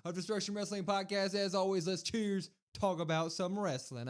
of Destruction Wrestling Podcast. As always, let's cheers, talk about some wrestling.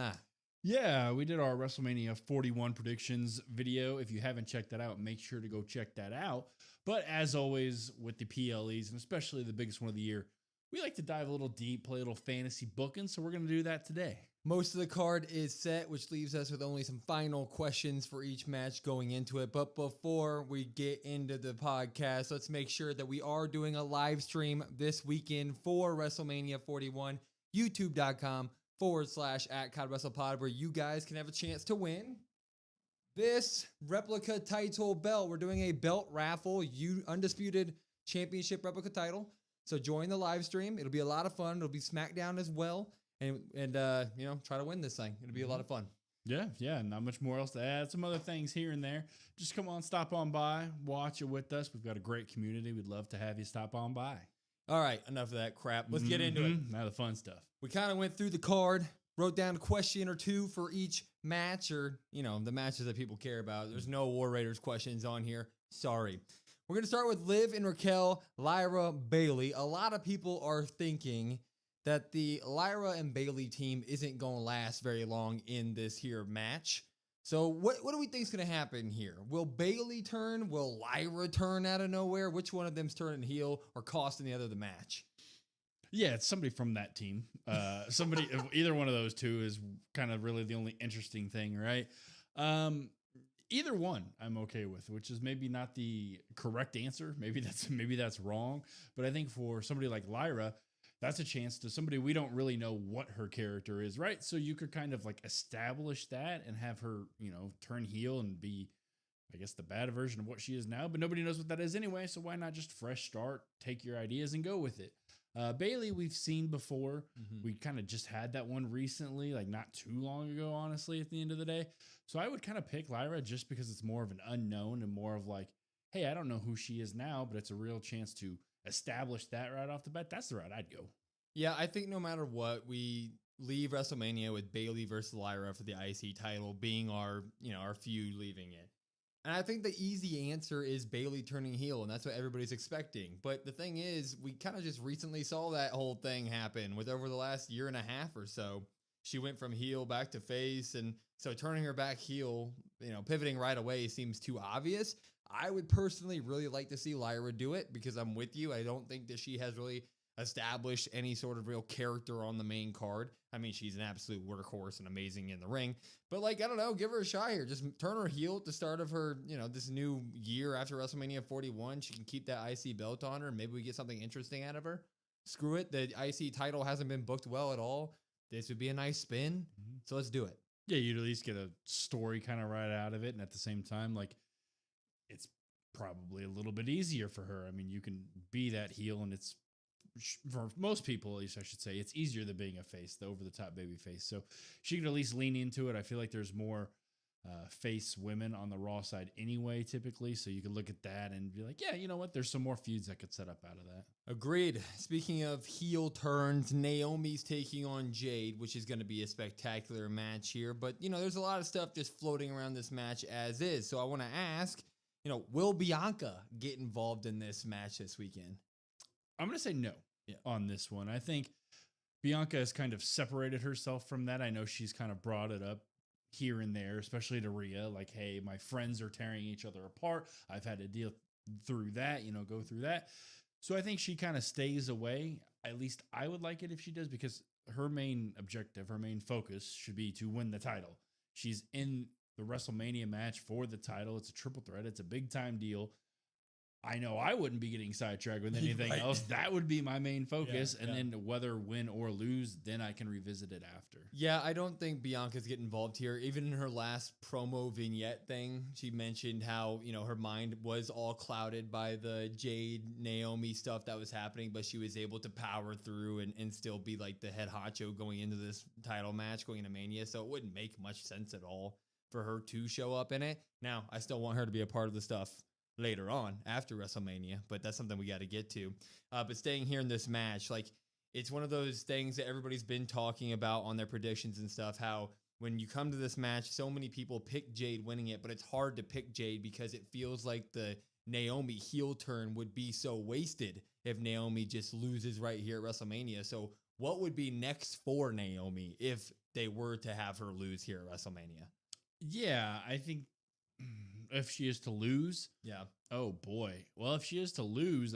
Yeah, we did our WrestleMania 41 predictions video. If you haven't checked that out, make sure to go check that out. But as always, with the PLEs, and especially the biggest one of the year, we like to dive a little deep, play a little fantasy booking, so we're going to do that today. Most of the card is set, which leaves us with only some final questions for each match going into it. But before we get into the podcast, let's make sure that we are doing a live stream this weekend for WrestleMania 41, youtube.com/@CodWrestlePod, where you guys can have a chance to win this replica title belt. We're doing a belt raffle, undisputed championship replica title. So join the live stream. It'll be a lot of fun. It'll be Smackdown as well. And try to win this thing. It'll be a lot of fun. Yeah, not much more else to add. Some other things here and there. Just come on, stop on by, watch it with us. We've got a great community. We'd love to have you stop on by. All right, enough of that crap. Let's get into it. Now the fun stuff. We kind of went through the card, wrote down a question or two for each match, or, the matches that people care about. There's no War Raiders questions on here. Sorry. We're going to start with Liv and Raquel, Lyra, Bayley. A lot of people are thinking that the Lyra and Bayley team isn't going to last very long in this here match. So what do we think is going to happen here? Will Bayley turn? Will Lyra turn out of nowhere? Which one of them's turning heel or costing the other the match? Yeah, it's somebody from that team. Either one of those two is kind of really the only interesting thing, right? Either one I'm okay with, which is maybe not the correct answer. Maybe that's wrong. But I think for somebody like Lyra, that's a chance to somebody we don't really know what her character is, right? So you could kind of like establish that and have her, turn heel and be, I guess, the bad version of what she is now. But nobody knows what that is anyway. So why not just fresh start, take your ideas and go with it? Bayley, we've seen before. Mm-hmm. We kind of just had that one recently, like not too long ago, honestly, at the end of the day. So I would kind of pick Lyra just because it's more of an unknown and more of like, hey, I don't know who she is now, but it's a real chance to establish that right off the bat. That's the route I'd go. Yeah, I think no matter what, we leave WrestleMania with Bayley versus Lyra for the IC title being our feud leaving it. And I think the easy answer is Bayley turning heel, and that's what everybody's expecting. But the thing is, we kind of just recently saw that whole thing happen with over the last year and a half or so. She went from heel back to face, and so turning her back heel, pivoting right away seems too obvious. I would personally really like to see Lyra do it because I'm with you. I don't think that she has really established any sort of real character on the main card. I mean, she's an absolute workhorse and amazing in the ring, but I don't know, give her a shot here. Just turn her heel at the start of her, this new year after WrestleMania 41. She can keep that IC belt on her. Maybe we get something interesting out of her. Screw it. The IC title hasn't been booked well at all. This would be a nice spin. Mm-hmm. So let's do it. Yeah. You'd at least get a story kind of right out of it. And at the same time, it's probably a little bit easier for her. I mean, you can be that heel, and it's, for most people, at least I should say, it's easier than being a face, the over-the-top baby face. So she could at least lean into it. I feel like there's more face women on the Raw side anyway, typically. So you could look at that and be like, yeah, you know what? There's some more feuds that could set up out of that. Agreed. Speaking of heel turns, Naomi's taking on Jade, which is going to be a spectacular match here. But, there's a lot of stuff just floating around this match as is. So I want to ask, will Bianca get involved in this match this weekend? I'm going to say no on this one. I think Bianca has kind of separated herself from that. I know she's kind of brought it up here and there, especially to Rhea, like, hey, my friends are tearing each other apart. I've had to deal through that, go through that. So I think she kind of stays away. At least I would like it if she does, because her main objective, her main focus should be to win the title. She's in the WrestleMania match for the title. It's a triple threat. It's a big time deal. I know I wouldn't be getting sidetracked with anything else. That would be my main focus. Then whether win or lose, then I can revisit it after. Yeah, I don't think Bianca's getting involved here. Even in her last promo vignette thing, she mentioned how, her mind was all clouded by the Jade, Naomi stuff that was happening, but she was able to power through and still be like the head honcho going into this title match, going into Mania. So it wouldn't make much sense at all for her to show up in it. Now, I still want her to be a part of the stuff later on after WrestleMania, but that's something we got to get to. But staying here in this match, it's one of those things that everybody's been talking about on their predictions and stuff, how when you come to this match, so many people pick Jade winning it, but it's hard to pick Jade because it feels like the Naomi heel turn would be so wasted if Naomi just loses right here at WrestleMania. So what would be next for Naomi if they were to have her lose here at WrestleMania? Yeah, I think if she is to lose, Yeah. oh boy. Well, if she is to lose,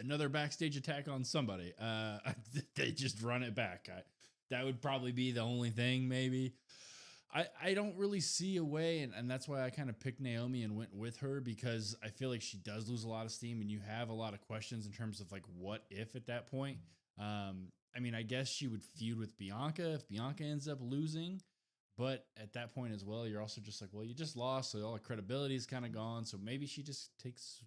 another backstage attack on somebody. They just run it back. That would probably be the only thing, maybe. I don't really see a way, and that's why I kind of picked Naomi and went with her, because I feel like she does lose a lot of steam, and you have a lot of questions in terms of like what if at that point. I mean, I guess she would feud with Bianca if Bianca ends up losing. But at that point as well, you're also just like, well, you just lost, so all the credibility is kind of gone. So maybe she just takes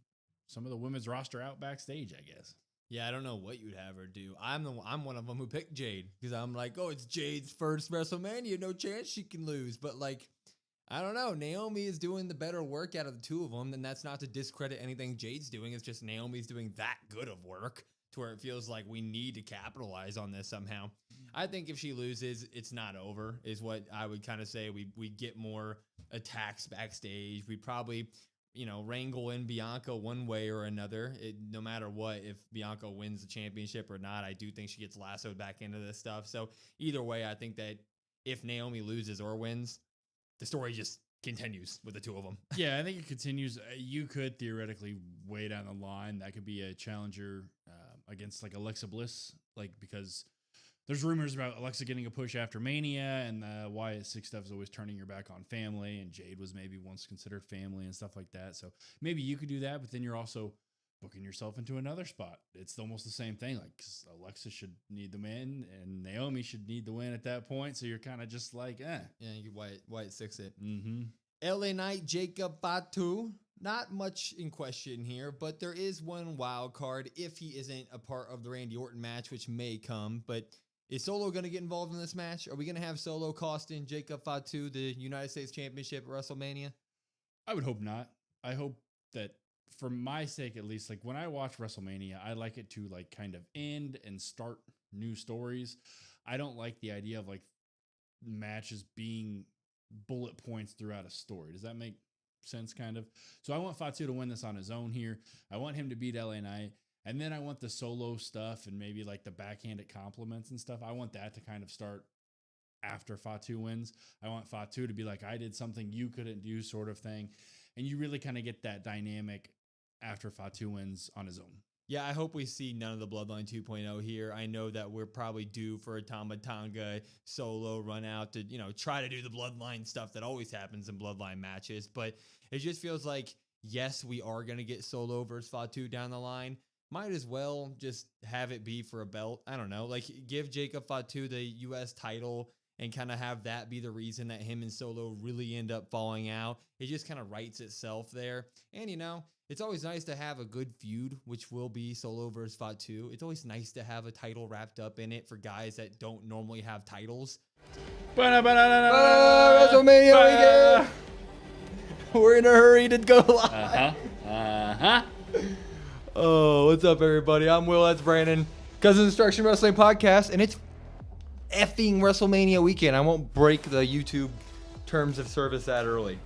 some of the women's roster out backstage, I guess. Yeah, I don't know what you'd have her do. I'm one of them who picked Jade, because I'm like, oh, it's Jade's first WrestleMania, no chance she can lose. But like, I don't know. Naomi is doing the better work out of the two of them, and that's not to discredit anything Jade's doing. It's just Naomi's doing that good of work to where it feels like we need to capitalize on this somehow. I think if she loses, it's not over, is what I would kind of say. We get more attacks backstage. We probably, wrangle in Bianca one way or another. No matter what, if Bianca wins the championship or not, I do think she gets lassoed back into this stuff. So either way, I think that if Naomi loses or wins, the story just continues with the two of them. Yeah, I think it continues. You could theoretically way down the line, that could be a challenger against like Alexa Bliss, because there's rumors about Alexa getting a push after Mania, and Wyatt Six stuff is always turning your back on family, and Jade was maybe once considered family and stuff like that. So maybe you could do that, but then you're also booking yourself into another spot. It's almost the same thing. Like, 'cause Alexa should need the win, and Naomi should need the win at that point. So you're kind of just like, Yeah, you could Wyatt Six it. Mm-hmm. LA Knight, Jacob Fatu. Not much in question here, but there is one wild card if he isn't a part of the Randy Orton match, which may come. But is Solo going to get involved in this match? Are we going to have Solo costing Jacob Fatu the United States Championship at WrestleMania? I would hope not. I hope that, for my sake at least, like when I watch WrestleMania, I like it to like kind of end and start new stories. I don't like the idea of like matches being bullet points throughout a story. Does that make sense, kind of? So I want Fatu to win this on his own here. I want him to beat LA Knight. And then I want the Solo stuff and maybe like the backhanded compliments and stuff. I want that to kind of start after Fatu wins. I want Fatu to be like, I did something you couldn't do, sort of thing. And you really kind of get that dynamic after Fatu wins on his own. Yeah, I hope we see none of the Bloodline 2.0 here. I know that we're probably due for a Tama Tonga Solo run out to, try to do the Bloodline stuff that always happens in Bloodline matches. But it just feels like, yes, we are going to get Solo versus Fatu down the line. Might as well just have it be for a belt. I don't know. Like, give Jacob Fatu the U.S. title and kind of have that be the reason that him and Solo really end up falling out. It just kind of writes itself there. And, it's always nice to have a good feud, which will be Solo versus Fatu. It's always nice to have a title wrapped up in it for guys that don't normally have titles. WrestleMania weekend! We're in a hurry to go live. Oh, what's up, everybody? I'm Will. That's Brandon. Cousin Instruction Wrestling Podcast, and it's effing WrestleMania weekend. I won't break the YouTube terms of service that early.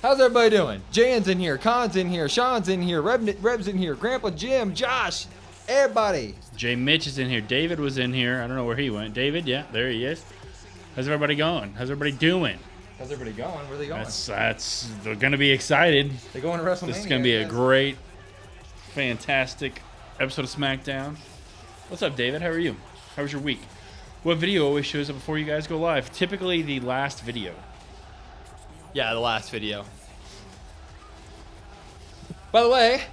How's everybody doing? Jan's in here, Con's in here, Sean's in here, Reb's in here, Grandpa Jim, Josh, everybody. Jay Mitch is in here. David was in here. I don't know where he went. David, yeah, there he is. How's everybody going? How's everybody doing? How's everybody going? Where are they going? They're going to be excited. They're going to WrestleMania. This is going to be a great, fantastic episode of Smackdown. What's up, David? How are you? How was your week? What video always shows up before you guys go live? Typically the last video. Yeah, the last video. By the way,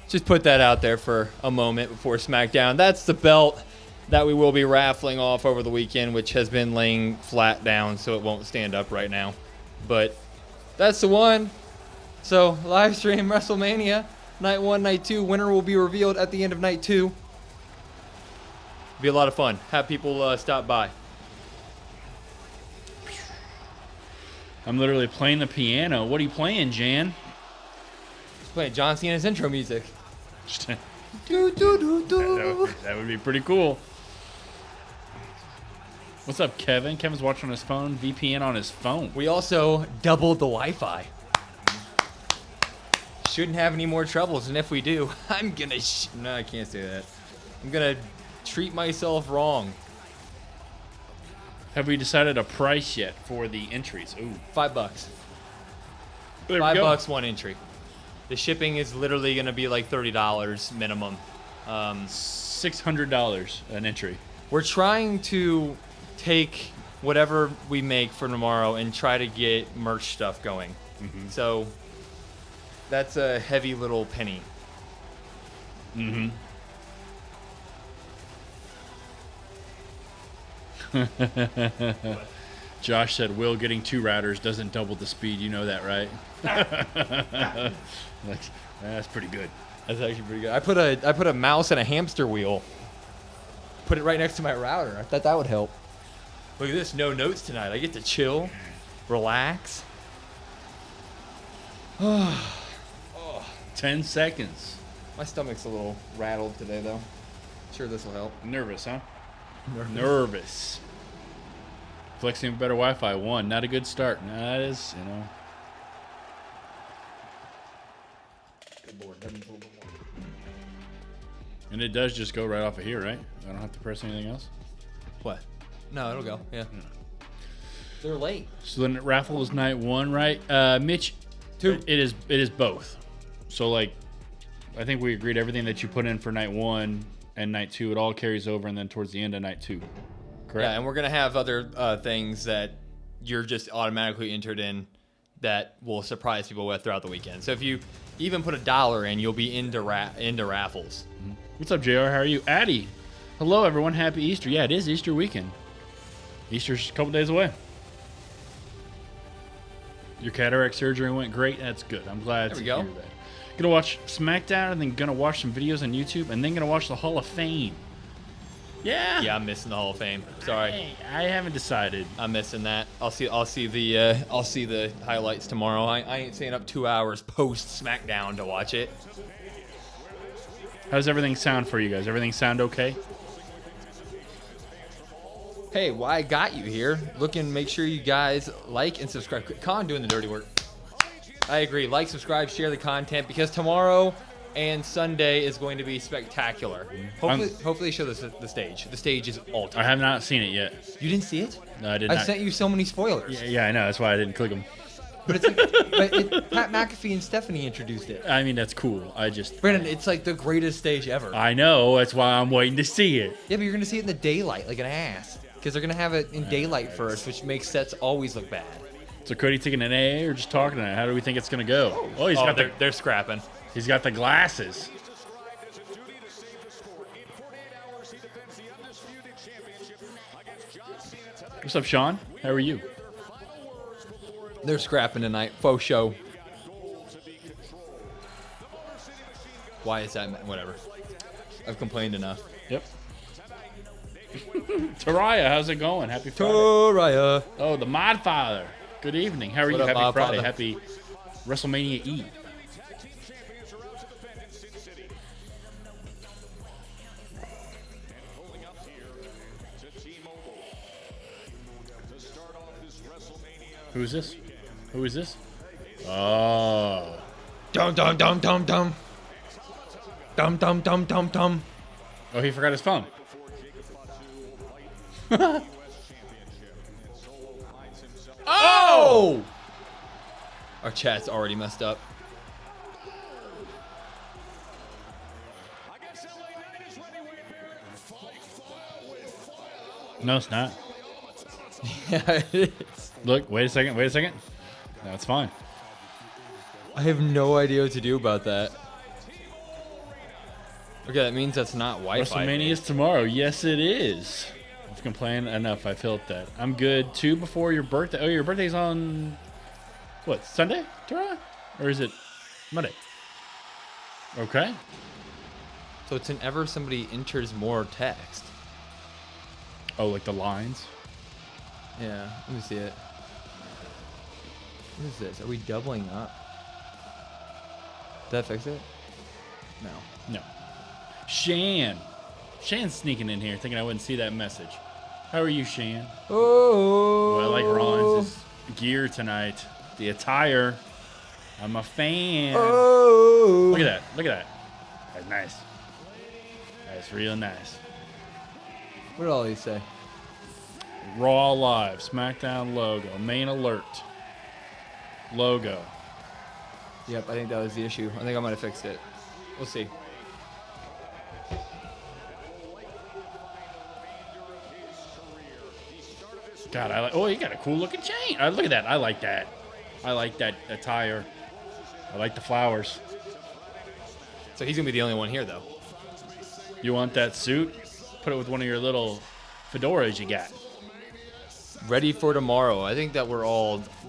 just put that out there for a moment before SmackDown. That's the belt that we will be raffling off over the weekend, which has been laying flat down, so it won't stand up right now. But that's the one. So, live stream WrestleMania, night 1, night 2. Winner will be revealed at the end of night 2. Be a lot of fun. Have people stop by. I'm literally playing the piano. What are you playing, Jan? Playing John Cena's intro music. That would be pretty cool. What's up, Kevin? Kevin's watching on his phone, VPN on his phone. We also doubled the Wi-Fi. shouldn't have any more troubles, and if we do, I'm gonna. No, I can't say that. I'm gonna treat myself wrong. Have we decided a price yet for the entries? Ooh, $5. there we $5 go. one entry. The shipping is literally gonna be like $30 minimum. $600 an entry. We're trying to take whatever we make for tomorrow and try to get merch stuff going. So that's a heavy little penny. Josh said, "Will getting 2 routers doesn't double the speed. You know that, right?" That's pretty good. That's actually pretty good. I put a mouse and a hamster wheel. Put it right next to my router. I thought that would help. Look at this. No notes tonight. I get to chill, relax. 10 seconds. My stomach's a little rattled today, though. Sure, this will help. Nervous, huh? Nervous. Flexing better Wi-Fi. 1. Not a good start. That is, Good board. And it does just go right off of here, right? I don't have to press anything else. What? No, it'll go. Yeah. They're late. So then Raffle is night 1, right? Mitch, 2. It is both. So like, I think we agreed everything that you put in for night 1 and night 2, it all carries over, and then towards the end of night 2. Correct? Yeah, and we're gonna have other things that you're just automatically entered in that will surprise people with throughout the weekend. So if you even put $1 in, you'll be into raffles. What's up, JR? How are you? Addie. Hello, everyone. Happy Easter. Yeah, it is Easter weekend. Easter's a couple days away. Your cataract surgery went great. That's good. I'm glad to hear that. Gonna watch Smackdown, and then gonna watch some videos on YouTube, and then gonna watch the Hall of Fame. Yeah. Yeah, I'm missing the Hall of Fame. Sorry, I haven't decided. I'm missing that. I'll see the highlights tomorrow. I ain't staying up 2 hours post Smackdown to watch it. How does everything sound for you guys? Everything sound okay? Hey, well, I got you here. Make sure you guys like and subscribe. Con doing the dirty work. I agree. Like, subscribe, share the content, because tomorrow and Sunday is going to be spectacular. Hopefully show the stage. The stage is all time. I have not seen it yet. You didn't see it? No, I did not. I sent you so many spoilers. Yeah, I know. That's why I didn't click them. But it's like, Pat McAfee and Stephanie introduced it. I mean, that's cool. Brandon, it's like the greatest stage ever. I know. That's why I'm waiting to see it. Yeah, but you're going to see it in the daylight like an ass. Because they're going to have it in daylight first, which makes sets always look bad. So Cody taking an A or just talking to it? How do we think it's going to go? Oh, they're scrapping. He's got the glasses. What's up, Sean? How are you? They're scrapping tonight. Faux show. Why is that? Whatever. I've complained enough. Yep. Taraya, how's it going? Happy Friday. Taraya. Oh, the Mod Father. Good evening. How are you? Happy Friday. Happy WrestleMania Eve. Who is this? Who is this? Oh. Dum dum dum dum dum. Dum dum dum dum dum. Oh, he forgot his phone. Oh! Our chat's already messed up. No, it's not. Yeah, it is. Look, wait a second. No, it's fine. I have no idea what to do about that. Okay, that means that's not Wi-Fi. WrestleMania is tomorrow. Yes, it is. I've complained enough. I felt that. I'm good. 2 before your birthday. Oh, your birthday's on what? Sunday, Tara? Or is it Monday? Okay. So it's whenever somebody enters more text. Oh, like the lines? Yeah, let me see it. What is this? Are we doubling up? Did that fix it? No. No. Shan's sneaking in here thinking I wouldn't see that message. How are you, Shan? Oh, I like Rollins' gear tonight. The attire. I'm a fan. Oh. Look at that. Look at that. That's nice. That's real nice. What did all these say? Raw Live, SmackDown logo, main alert logo. Yep, I think that was the issue. I think I might have fixed it. We'll see. God, I like. Oh, you got a cool looking chain. Look at that. I like that. I like that attire. I like the flowers. So he's gonna be the only one here, though. You want that suit? Put it with one of your little fedoras you got. Ready for tomorrow. I think that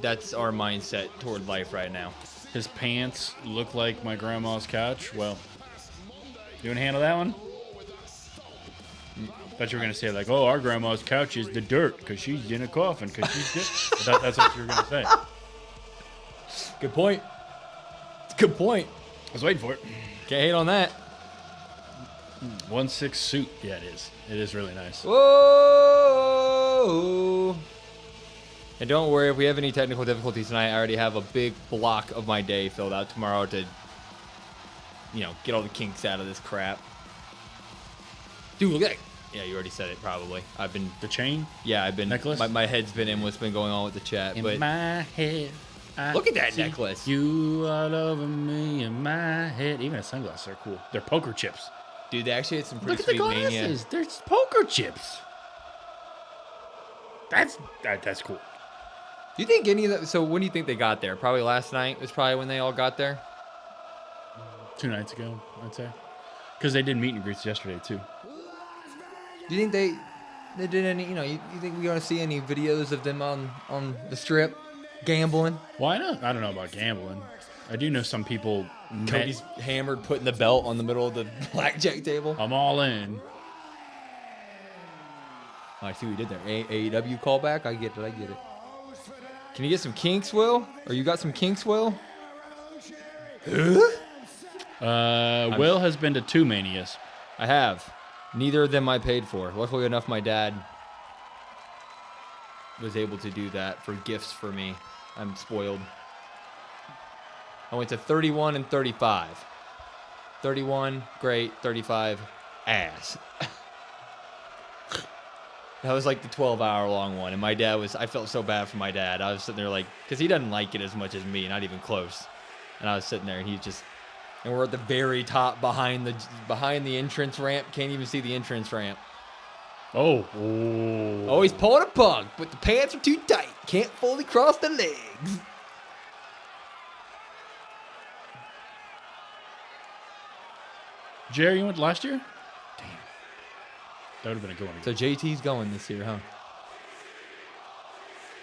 that's our mindset toward life right now. His pants look like my grandma's couch. Well, you want to handle that one? Thought you were going to say, like, oh, our grandma's couch is the dirt because she's in a coffin because she's good. That's what you were going to say. Good point. Good point. I was waiting for it. Can't hate on that. 1/6 suit. Yeah, it is. It is really nice. Whoa! And don't worry, if we have any technical difficulties tonight, I already have a big block of my day filled out tomorrow to, get all the kinks out of this crap. Dude, look at that. Yeah, you already said it, probably. I've been... The chain? Yeah, I've been... Necklace? My head's been in what's been going on with the chat, but... In my head, look at that necklace. You all over me in my head. Even the sunglasses are cool. They're poker chips. Dude, they actually had some pretty Look at sweet the Mania. glasses. They're poker chips. That's cool. Do you think any of that... So when do you think they got there? Probably last night was probably when they all got there? 2 nights ago, I'd say. Because they did meet and greets yesterday, too. Do you think they did any... You think we're going to see any videos of them on the strip gambling? Why not? I don't know about gambling. I do know some people... Cody's hammered, putting the belt on the middle of the blackjack table. I'm all in. Oh, I see what you did there. AEW callback? I get it. Can you get some kinks, Will? Or you got some kinks, Will? Will has been to 2 Manias. I have. Neither of them I paid for. Luckily enough, my dad was able to do that for gifts for me. I'm spoiled. I went to 31 and 35. 31, great. 35, ass. That was like the 12-hour long one. And my dad I felt so bad for my dad. I was sitting there like, because he doesn't like it as much as me, not even close. And I was sitting there and and we're at the very top behind the entrance ramp. Can't even see the entrance ramp. Oh, he's pulling a Punk, but the pants are too tight. Can't fully cross the legs. Jerry, you went last year? Damn. That would have been a good one. So JT's going this year, huh?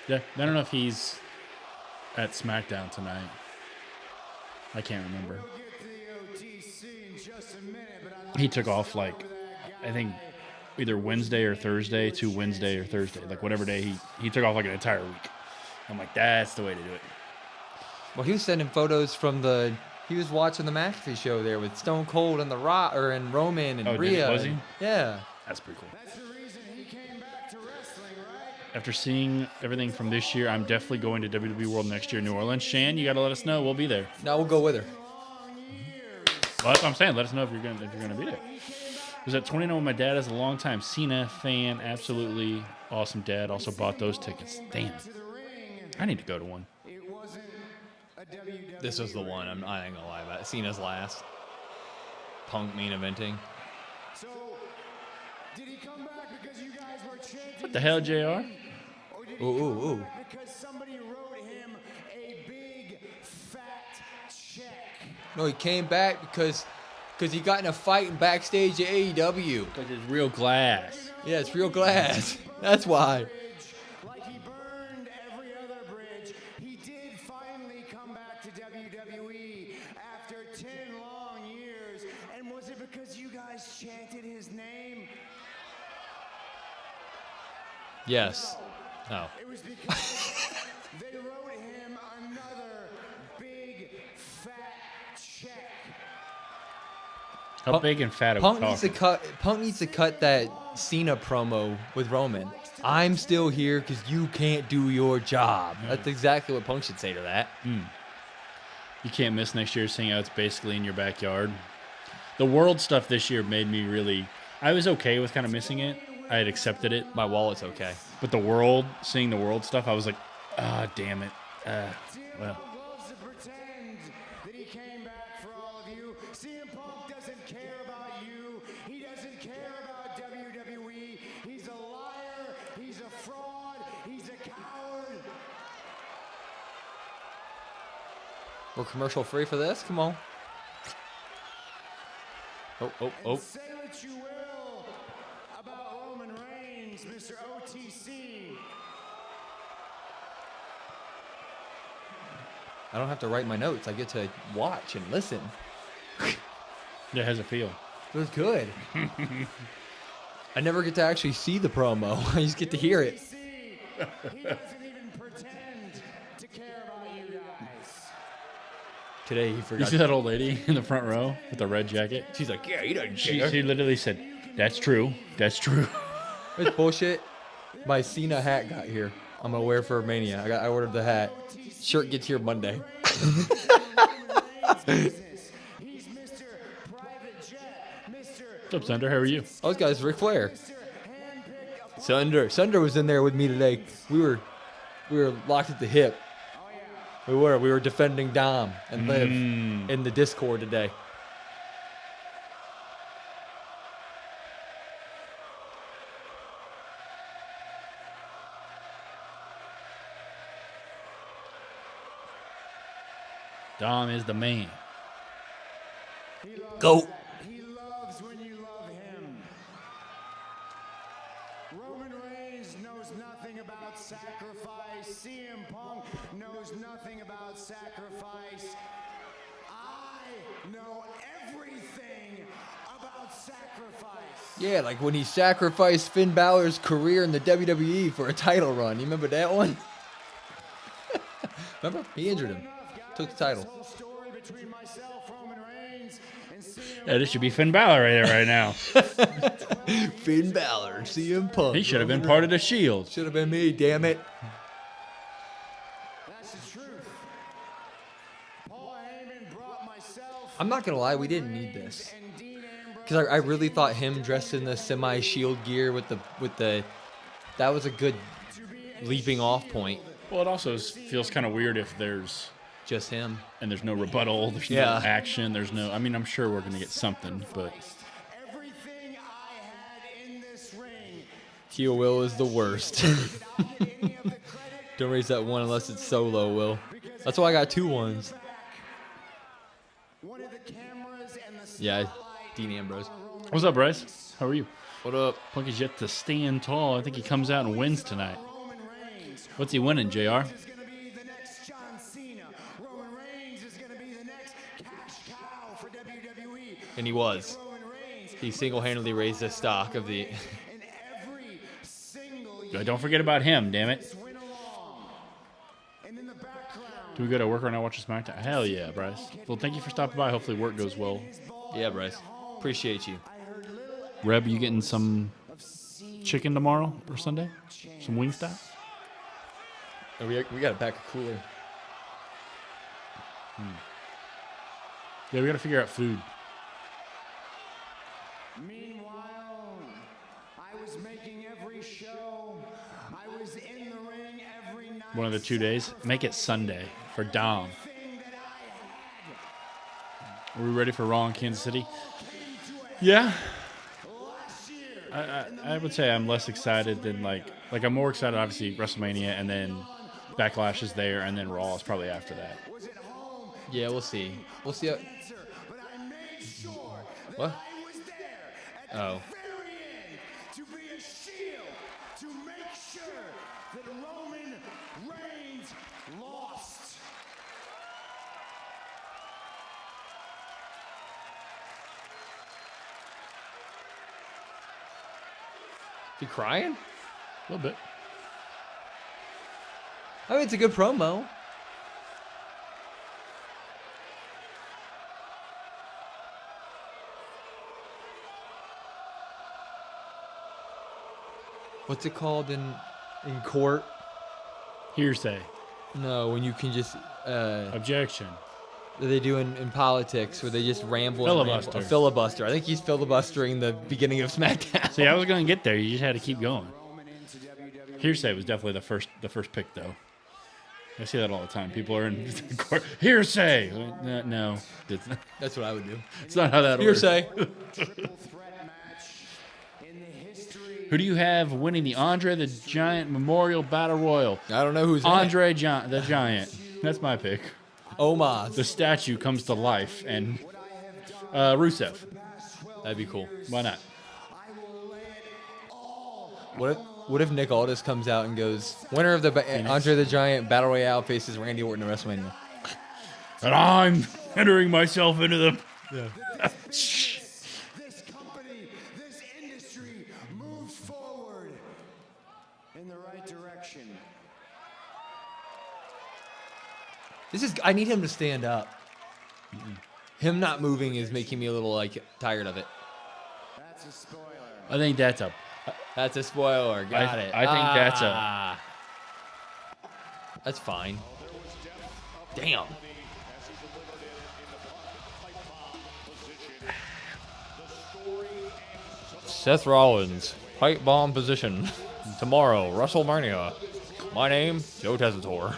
Yeah. I don't know if he's at SmackDown tonight. I can't remember. He took off I think either Wednesday or Thursday to Wednesday or Thursday. Like whatever day he took off like an entire week. I'm like, that's the way to do it. Well, he was sending photos from he was watching the McAfee show there with Stone Cold and and Roman and Rhea. Was he? Yeah. That's pretty cool. After seeing everything from this year, I'm definitely going to WWE World next year in New Orleans. Shan, you got to let us know. We'll be there. No, we'll go with her. Well, that's what I'm saying. Let us know if you're going to be there. I was at 29 with my dad as a longtime Cena fan. Absolutely awesome dad. Also bought those tickets. Damn. I need to go to one. This was the one. I ain't gonna lie about it. Cena's last. Punk main eventing. What the hell, JR? Ooh. Because somebody wrote him a big fat check. No, he came back because he got in a fight backstage at AEW. Because it's real glass. Yeah, it's real glass. That's why. Like he burned every other bridge, he did finally come back to WWE after 10 long years. And was it because you guys chanted his name? Yes. Oh. It was because they wrote him another big fat check. How big and fat are we Punk needs to talking? Punk needs to cut that Cena promo with Roman. I'm still here because you can't do your job. That's exactly what Punk should say to that. You can't miss next year, seeing how it's basically in your backyard. The world stuff this year made me really... I was okay with kind of missing it. I had accepted it. My wallet's okay. But the world, seeing the world stuff, I was like, ah, damn it. Well. Loves to pretend that he came back for all of you. CM Punk doesn't care about you. He doesn't care about WWE. He's a liar. He's a fraud. He's a coward. We're commercial free for this? Come on. Oh. Say what you will about Roman Reigns, Mr. OTC. I don't have to write my notes. I get to watch and listen. Yeah, how's it feel? It was good. I never get to actually see the promo. I just get to hear it. He doesn't even pretend to care about you guys. Today he You forgot. see that old lady in the front row with the red jacket? She's like, yeah, he doesn't She care. literally said, that's true. That's true. It's bullshit. My Cena hat got here. I'm gonna wear it for Mania. I ordered the hat. Shirt gets here Monday. He's Mr. Private Jet, Mr. What's up, Thunder? How are you? Oh, this guy's Ric Flair. Sunder was in there with me today. We were locked at the hip. We were defending Dom and Liv in the Discord today. Dom is the man. Go. He loves when you love him. Roman Reigns knows nothing about sacrifice. CM Punk knows nothing about sacrifice. I know everything about sacrifice. Yeah, like when he sacrificed Finn Balor's career in the WWE for a title run. You remember that one? Remember? He injured him. Took the title. Whole story between myself, Roman Reigns, and CM Yeah, this should be Finn Balor right now. Finn Balor, CM Punk. He should have been part of the Shield. Should have been me, damn it. That's the truth. Paul Heyman brought myself I'm not gonna lie, we didn't need this. and Dean Ambrose. Because I really thought him dressed in the semi-shield gear with the that was a good leaping off point. Well, it also feels kind of weird if there's Just him. no rebuttal, there's Yeah. no action, there's no... I mean, I'm sure we're going to get something, but... Everything I had in this ring. Heel Will is the worst. I'll get any of the credit Don't raise that one unless it's solo, Will. That's why I got 2 ones. back. One of the cameras and the Yeah, spotlight Dean Ambrose. What's up, Bryce? How are you? What up? Punky's yet to stand tall. I think he comes out and wins tonight. Roman Reigns What's he winning, JR? is going to be the next John Cena. Roman Reigns is going to be the next cash cow for WWE. And he was. Roman Reigns He single-handedly raised the stock of the... in every single Don't forget about him, damn it. win along. And in the background, Do we go to work right now watch the Smackdown? Hell yeah, Bryce. Well, thank you for stopping by. Hopefully work goes well. Yeah, Bryce. Appreciate you. Reb, you getting some chicken tomorrow or Sunday? Some Wingstop? Oh, we got a pack of cooler. Yeah, we got to figure out food. meanwhile, I was making every show. I was in the ring every night. One of the 2 days. Make it Sunday for Dom. Everything that I had. Are we ready for Raw in Kansas City? Yeah. Last year, I would say I'm less excited than like I'm more excited obviously WrestleMania and then Backlash is there and then Raw is probably after that. was at home. Yeah, we'll see. We'll see. How... Answer, but I made sure that What? I was there at Oh. the very end to be a shield to make sure that Roman Reigns lost. You crying? A little bit. I mean, it's a good promo. What's it called in court? Hearsay. No, when you can just Objection. that they do in politics where they just ramble and ramble. Filibuster. A filibuster. I think he's filibustering the beginning of SmackDown. See, I was going to get there. You just had to keep going. Hearsay was definitely the first pick, though. I see that all the time. People are in court. Hearsay. No, That's what I would do. it's not how that Hearsay. works. Who do you have winning the Andre the Giant Memorial Battle Royal? I don't know who's in it. Andre the Giant. That's my pick. Omos. The statue comes to life, and Rusev. That'd be cool. Why not? What if Nick Aldis comes out and goes, winner of the Andre the Giant Battle Royale faces Randy Orton at WrestleMania? And I'm entering myself into the... This company, this industry moves forward in the right direction. I need him to stand up. Him not moving is making me a little tired of it. That's a spoiler. I think that's a... That's a spoiler. Got it. I think that's That's fine. Damn. Seth Rollins, pipe bomb position. Tomorrow, WrestleMania. My name, Joe Tessitore.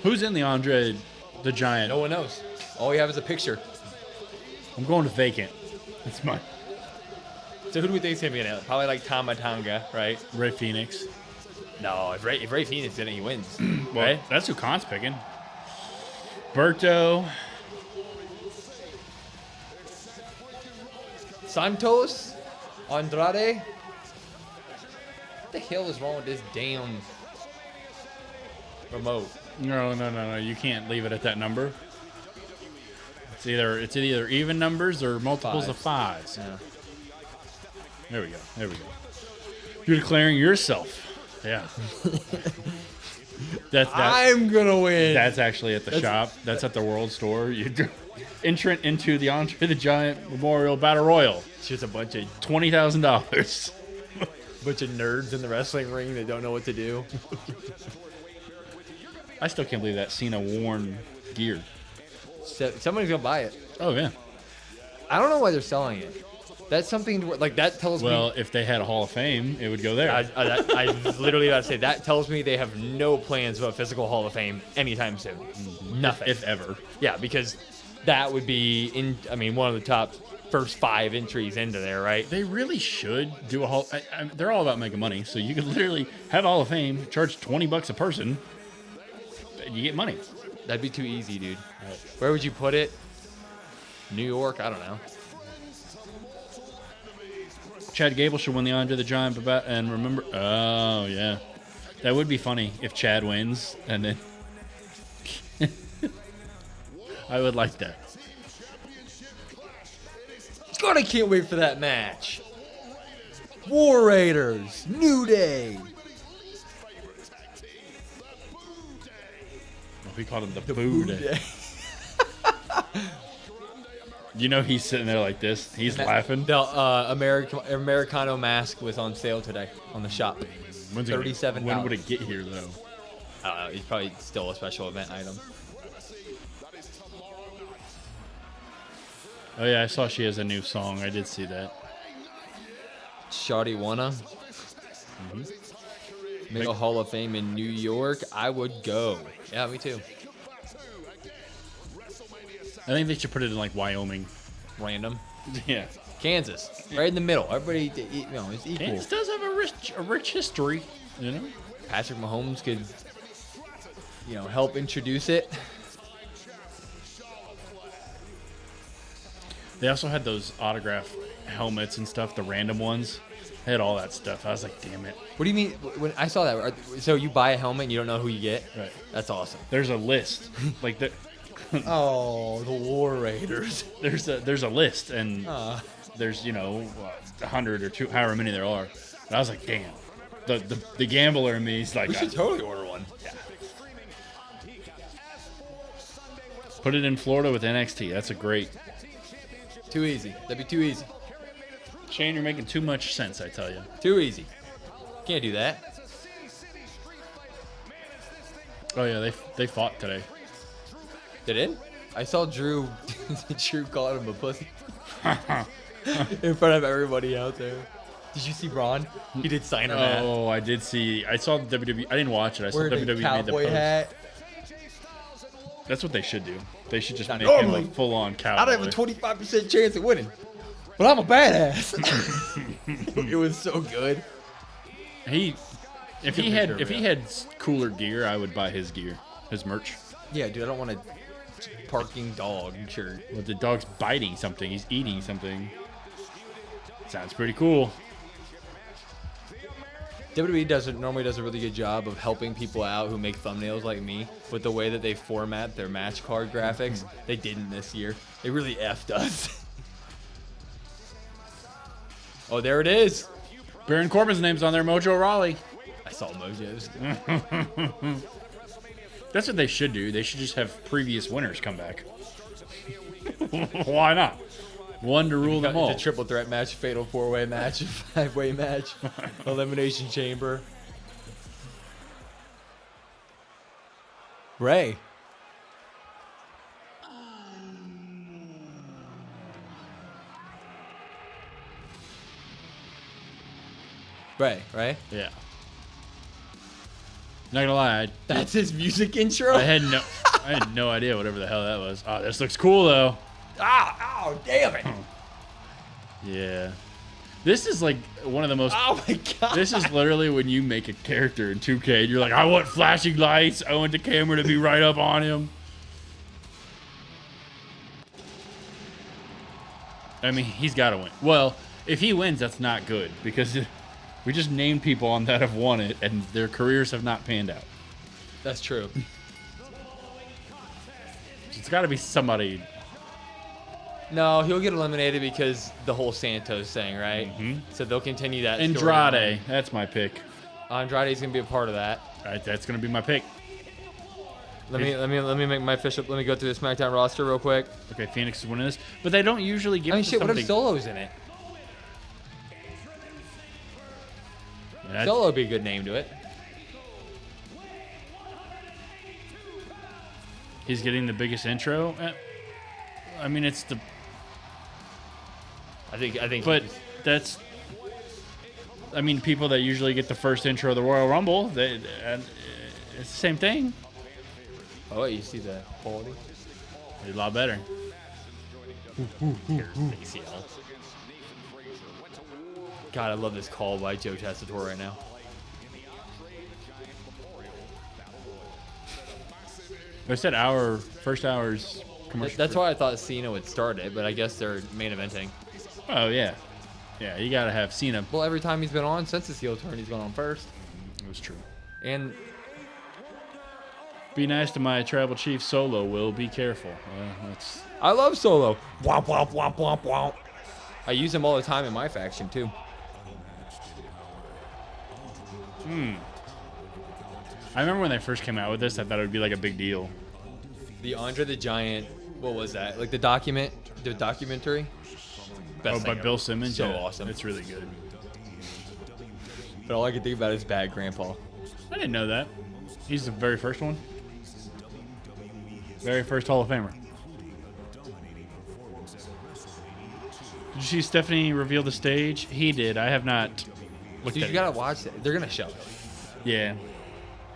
Who's in the Andre the Giant? No one knows. All we have is a picture. I'm going to vacant. That's mine. So who do we think is going to be in it? Probably Tama Tonga, right? Ray Phoenix. No, if Ray Phoenix is in it, he wins. Well, right? that's who Khan's picking. Berto. Santos? Andrade? What the hell is wrong with this damn remote? No. You can't leave it at that number. It's either even numbers or multiples of fives. Yeah. There we go. You're declaring yourself. Yeah. I'm gonna win. That's actually at the shop. That's at the World Store. You entrant into the Andre the Giant Memorial Battle Royal. It's just a bunch of $20,000. nerds in the wrestling ring that don't know what to do. I still can't believe that Cena worn gear. So, somebody's gonna buy it. Oh yeah. I don't know why they're selling it. That's something that tells me. Well, if they had a Hall of Fame, it would go there. I literally got to say that tells me they have no plans of a physical Hall of Fame anytime soon. Nothing, if ever. Yeah, because that would be one of the top first 5 entries into there, right? They really should do a Hall. They're all about making money, so you could literally have a Hall of Fame, charge $20 a person, and you get money. That'd be too easy, dude. Where would you put it? New York? I don't know. Chad Gable should win the Andre the Giant, and remember, oh yeah, that would be funny if Chad wins, and then I would like that. God, I can't wait for that match. War Raiders, New Day. We called him the Boo Day. You know he's sitting there like this. He's laughing. The Americano mask was on sale today on the shop. $37. When would it get here though? I don't know. It's probably still a special event item. Oh yeah, I saw she has a new song. I did see that. Shawty wanna make a Hall of Fame in New York? I would go. Yeah, me too. I think they should put it in Wyoming. Random. Yeah. Kansas, right in the middle. Everybody, it's equal. Kansas does have a rich history, you know. Patrick Mahomes could, help introduce it. They also had those autograph helmets and stuff, the random ones. They had all that stuff. I was like, damn it. What do you mean? When I saw that, so you buy a helmet and you don't know who you get? Right. That's awesome. There's a list. Oh, the War Raiders. There's a list, and there's 100 or 200, however many there are. And I was like, damn. The gambler in me is like, we should totally order one. Yeah. Put it in Florida with NXT. That's a great. Too easy. That'd be too easy. Shane, you're making too much sense. I tell you. Too easy. Can't do that. Oh yeah, they fought today. Did it? I saw Drew call him a pussy in front of everybody out there. Did you see Braun? He did sign him hat. Oh, I did see. I saw WWE. I didn't watch it. I saw Wearing a WWE made the cowboy post. hat. That's what they should do. They should just Not make him normally. a full-on cowboy. I don't have a 25% chance of winning, but I'm a badass. It was so good. If he had cooler gear, I would buy his gear, his merch. Yeah, dude, I don't want a parking dog shirt. Well, the dog's biting something. He's eating something. Sounds pretty cool. WWE normally does a really good job of helping people out who make thumbnails like me with the way that they format their match card graphics. They didn't this year. They really effed us. Oh, there it is. Baron Corbin's name's on there, Mojo Rawley. I saw Mojo's. That's what they should do. They should just have previous winners come back. Why not? One to rule them all. It's a triple threat match, fatal 4-way match, 5-way match, elimination chamber. Ray. Ray, right? Yeah. Not gonna lie, That's his music intro? I had no idea whatever the hell that was. Oh, this looks cool though. Oh, damn it. Yeah. This is like one of the most. Oh my god. This is literally when you make a character in 2K and you're like, I want flashing lights. I want the camera to be right up on him. I mean, he's got to win. Well, if he wins, that's not good because we just named people on that have won it and their careers have not panned out. That's true. It's got to be somebody. No, he'll get eliminated because the whole Santos thing, right? Mhm. So they'll continue that. Andrade. That's my pick. Andrade's gonna be a part of that. All right, that's gonna be my pick. Let me make my official. Let me go through the SmackDown roster real quick. Okay, Phoenix is winning this, but they don't usually give. I mean, us shit. What if something- Solo's in it? That's- Solo would be a good name to it. He's getting the biggest intro. I mean, it's the. I think. But that's. I mean, people that usually get the first intro of the Royal Rumble, it's the same thing. Oh, wait, you see the quality? It's a lot better. ACL. God, I love this call by Joe Tessitore right now. I said first hour's commercial. That's why I thought Cena would start it, but I guess they're main eventing. Oh yeah, yeah. You gotta have Cena. Well, every time he's been on since his heel turn, he's gone on first. It was true. And Be nice to my tribal chief Solo. Will be careful. That's. I love Solo. Womp womp womp womp womp. I use him all the time in my faction too. I remember when they first came out with this, I thought it would be like a big deal. The Andre the Giant. What was that? Like the documentary. Best Oh, thing by ever. Bill Simmons. So Yeah, awesome. It's really good. But all I can think about is Bad Grandpa. I didn't know that. He's the very first one. Very first Hall of Famer. Did you see Stephanie reveal the stage? He did. I have not looked Dude, at you gotta watch it. They're gonna show it. Yeah.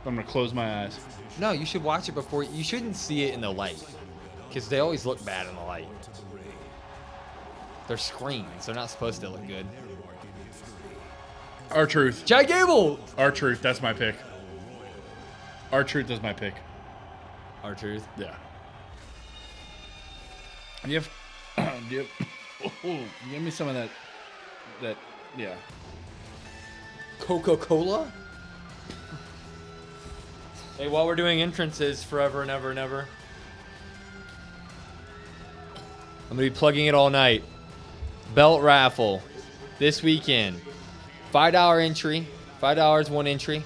I'm gonna close my eyes. No, you should watch it before. You shouldn't see it in the light, because they always look bad in the light. They're screens. They're not supposed to look good. R-Truth. Chad Gable. R-Truth. That's my pick. R-Truth is my pick. R-Truth. Yeah. Do you have? Give me some of that. Yeah. Coca-Cola. Hey, while we're doing entrances forever and ever and ever, I'm gonna be plugging it all night. Belt raffle this weekend. $5 entry. $5 one entry.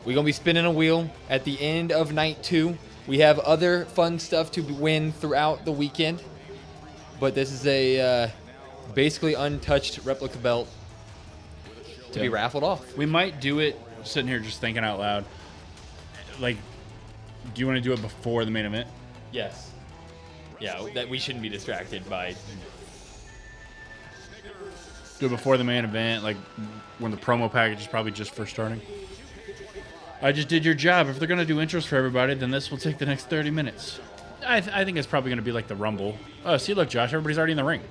We're gonna be spinning a wheel at the end of night 2. We have other fun stuff to win throughout the weekend, but this is a basically untouched replica belt to be raffled off. We might do it sitting here just thinking out loud. Like Do you want to do it before the main event? Yes. Yeah, that we shouldn't be distracted by. Do it before the main event, like when the promo package is probably just first starting. I just did your job. If they're going to do intros for everybody, then this will take the next 30 minutes. I think it's probably going to be like the Rumble. Oh, see, look, Josh, everybody's already in the ring.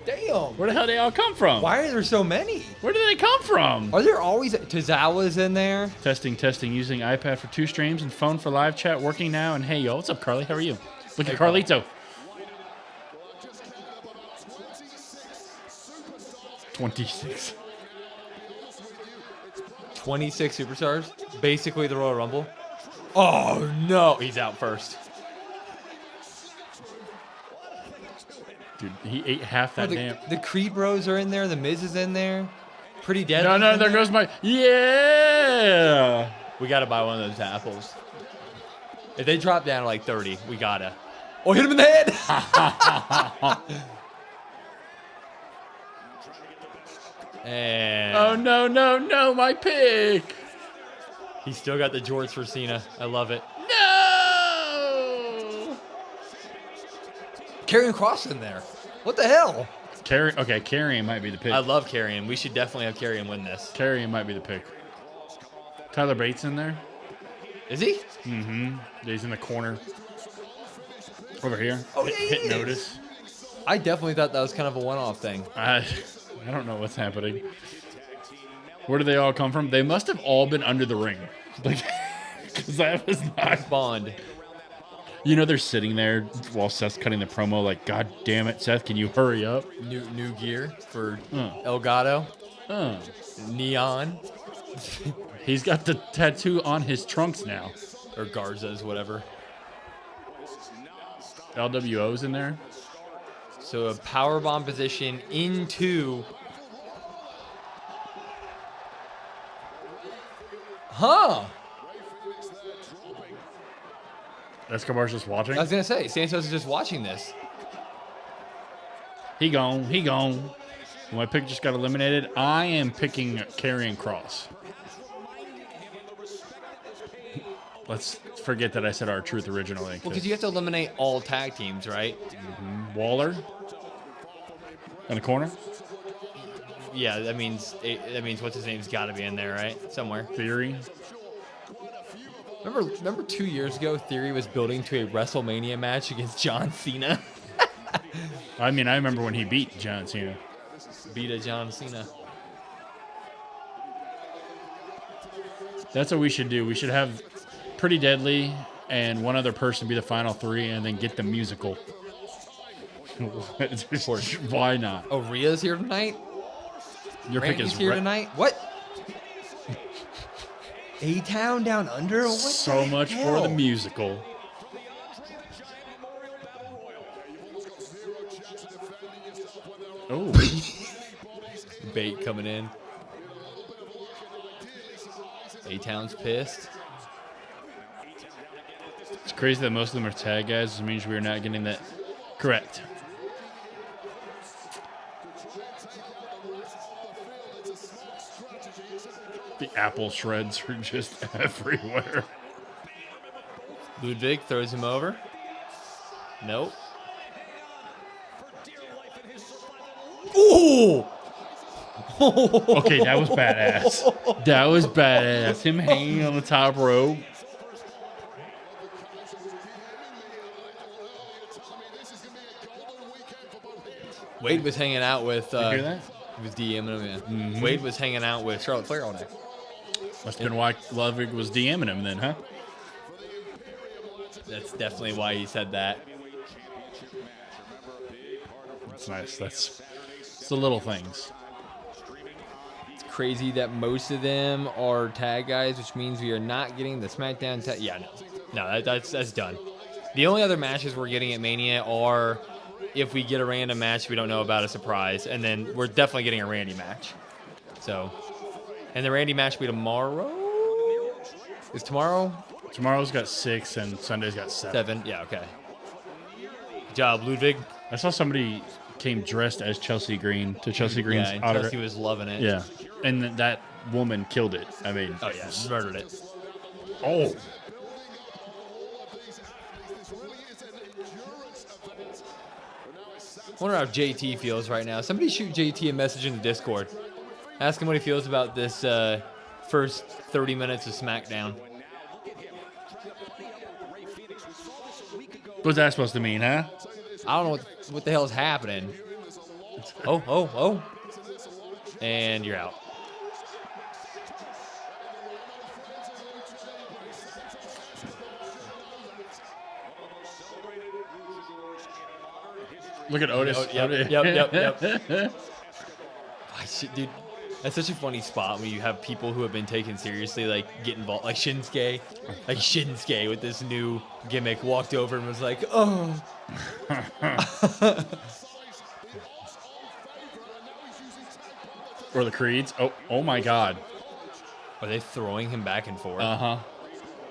Damn. Where the hell did they all come from? Why are there so many? Where did they come from? Are there always Tozawa's in there? Testing. Using iPad for 2 streams and phone for live chat. Working now. And hey, yo, what's up, Carly? How are you? Look at Carlito. 26. 26 superstars? Basically the Royal Rumble? Oh, no. He's out first. Dude, he ate half that damn. The Creed Bros are in there. The Miz is in there. Pretty dead. No, there goes my. Yeah. We got to buy one of those apples. If they drop down to like 30, we got to. Oh, hit him in the head. And oh, no, my pick. He still got the jorts for Cena. I love it. No. Karrion Kross in there. What the hell? Karrion might be the pick. I love Karrion. We should definitely have Karrion win this. Karrion might be the pick. Tyler Bates in there. Is he? Mm-hmm. He's in the corner. Over here. Oh, hit notice. I definitely thought that was kind of a one-off thing. I don't know what's happening. Where do they all come from? They must have all been under the ring. Like, because that was not Bond. You know, they're sitting there while Seth's cutting the promo like, God damn it, Seth, can you hurry up? New gear for Elgato. Neon. He's got the tattoo on his trunks now. Or Garza's, whatever. LWO's in there. So a powerbomb position into... Huh. Escobar's just watching. I was going to say, Santos is just watching this. He gone. My pick just got eliminated. I am picking Karrion Kross. Let's forget that I said our truth originally. Well, because you have to eliminate all tag teams, right? Mm-hmm. Waller in the corner. Yeah, that means what's his name's got to be in there, right? Somewhere. Theory. Remember 2 years ago, Theory was building to a WrestleMania match against John Cena. I mean, I remember when he beat John Cena. Beat a John Cena. That's what we should do. We should have Pretty Deadly and one other person be the final 3, and then get the musical. Why not? Oh, Rhea's here tonight? Your Randy's pick is here tonight? What? A-Town Down Under? What so the much hell? for the musical. Oh. Bait coming in. A-Town's pissed. It's crazy that most of them are tag guys. This means we are not getting that correct. The apple shreds are just everywhere. Ludwig throws him over. Nope. Ooh! Okay, that was badass. That was badass. Him hanging on the top rope. Wade was hanging out with. You hear that? He was DMing him. Yeah. Mm-hmm. Wade was hanging out with Charlotte Flair all day. Must have been why Ludwig was DMing him then, huh? That's definitely why he said that. That's nice. It's the little things. It's crazy that most of them are tag guys, which means we are not getting the SmackDown tag. Yeah, no, that's done. The only other matches we're getting at Mania are if we get a random match we don't know about, a surprise, and then we're definitely getting a Randy match. So, and the Randy match will be tomorrow. Is tomorrow? Tomorrow's got 6 and Sunday's got 7. Yeah, okay. Good job, Ludwig. I saw somebody came dressed as Chelsea Green to Chelsea Green's and autograph. Chelsea was loving it. Yeah, and that woman killed it. I mean, Oh yeah, murdered it. Oh, I wonder how JT feels right now. Somebody shoot JT a message in the Discord. Ask him what he feels about this first 30 minutes of Smackdown. What's that supposed to mean, huh? I don't know what the hell is happening. Oh. And you're out. Look at Otis. Yep. Dude, that's such a funny spot when you have people who have been taken seriously, like, get involved. Like Shinsuke. Like Shinsuke with this new gimmick walked over and was like, oh. Or the Creeds. Oh my God. Are they throwing him back and forth? Uh-huh.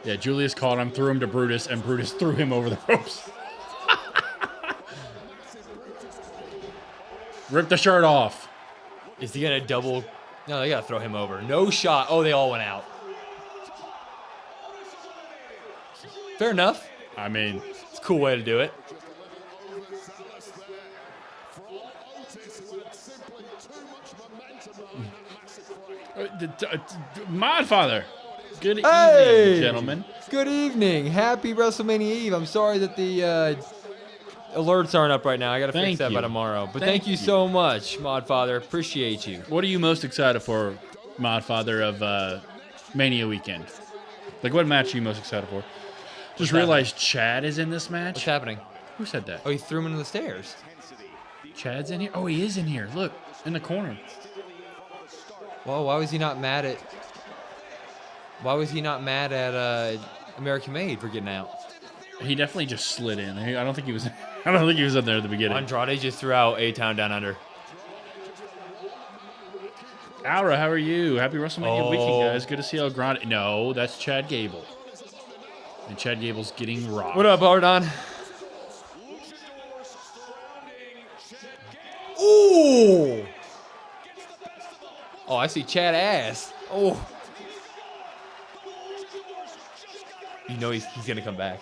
Yeah, Julius caught him, threw him to Brutus, and Brutus threw him over the ropes. Rip the shirt off. Is he going to double? No, they got to throw him over. No shot. Oh, they all went out. Fair enough. I mean, it's a cool way to do it. Modfather. Good evening, gentlemen. Good evening. Happy WrestleMania Eve. I'm sorry that the alerts aren't up right now. I got to fix that by tomorrow. But thank you so much, Modfather. Appreciate you. What are you most excited for, Modfather, of Mania weekend? Like, what match are you most excited for? Just realized Chad is in this match. What's happening? Who said that? Oh, he threw him into the stairs. Chad's in here? Oh, he is in here. Look, in the corner. Well, why was he not mad at... Why was he not mad at American Made for getting out? He definitely just slid in. I don't think he was... I don't think he was in there at the beginning. Andrade just threw out A-Town Down Under. Lyra, how are you? Happy WrestleMania weekend, guys. Good to see El Grande. No, that's Chad Gable. And Chad Gable's getting rocked. What up, Ardon? Ooh! Oh, I see Chad ass. Oh. You know he's going to come back.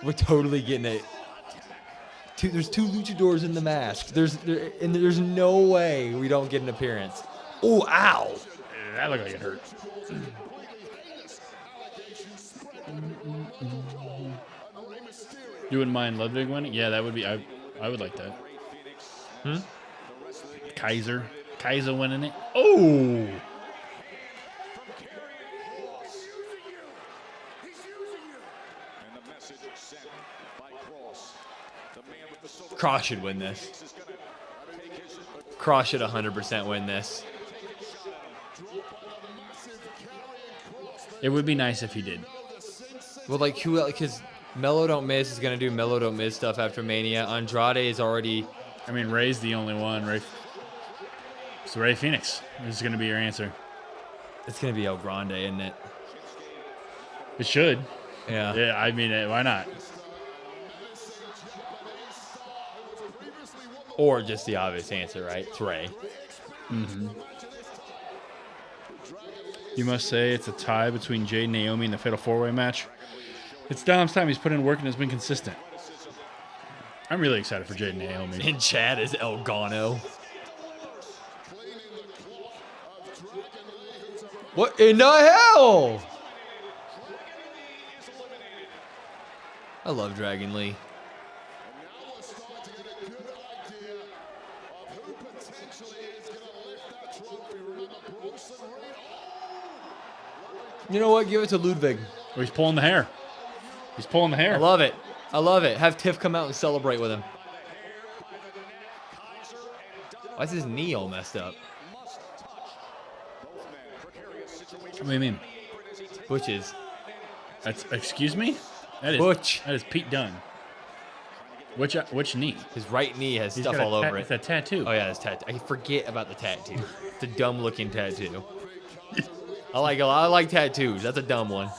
We're totally getting it. There's two luchadors in the mask. There's no way we don't get an appearance. Oh, ow. That looked like it hurt. You wouldn't mind Ludwig winning? Yeah, that would be. I would like that. Kaiser winning it. Oh. Cross should win this. Cross should 100% win this. It would be nice if he did. Well, like, who else? Because Mello Don't Miss is going to do Mello Don't Miss stuff after Mania. Andrade is already... I mean, Ray's the only one. So Ray Phoenix is going to be your answer. It's going to be El Grande, isn't it? It should. Yeah. Yeah, I mean, why not? Or just the obvious answer, right? It's Ray. Mm-hmm. You must say it's a tie between Jade and Naomi in the Fatal 4-Way match. It's Dom's time. He's put in work and has been consistent. I'm really excited for Jade and Naomi. And Chad is El Gano. What in the hell? I love Dragon Lee. You know what? Give it to Ludwig. Oh, he's pulling the hair. He's pulling the hair. I love it. I love it. Have Tiff come out and celebrate with him. Why is his knee all messed up? What do you mean? Butch's. That's, excuse me? That is Butch. That is Pete Dunne. Which knee? His right knee has stuff all over it. It's a tattoo. Oh yeah, it's tattoo. I forget about the tattoo. It's a dumb looking tattoo. I like tattoos. That's a dumb one.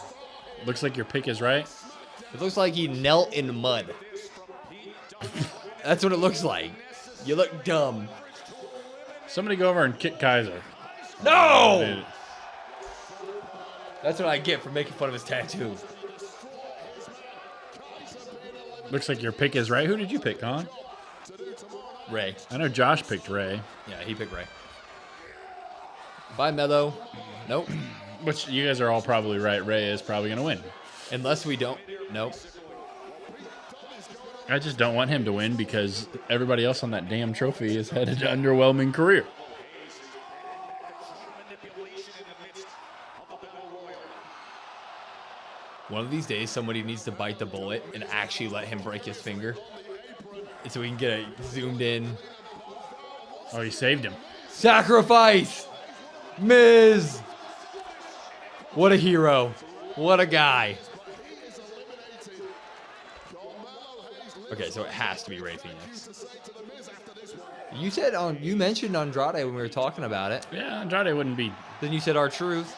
Looks like your pick is right. It looks like he knelt in mud. That's what it looks like. You look dumb. Somebody go over and kick Kaiser. No! That's what I get for making fun of his tattoo. Looks like your pick is right. Who did you pick, Con? Ray. I know Josh picked Ray. Yeah, he picked Ray. Bye, Mello. Nope. Which you guys are all probably right. Ray is probably going to win. Unless we don't. Nope. I just don't want him to win because everybody else on that damn trophy has had an underwhelming career. One of these days, somebody needs to bite the bullet and actually let him break his finger. So we can get it zoomed in. Oh, he saved him. Sacrifice! Miz! What a hero. What a guy. Okay, so it has to be Rey Fenix. You mentioned Andrade when we were talking about it. Yeah, Andrade wouldn't be. Then you said R-Truth.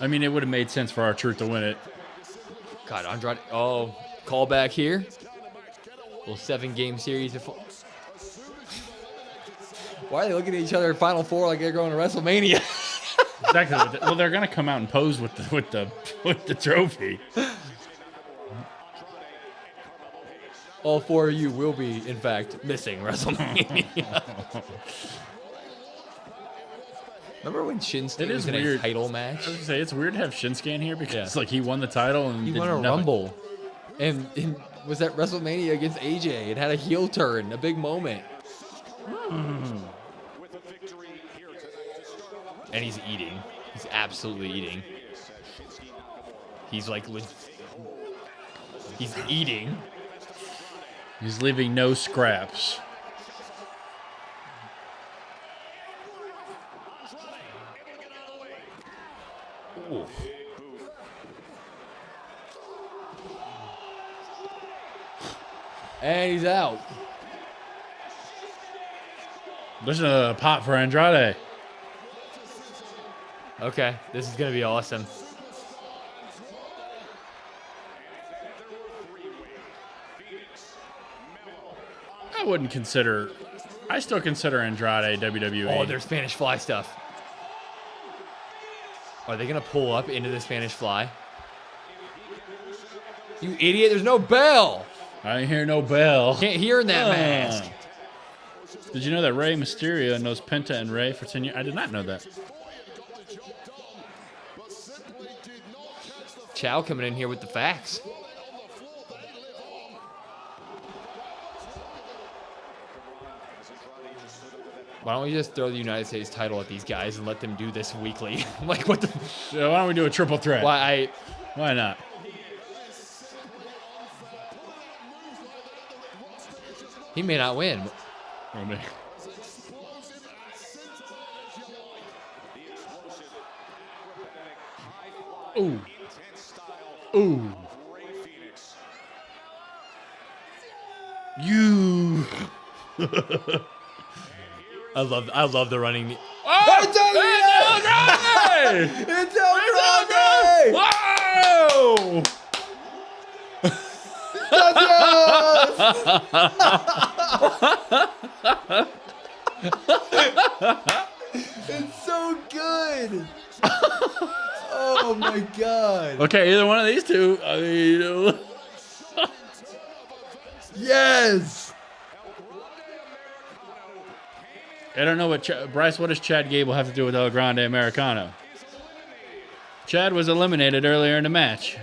I mean, it would have made sense for R-Truth to win it. God, Andrade. Oh, call back here. Little 7-game series. Why are they looking at each other in Final Four like they're going to WrestleMania? Exactly. Well, they're gonna come out and pose with the trophy. All 4 of you will be, in fact, missing WrestleMania. Remember when Shinsuke was in a title match? I was gonna say it's weird to have Shinsuke in here because like he won the title and he did won a nothing. Rumble, and was at WrestleMania against AJ. It had a heel turn, a big moment. And he's eating. He's absolutely eating. He's like, he's eating. He's leaving no scraps. Ooh. And he's out. Listen to the pop for Andrade. Okay, this is going to be awesome. I still consider Andrade WWE. Oh, there's Spanish Fly stuff. Are they going to pull up into the Spanish Fly? You idiot, there's no bell. I ain't hear no bell. Can't hear in that mask. Did you know that Rey Mysterio knows Penta and Rey for 10 years? I did not know that. Chow coming in here with the facts. Why don't we just throw the United States title at these guys and let them do this weekly? Like, what the? Yeah, why don't we do a triple threat? Why not? He may not win. Ooh. Ooh. You. I love the running. Oh, it's Andrade! It's Andrade! Whoa! It's so good. Oh my god. Okay, either one of these two. I mean, yes. I don't know what Bryce. What does Chad Gable have to do with El Grande Americano? Chad was eliminated earlier in the match.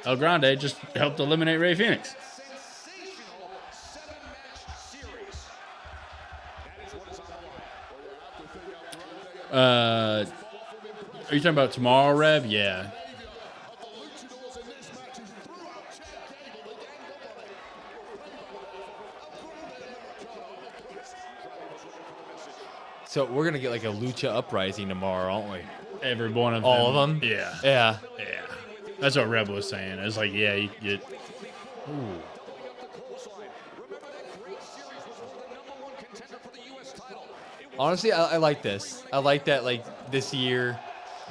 El Grande just helped eliminate Rey Fenix. Are you talking about tomorrow, Rev? Yeah. So we're gonna get like a Lucha Uprising tomorrow, aren't we? Every one of them. All of them? Yeah. Yeah. Yeah. That's what Rev was saying. It's like, yeah, you get. Ooh. Honestly, I like this. I like that, like, this year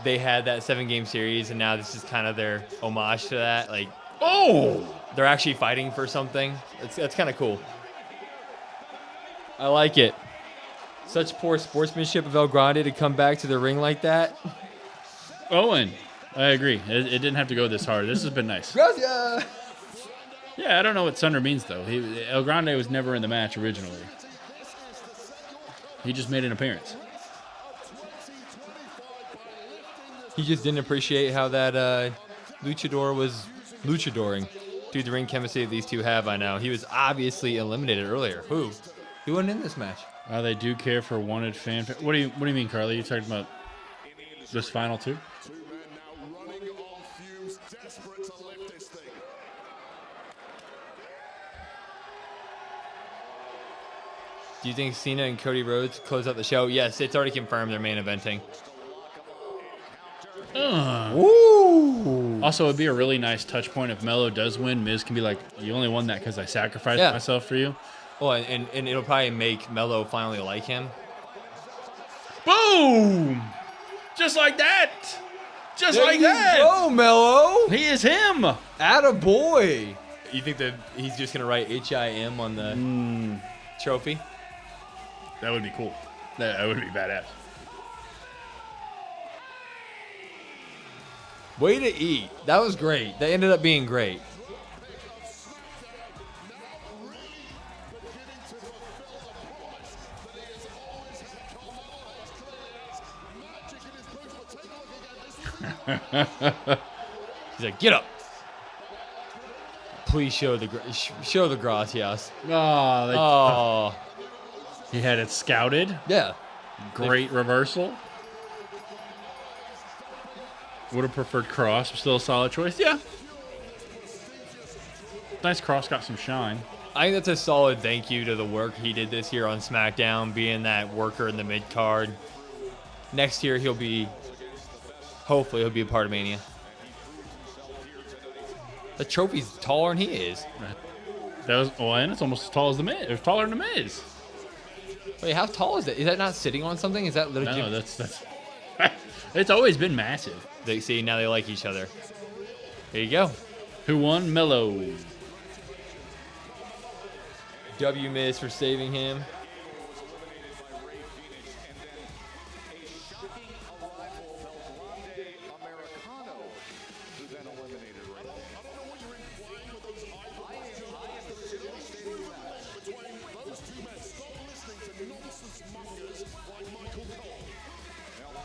they had that 7-game series, and now this is kind of their homage to that. Like, Oh! they're actually fighting for something. That's kind of cool. I like it. Such poor sportsmanship of El Grande to come back to the ring like that. Owen, I agree. It didn't have to go this hard. This has been nice. Gracias. Yeah, I don't know what Thunder means, though. El Grande was never in the match originally. He just made an appearance. He just didn't appreciate how that luchador was luchadoring. Dude, the ring chemistry that these two have, I know. He was obviously eliminated earlier. Who? He wasn't in this match. They do care for wanted fan. What do you mean, Carly? You talking about this final two? Do you think Cena and Cody Rhodes close out the show? Yes, it's already confirmed they're main eventing. Woo! Also, it'd be a really nice touch point if Melo does win. Miz can be like, you only won that because I sacrificed myself for you. Oh, and it'll probably make Melo finally like him. Boom! Just like that. Just there like that. Go, Melo. He is him. Attaboy. You think that he's just going to write H-I-M on the trophy? That would be cool. That would be badass. Way to eat. That was great. That ended up being great. He's like, get up. Please show the gracias. Oh, he had it scouted. Yeah. Great reversal. Would have preferred cross. Still a solid choice. Yeah. Nice cross. Got some shine. I think that's a solid thank you to the work he did this year on SmackDown, being that worker in the mid card. Next year hopefully he'll be a part of Mania. The trophy's taller than he is. And it's almost as tall as the Miz. It's taller than the Miz. Wait, how tall is it? Is that not sitting on something? Is that literally? No, that's. It's always been massive. They see now they like each other. There you go. Who won? Melo. W Miz for saving him.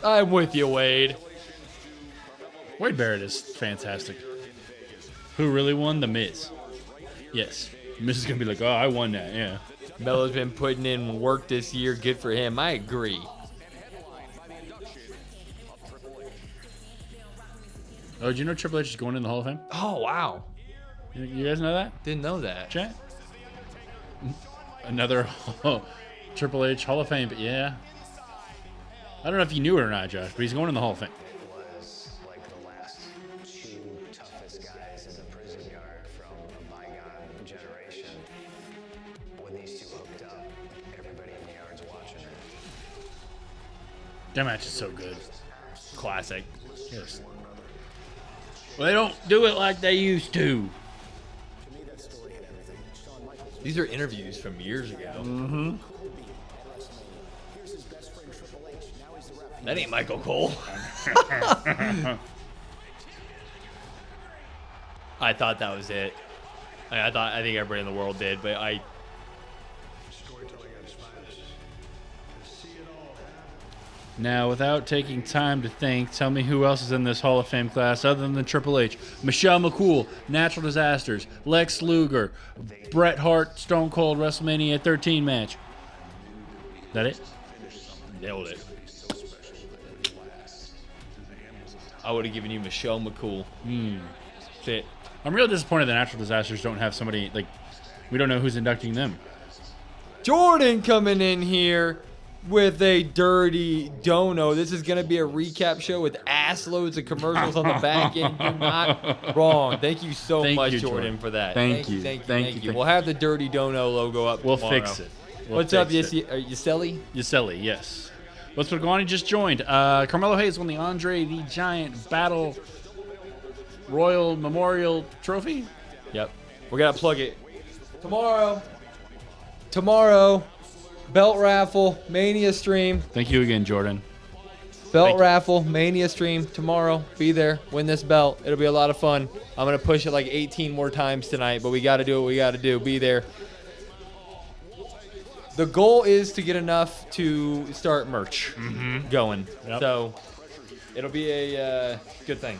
I'm with you, Wade. Wade Barrett is fantastic. Who really won? The Miz. Yes. Miz is going to be like, oh, I won that, yeah. Melo's been putting in work this year. Good for him. I agree. Oh, did you know Triple H is going in the Hall of Fame? Oh, wow. You guys know that? Didn't know that. Chat? Another Triple H Hall of Fame, but yeah. I don't know if you knew it or not, Josh, but he's going in the Hall of Fame. Was like the last two toughest guys in the prison yard from a bygone generation. When these two hooked up, everybody in the yard's watching it. That match is so good. Classic. Yes. Well, they don't do it like they used to. These are interviews from years ago. Mm-hmm. That ain't Michael Cole. I thought that was it. I think everybody in the world did, but Now, without taking time to think, tell me who else is in this Hall of Fame class other than Triple H. Michelle McCool, Natural Disasters, Lex Luger, Bret Hart, Stone Cold WrestleMania 13 match. That it? nailed it. I would have given you Michelle McCool. That's it. I'm real disappointed that Natural Disasters don't have somebody, like, we don't know who's inducting them. Jordan coming in here with a dirty dono. This is going to be a recap show with ass loads of commercials on the back end. You're not wrong. Thank you so much, Jordan, for that. Thank you. Thank you. We'll have the dirty dono logo up We'll tomorrow. fix it. What's up, Yuselli? Yuselli, yes. What's Pagani just joined? Carmelo Hayes won the Andre the Giant Battle Royal Memorial Trophy. Yep. We're going to plug it. Tomorrow, belt raffle, Mania stream. Thank you again, Jordan. Belt raffle, Mania stream tomorrow. Be there. Win this belt. It'll be a lot of fun. I'm going to push it like 18 more times tonight, but we got to do what we got to do. Be there. The goal is to get enough to start merch going. Yep. So it'll be a good thing.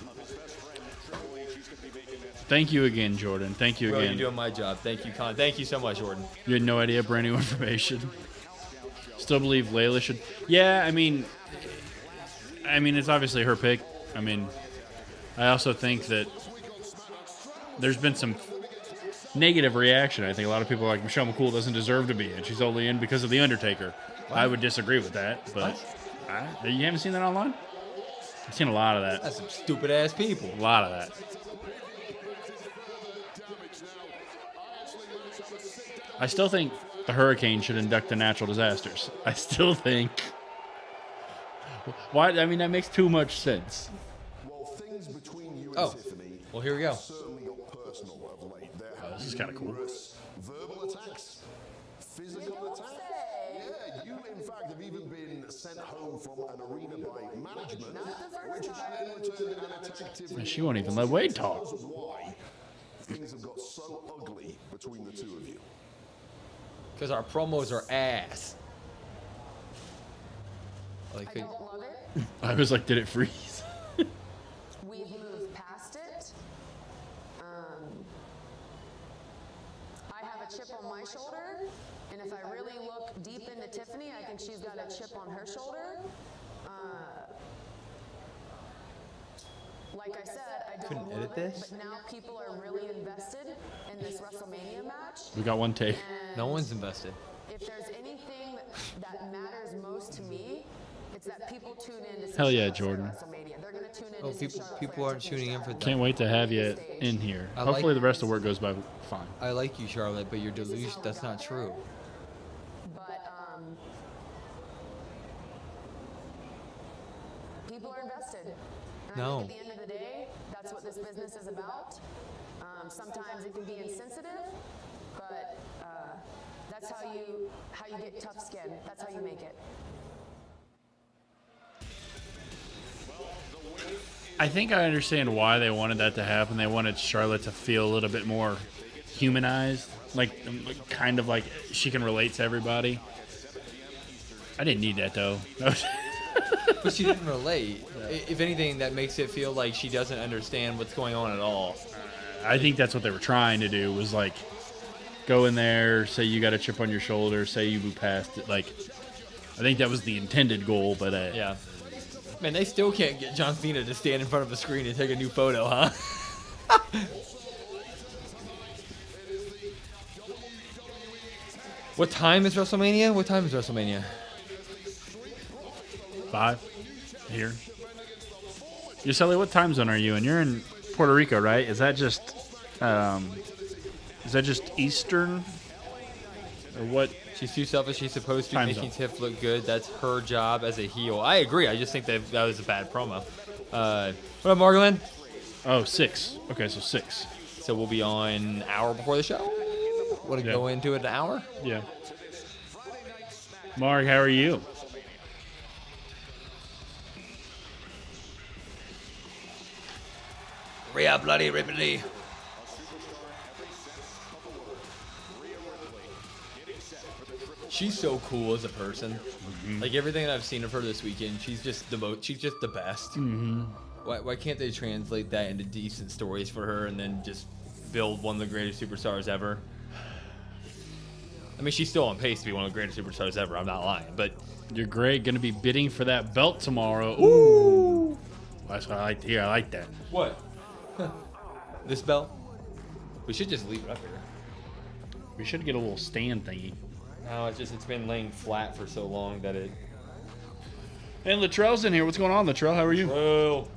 Thank you again, Jordan. Thank you Bro, again. you're doing my job. Thank you, Con. Thank you so much, Jordan. You had no idea, brand new information. Still believe Layla should. Yeah, I mean, it's obviously her pick. I mean, I also think that there's been some negative reaction. I think a lot of people are like, Michelle McCool doesn't deserve to be in. She's only in because of The Undertaker. What? I would disagree with that, but you haven't seen that online? I've seen a lot of that. That's some stupid-ass people. A lot of that. I still think the Hurricane should induct the natural disasters. I still think. Why? I mean, that makes too much sense. Oh, well, here we go. Oh, this is kind of cool. Verbal attacks, physical attacks. Yeah, you in fact have even been sent home from an arena by management, which is then returned an attack. And she won't even let Wade talk. Why things have got so ugly between the two of you? Because our promos are ass. Like, I don't love it. I was like, did it freeze? We've moved past it. I have a chip on my shoulder, and if I really look deep into Tiffany, I think she's got a chip on her shoulder. Like I said, I don't Couldn't love edit it, this? but now people are really invested in this WrestleMania match. We got one take. And no one's invested. if there's anything that matters most to me, it's that people tune in to see Hell yeah, Charlotte Jordan. at WrestleMania. They're gonna tune in Oh, to see people Charlotte aren't Flair tuning in for take that. Can't wait to have you in here. I Hopefully like- the rest of the work goes by fine. I like you, Charlotte, but your delusion, that's not true. But people are invested. And No. I think at the end of the day, that's what this business is about. Sometimes it can be insensitive, but that's how you get tough skin. That's how you make it. I think I understand why they wanted that to happen. They wanted Charlotte to feel a little bit more humanized, like kind of like she can relate to everybody. I didn't need that though. But she didn't relate. If anything, that makes it feel like she doesn't understand what's going on at all. I think that's what they were trying to do, was like go in there, say you got a chip on your shoulder, say you move past it. Like, I think that was the intended goal, but Yeah. Man, they still can't get John Cena to stand in front of a screen and take a new photo, huh? What time is WrestleMania? What time is WrestleMania? 5 here. Yuseli, what time zone are you in? You're in Puerto Rico, right? Is that just Eastern? Or what? She's too selfish. She's supposed to be Time making zone. Tiff look good. That's her job as a heel. I agree. I just think that was a bad promo. What up, Margolin? Oh, 6. Okay, so 6. So we'll be on an hour before the show. Want to Yeah. go into it an hour? Yeah. Mark, how are you? Rhea Bloody Ripley. She's so cool as a person. Like everything that I've seen of her this weekend, she's just the she's just the best. Why can't they translate that into decent stories for her and then just build one of the greatest superstars ever? I mean, she's still on pace to be one of the greatest superstars ever. I'm not lying, but You're great. Going to be bidding for that belt tomorrow. Ooh. That's what I like to hear. I like that. what? This belt? We should just leave it up here. We should get a little stand thingy. No, it's been laying flat for so long that it. Hey, Latrell's in here. What's going on, Latrell? How are you? Bro.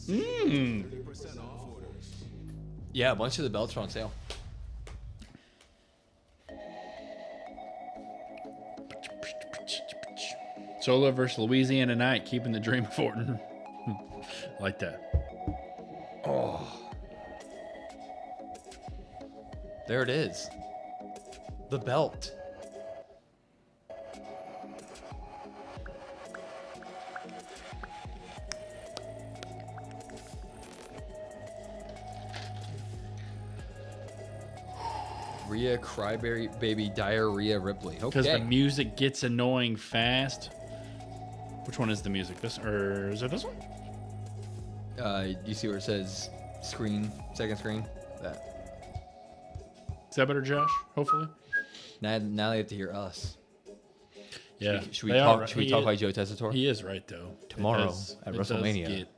Mmm. Yeah, a bunch of the belts are on sale. Solo versus Louisiana Knight, keeping the dream of Orton. Like that. Oh. There it is. The belt. Rhea Cryberry Baby Diarrhea Ripley. Because the Okay. music gets annoying fast. Which one is the music? This or is it this one? You see where it says screen, second screen? That. Is that better, Josh? Hopefully. Now they have to hear us. Yeah. Should we they talk? are- Should we he talk is- like Joe Tessitore? He is right though. Tomorrow at it does WrestleMania. get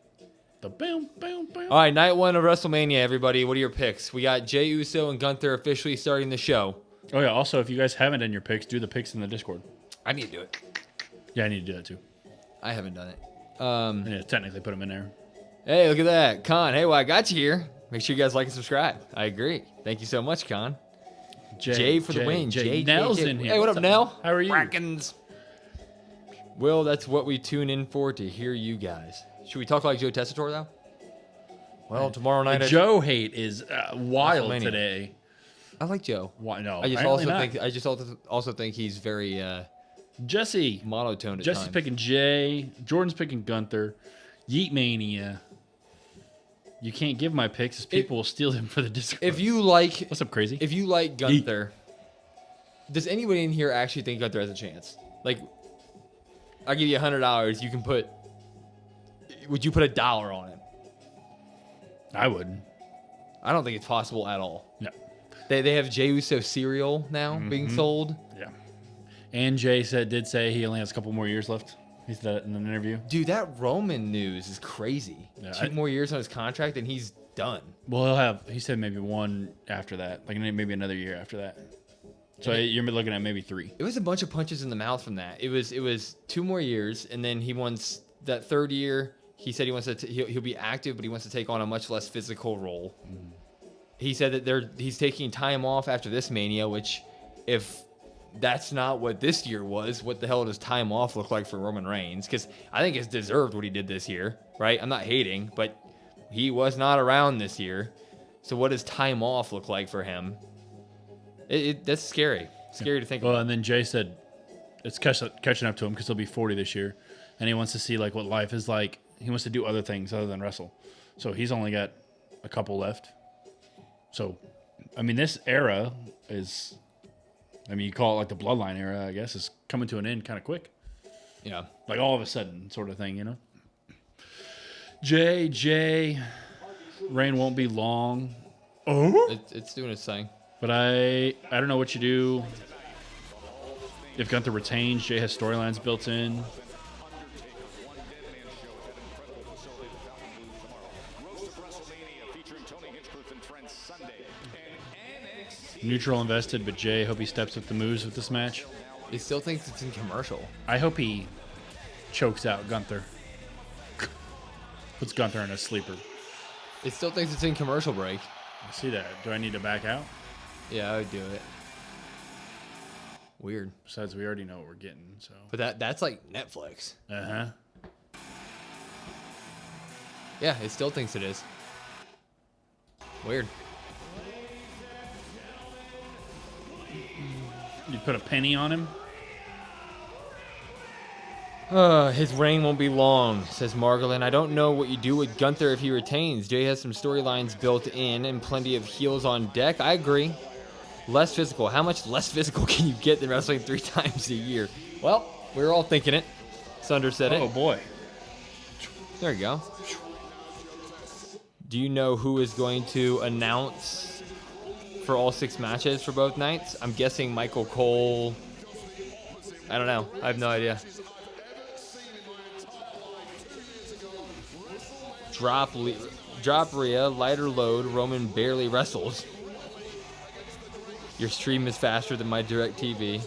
the bam, bam, bam. All right, night 1 of WrestleMania, everybody. What are your picks? We got Jey Uso and Gunther officially starting the show. Oh yeah. Also, if you guys haven't done your picks, do the picks in the Discord. I need to do it. Yeah, I need to do that too. I haven't done it. Yeah, technically put them in there. Hey, look at that. Con, hey, well, I got you here. Make sure you guys like and subscribe. I agree. Thank you so much, Con. Jay for the win. Jay Nell's Jay. in here. Hey, what What's up, Nell? How are you? Brackens. Well, that's what we tune in for, to hear you guys. Should we talk like Joe Tessitore, though? Well, tomorrow night. The Joe hate is wild WrestleMania. today. I like Joe. Why no? I just apparently also not. think. I just also think he's very Jesse. monotone at Jesse's times. picking Jay. Jordan's picking Gunther. Yeet Mania. You can't give my picks, as people will steal them for the Discord. If you like, What's up, crazy? if you like Gunther, does anybody in here actually think Gunther has a chance? Like, I'll give you $100. You can put. Would you put $1 on it? I wouldn't. I don't think it's possible at all. No. They have Jey Uso cereal now being sold. Yeah. And Jay did say he only has a couple more years left. He said that in an interview. Dude, that Roman news is crazy. Yeah, 2 more years on his contract and he's done. Well, he said maybe one after that, like maybe another year after that. So you're looking at maybe 3. It was a bunch of punches in the mouth from that. It was 2 more years, and then he wants that 3rd year. He said he wants to he'll be active, but he wants to take on a much less physical role. He said that he's taking time off after this Mania, which, if that's not what this year was, what the hell does time off look like for Roman Reigns? Because I think it's deserved what he did this year, right? I'm not hating, but he was not around this year. So what does time off look like for him? That's scary. Scary to think Well, about. and then Jay said it's catching up to him because he'll be 40 this year, and he wants to see like what life is like. He wants to do other things other than wrestle. So he's only got a couple left. So, I mean, this era is, I mean, you call it like the Bloodline era, I guess, is coming to an end kind of quick. Yeah. Like all of a sudden sort of thing, you know? Jay, reign won't be long. Oh? It's doing its thing. But I don't know what you do if Gunther retains. Jay has storylines built in. Neutral invested, but Jay, hope he steps up the moves with this match. He still thinks it's in commercial. I hope he chokes out Gunther. Puts Gunther in a sleeper. It still thinks it's in commercial break. I see that. Do I need to back out? Yeah, I would do it. Weird. Besides, we already know what we're getting, so. But that's like Netflix. Uh-huh. Yeah, it still thinks it is. Weird. You put a penny on him? His reign won't be long, says Margolin. I don't know what you do with Gunther if he retains. Jay has some storylines built in and plenty of heels on deck. I agree. Less physical. How much less physical can you get than wrestling 3 times a year? Well, we were all thinking it. Sunder said it. Oh, boy. There you go. Do you know who is going to announce for all 6 matches for both nights? I'm guessing Michael Cole. I don't know. I have no idea. Drop Rhea, lighter load, Roman barely wrestles. Your stream is faster than my direct TV.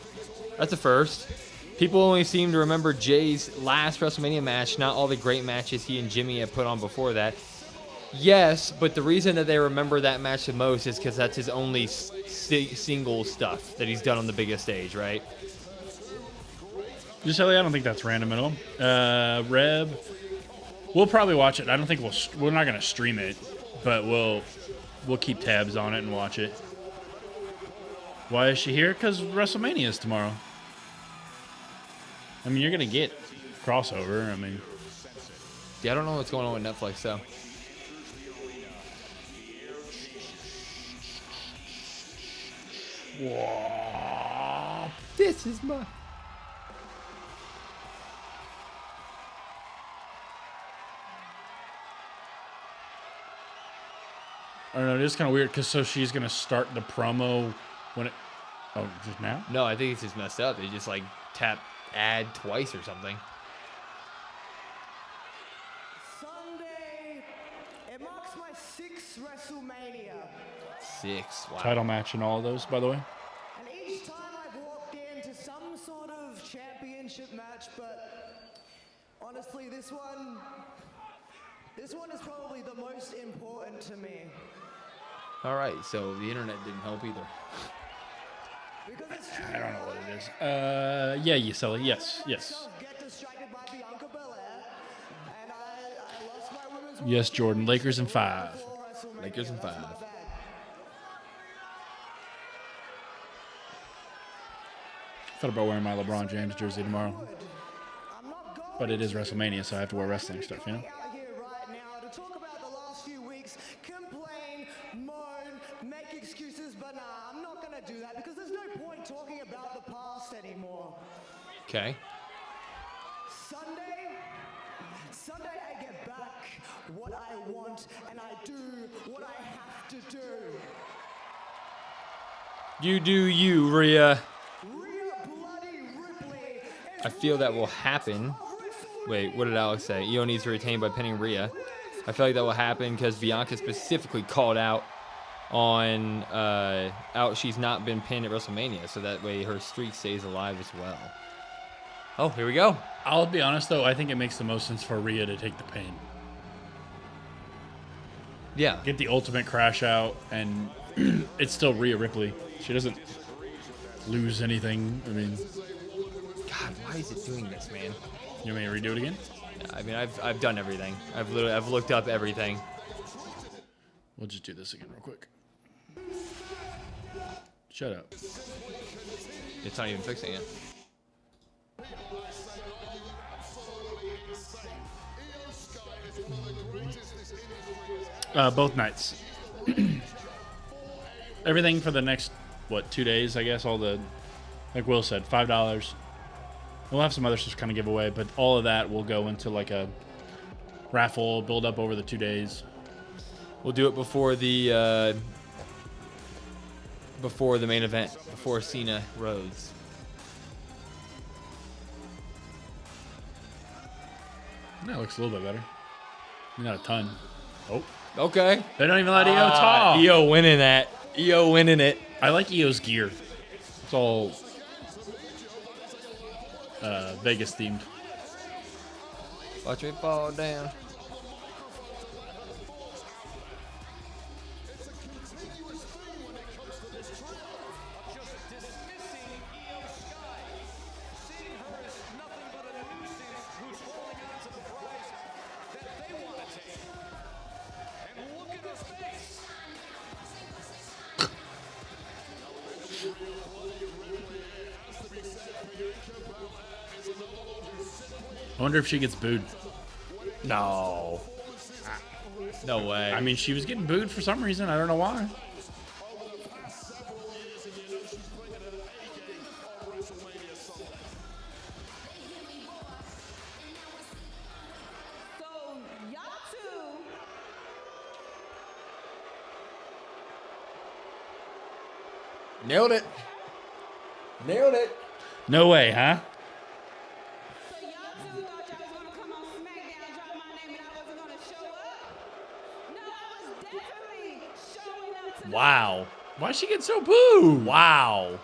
That's a first. People only seem to remember Jay's last WrestleMania match, not all the great matches he and Jimmy have put on before that. Yes, but the reason that they remember that match the most is because that's his only single stuff that he's done on the biggest stage, right? Just Ellie, I don't think that's random at all. Reb, we'll probably watch it. I don't think we're not gonna stream it, but we'll keep tabs on it and watch it. Why is she here? Because WrestleMania is tomorrow. I mean, you're gonna get crossover. I mean, Yeah, I don't know what's going on with Netflix, though. Whoa. This is my. I don't know. It is kind of weird because so she's gonna start the promo when it. Oh, just now? No, I think it's just messed up. They just like tap add twice or something. Sunday, it marks my 6th WrestleMania. 6. Wow. Title match and all of those, by the way. And each time I've walked into some sort of championship match, but honestly, this one is probably the most important to me. All right, so the internet didn't help either. Because it's true. I don't know what it is. Yeah, Yuseli. Yes. Get distracted by Bianca Belair, and I lost my women's Yes, Jordan. Lakers in 5. Lakers in 5. That's my bad. Thought about wearing my LeBron James jersey tomorrow. I'm not going But it is WrestleMania, so I have to wear wrestling stuff, you know? out here right now to talk about the last few weeks, complain, moan, make excuses, but nah, I'm not gonna do that because there's no point talking about the past anymore. Okay. Sunday I get back what I want and I do what I have to do. You do you, Rhea. Rhea Bloody Ripley is I feel that will happen. Wait, what did Alex say? Io needs to retain by pinning Rhea. I feel like that will happen because Bianca specifically called out on she's not been pinned at WrestleMania, so that way her streak stays alive as well. Oh, here we go. I'll be honest, though. I think it makes the most sense for Rhea to take the pain. Yeah. Get the ultimate crash out, and it's still Rhea Ripley. She doesn't lose anything. I mean, God, why is it doing this, man? you want me to redo it again? I mean, I've done everything. I've looked up everything. We'll just do this again real quick. Shut up. It's not even fixing it. Both nights. Everything for the next, 2 days, I guess. All the, like Will said, $5. We'll have some other stuff kind of give away, but all of that will go into like a raffle, build up over the 2 days. We'll do it before the main event, before Cena Rhodes. That looks a little bit better. Not a ton. Oh. Okay. They don't even let Io talk. Io winning that. Io winning it. I like Io's gear. It's all Vegas themed. Watch me fall down. I wonder if she gets booed. No. No way. I mean, she was getting booed for some reason. I don't know why. So, y'all two. Nailed it. Nailed it. No way, huh? So y'all two thought y'all was gonna come on Smackdown, drop my name, and I wasn't gonna show up? No, I was definitely showing up tonight. Wow. Why'd she get so booed? Wow.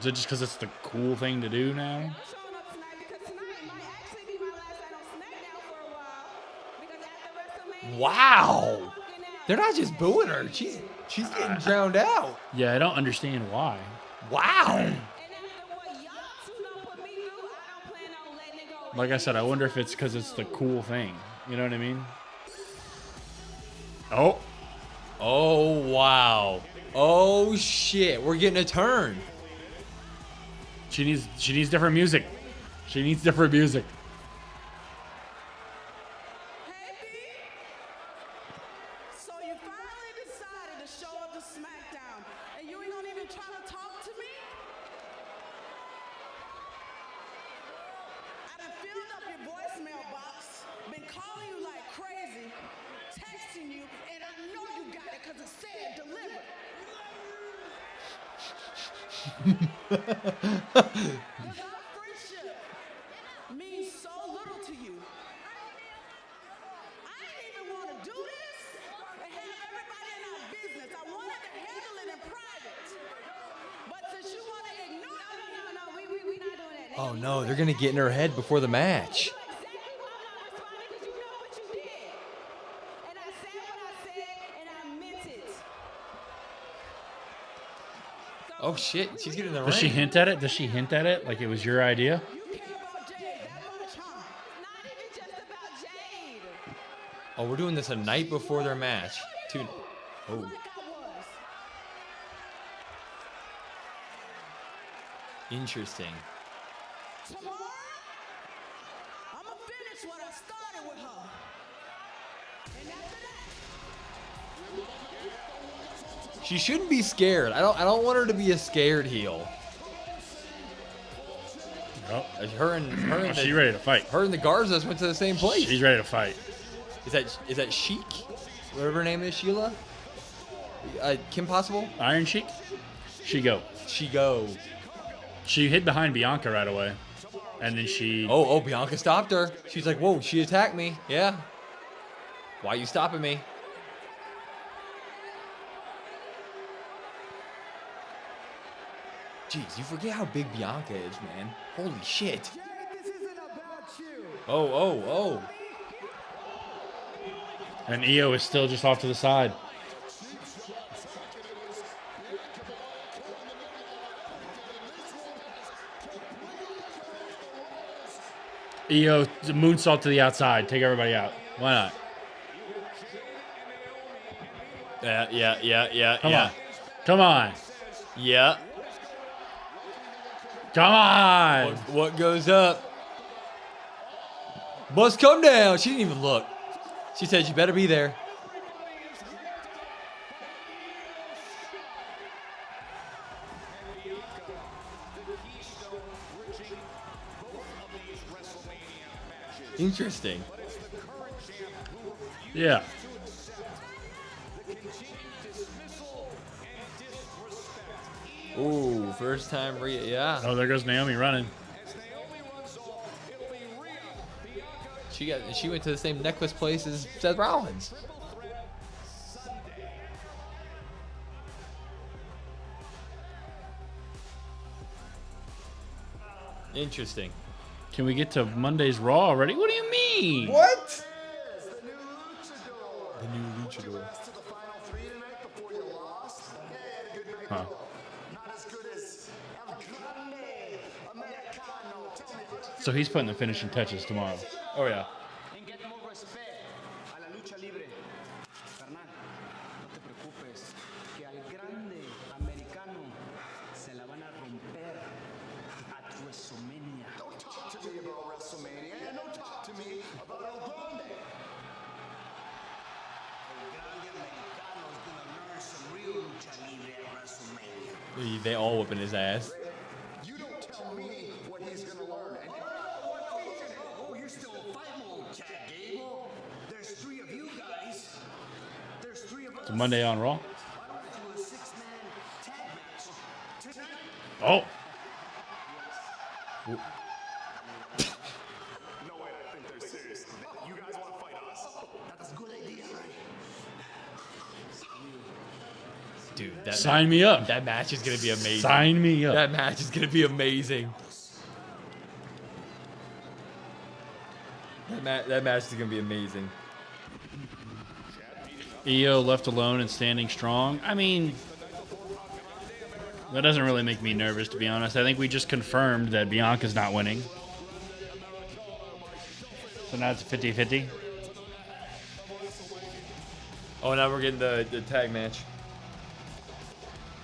Is it just because it's the cool thing to do now? I'm showing up tonight because tonight might actually be my last night on Smackdown for a while. Because after WrestleMania, Wow. I'm walking out. They're not just booing her. She's getting drowned out. Yeah, I don't understand why. Wow. And after what y'all two done put me through, I don't plan on letting it go. Like I said, I wonder if it's because it's the cool thing. You know what I mean? Oh. Oh, wow. Oh, shit. We're getting a turn. She needs different music. She needs different music. Hey, B. So you finally decided to show up to Smackdown, and you ain't gonna even try to talk to me? I done filled up your voicemail box, been calling you like crazy, texting you, and I know you got it because it said delivered. Because our friendship means so little to you. I didn't even want to do this and have everybody in our business. I wanted to handle it in private. But since you want to ignore it, no, we not doing that. Oh no, they're gonna get in her head before the match. You know exactly why I'm not responding, because you know what you did. And I said what I said, and I meant it. Oh shit, she's getting in the ring. Does she hint at it? Does she hint at it like it was your idea? You care about Jade that much, huh? Not even just about Jade. Oh, we're doing this a night before their match. Oh. Like I was. Interesting. Tomorrow, I'm going to finish what I started with her. And after that, She shouldn't be scared. I don't want her to be a scared heel. Oh, Her and she's ready to fight. Her and the Garzas went to the same place. She's ready to fight. Is that Sheik? Whatever her name is, Sheila? Kim Possible? Iron Sheik? She go. She go. She hid behind Bianca right away. And then she... Oh, Bianca stopped her. She's like, whoa, she attacked me. Yeah. Why you stopping me? Jeez, you forget how big Bianca is, man. Holy shit. Jade, this isn't about you. Oh. And Io is still just off to the side. Io, moonsault to the outside. Take everybody out. Why not? Yeah. Come on. Yeah. Come on. What goes up? Must come down. She didn't even look. She said, you better be there. Interesting. Yeah. Ooh, first time Rhea. Yeah. Oh, there goes Naomi running. She went to the same necklace place as Seth Rollins. Interesting. Can we get to Monday's Raw already? What do you mean? What? The new luchador. To the final three tonight before you lost. Yeah, had a good night. Huh. Not as good as El Grande Americano. Tell me about it. So he's putting the finishing touches tomorrow. Oh yeah. And get more respect a la lucha libre. Carnal, no te preocupes, que al grande americano se la van a romper at WrestleMania. Don't talk to me about WrestleMania. And don't talk to me about El Grande. El grande americano is gonna learn some real lucha libre at WrestleMania. They all whipping his ass. You don't tell me what he's going to learn. And Oh, you're still in fight mode, Chad Gable. There's three of you guys. There's three of us. So Monday on Raw. Why don't we do a six-man tag match tonight? Oh. no way, I think they're serious. You guys want to fight us? That's a good idea, right? Dude, that Sign me up. That match is gonna be amazing. Sign me up. That match is gonna be amazing. That match is gonna be amazing. Io left alone and standing strong. I mean, that doesn't really make me nervous, to be honest. I think we just confirmed that Bianca's not winning. So now it's a 50-50. Oh, now we're getting the tag match.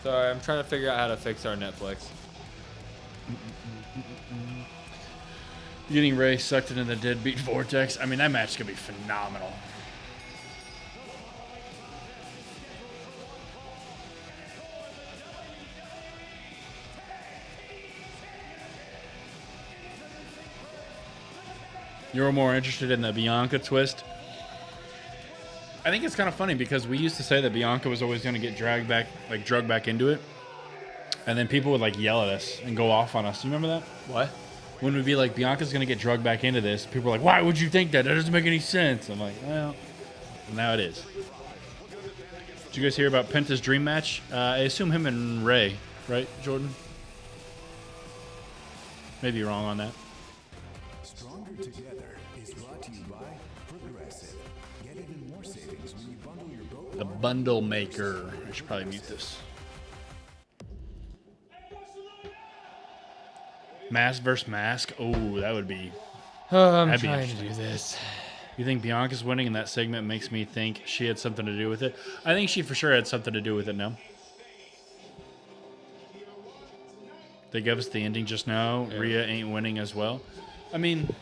Sorry, I'm trying to figure out how to fix our Netflix. Getting Ray sucked into the deadbeat vortex. I mean, that match is going to be phenomenal. You're more interested in the Bianca twist. I think it's kind of funny because we used to say that Bianca was always going to get drugged back into it. And then people would like yell at us and go off on us. You remember that? What? When we'd be like, Bianca's going to get drugged back into this. People were like, why would you think that? That doesn't make any sense. I'm like, well, now it is. Did you guys hear about Penta's dream match? I assume him and Ray, right, Jordan? Maybe you're wrong on that. Stronger Together is brought to you by Progressive. Get even more savings when you bundle your boat. The bundle maker. I should probably mute this. Mask versus mask. Oh, that would be. I'm that'd be trying to interesting. do this. You think Bianca's winning in that segment makes me think she had something to do with it? I think she for sure had something to do with it now. They gave us the ending just now. Yeah. Rhea ain't winning as well. I mean,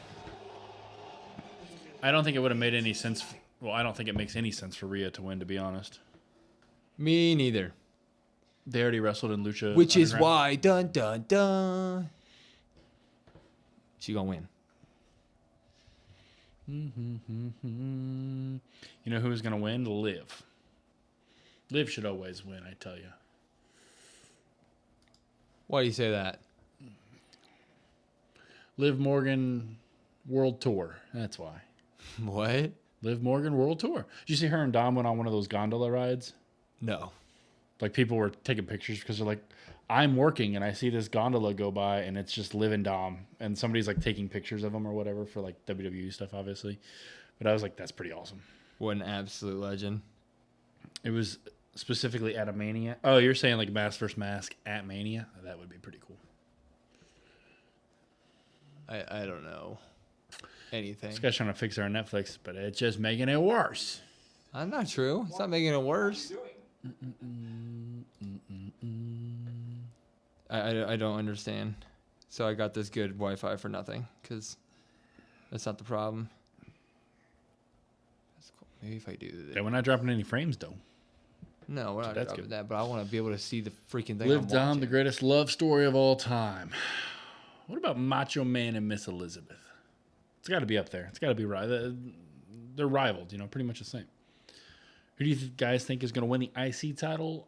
I don't think it would have made any sense. Well, I don't think it makes any sense for Rhea to win, to be honest. Me neither. They already wrestled in Lucha. Which is Underground. why, dun dun dun, she gonna win. You know who's gonna win? Liv. Liv should always win, I tell you. Why do you say that? Liv Morgan World Tour. That's why. What? Liv Morgan World Tour. Did you see her and Dom went on one of those gondola rides? No. Like people were taking pictures because they're like, I'm working and I see this gondola go by and it's just Liv and Dom. And somebody's like taking pictures of them or whatever for like WWE stuff, obviously. But I was like, that's pretty awesome. What an absolute legend. It was specifically at a Mania. Oh, you're saying like mask versus mask at Mania? That would be pretty cool. I don't know anything. This guy's trying to fix our Netflix, but it's just making it worse. I'm not true. It's not making it worse. I don't understand. So I got this good Wi-Fi for nothing because that's not the problem. That's cool. Maybe if I do this. Yeah, we're not dropping any frames though. No, we're not That's dropping good. that, but I want to be able to see the freaking thing. Liv Dom, the greatest love story of all time. What about Macho Man and Miss Elizabeth? It's got to be up there. It's got to be right. They're rivaled, pretty much the same. Who do you guys think is going to win the IC title?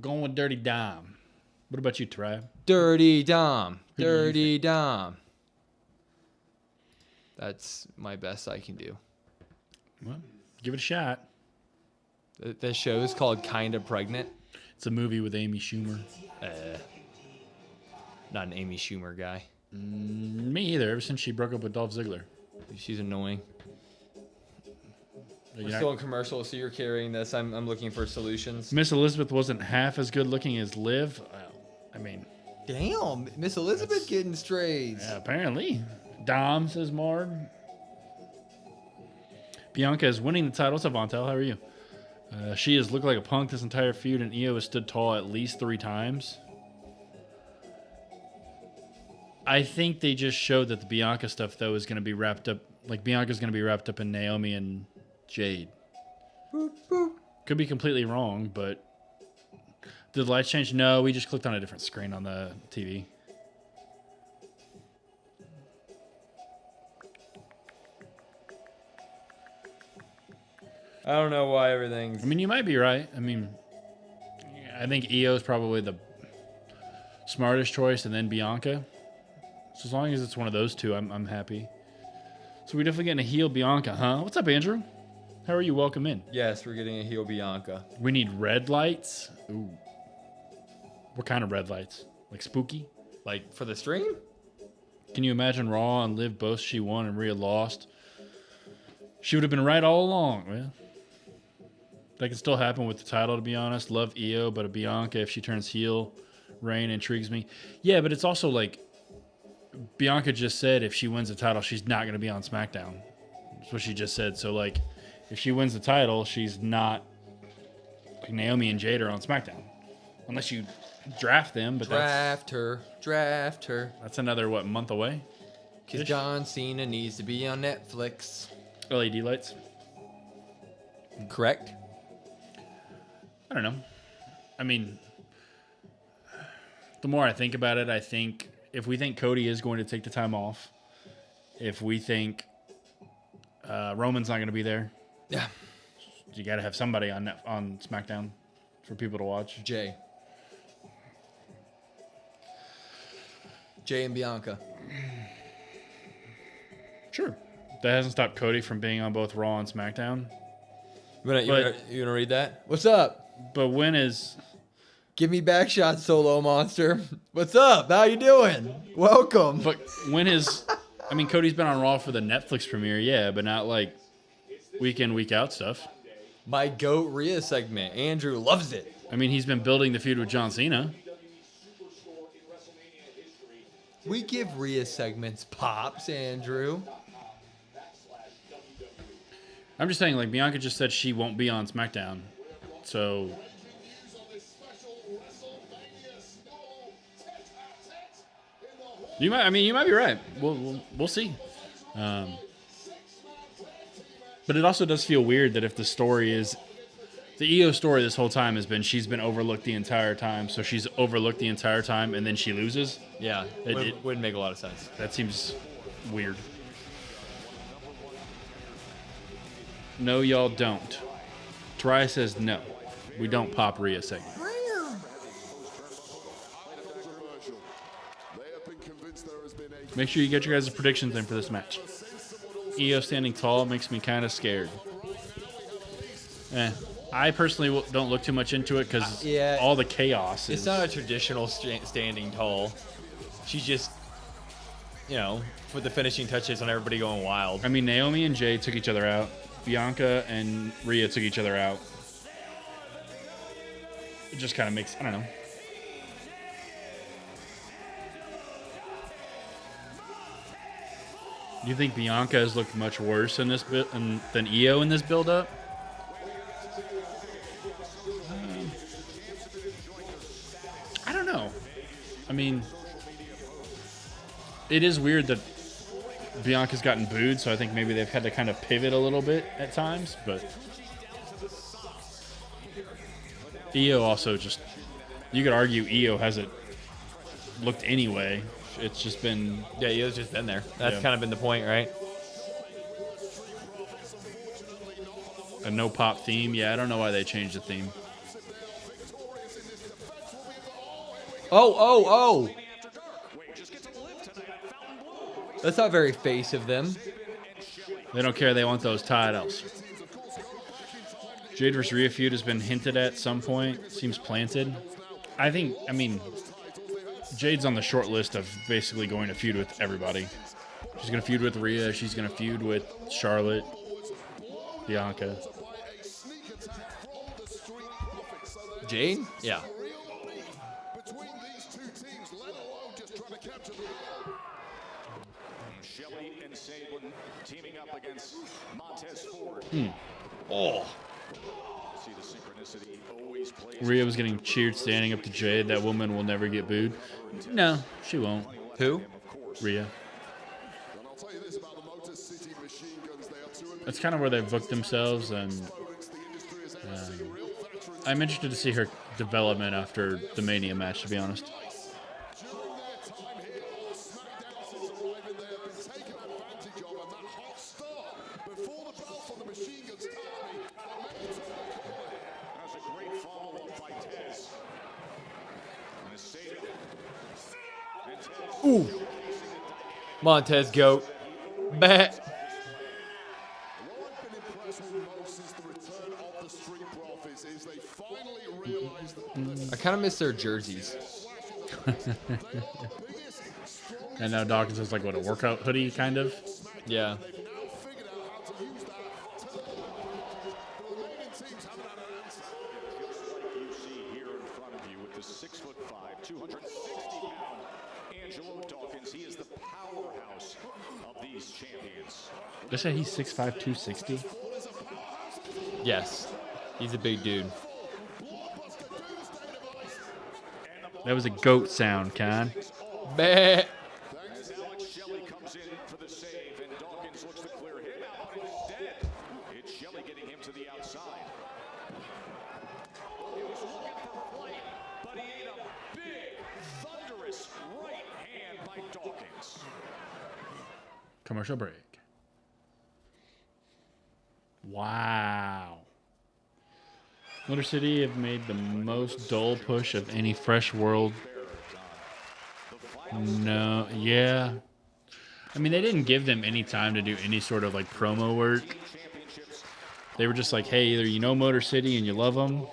Going with Dirty Dom. What about you, Tribe? Dirty Dom. Who do you Dirty Dom. That's my best I can do. Well, give it a shot. The show is called Kinda Pregnant. It's a movie with Amy Schumer. Not an Amy Schumer guy. Me either, ever since she broke up with Dolph Ziggler. She's annoying. You're We're not- still in commercial, so you're carrying this. I'm looking for solutions. Miss Elizabeth wasn't half as good looking as Liv. I mean, Damn, Miss Elizabeth getting strays. yeah, apparently. Dom, says Marg. Bianca is winning the title. What's up, Vontel? How are you? She has looked like a punk this entire feud, and Io has stood tall at least 3 times. I think they just showed that the Bianca stuff, though, is going to be wrapped up. Like, Bianca's going to be wrapped up in Naomi and Jade. Boop, boop. Could be completely wrong, but did the lights change? No, we just clicked on a different screen on the TV. I don't know why everything's. I mean, you might be right. I mean, I think Io is probably the smartest choice, and then Bianca. So as long as it's one of those two, I'm happy. So we're definitely getting a heel Bianca, huh? What's up, Andrew? How are you? Welcome in. Yes, we're getting a heel Bianca. We need red lights. Ooh. What kind of red lights? Like spooky? Like for the stream? Can you imagine Raw and Liv both she won and Rhea lost? She would have been right all along. Well, that could still happen with the title, to be honest. Love Io, but a Bianca, if she turns heel, Reign intrigues me. Yeah, but it's also like Bianca just said if she wins the title, she's not going to be on SmackDown. That's what she just said. So, like, if she wins the title, she's not. Like, Naomi and Jade are on SmackDown. Unless you draft them, but Draft her. that's another, what, month away? Because John Cena needs to be on Netflix. LED lights? Correct? I don't know. I mean, the more I think about it, I think if we think Cody is going to take the time off, if we think Roman's not going to be there. Yeah. You got to have somebody on SmackDown for people to watch. Jay and Bianca. Sure. That hasn't stopped Cody from being on both Raw and SmackDown. You gonna read that? What's up? But when is... Give me back shots, Solo Monster. What's up? How you doing? Welcome. But when is... I mean, Cody's been on Raw for the Netflix premiere, yeah, but not like week in, week out stuff. My GOAT Rhea segment. Andrew loves it. I mean, he's been building the feud with John Cena. We give Rhea segments pops, Andrew. I'm just saying, like, Bianca just said she won't be on SmackDown. So... You might be right. We'll see. But it also does feel weird that if the story is... The EO story this whole time has been she's been overlooked the entire time. So she's overlooked the entire time and then she loses. Yeah, it wouldn't make a lot of sense. That seems weird. No, y'all don't. Try says no. We don't pop Rhea segment. Make sure you get your guys' predictions in for this match. EO standing tall makes me kind of scared. I personally don't look too much into it because all the chaos is... It's not a traditional standing tall. She's just, put the finishing touches on everybody going wild. I mean, Naomi and Jade took each other out. Bianca and Rhea took each other out. It just kind of makes... I don't know. Do you think Bianca has looked much worse in this than EO in this build-up? I don't know. I mean, it is weird that Bianca's gotten booed, so I think maybe they've had to kind of pivot a little bit at times, but EO also just... You could argue EO hasn't looked anyway. It's just been... Yeah, EO's just been there. That's kind of been the point, right? A no pop theme. Yeah, I don't know why they changed the theme. Oh! That's not very face of them. They don't care. They want those titles. Jade vs. Rhea feud has been hinted at some point. Seems planted. I mean, Jade's on the short list of basically going to feud with everybody. She's going to feud with Rhea. She's going to feud with Charlotte, Bianca. Jade? Yeah. Oh. Rhea was getting cheered standing up to Jade. That woman will never get booed. No, she won't. Who? Rhea. That's kind of where they've booked themselves, and I'm interested to see her development after the Mania match, to be honest. Ooh. Montez GOAT. Bet. I kind of miss their jerseys. And now Dawkins is like, what, a workout hoodie, kind of? Yeah. They say he's 6'5", 260? Yes. He's a big dude. That was a goat sound, Con. Bet. Commercial break. Wow. Motor City have made the most dull push of any Fresh World. No, yeah. I mean, they didn't give them any time to do any sort of like promo work. They were just like, hey, either you know Motor City and you love them,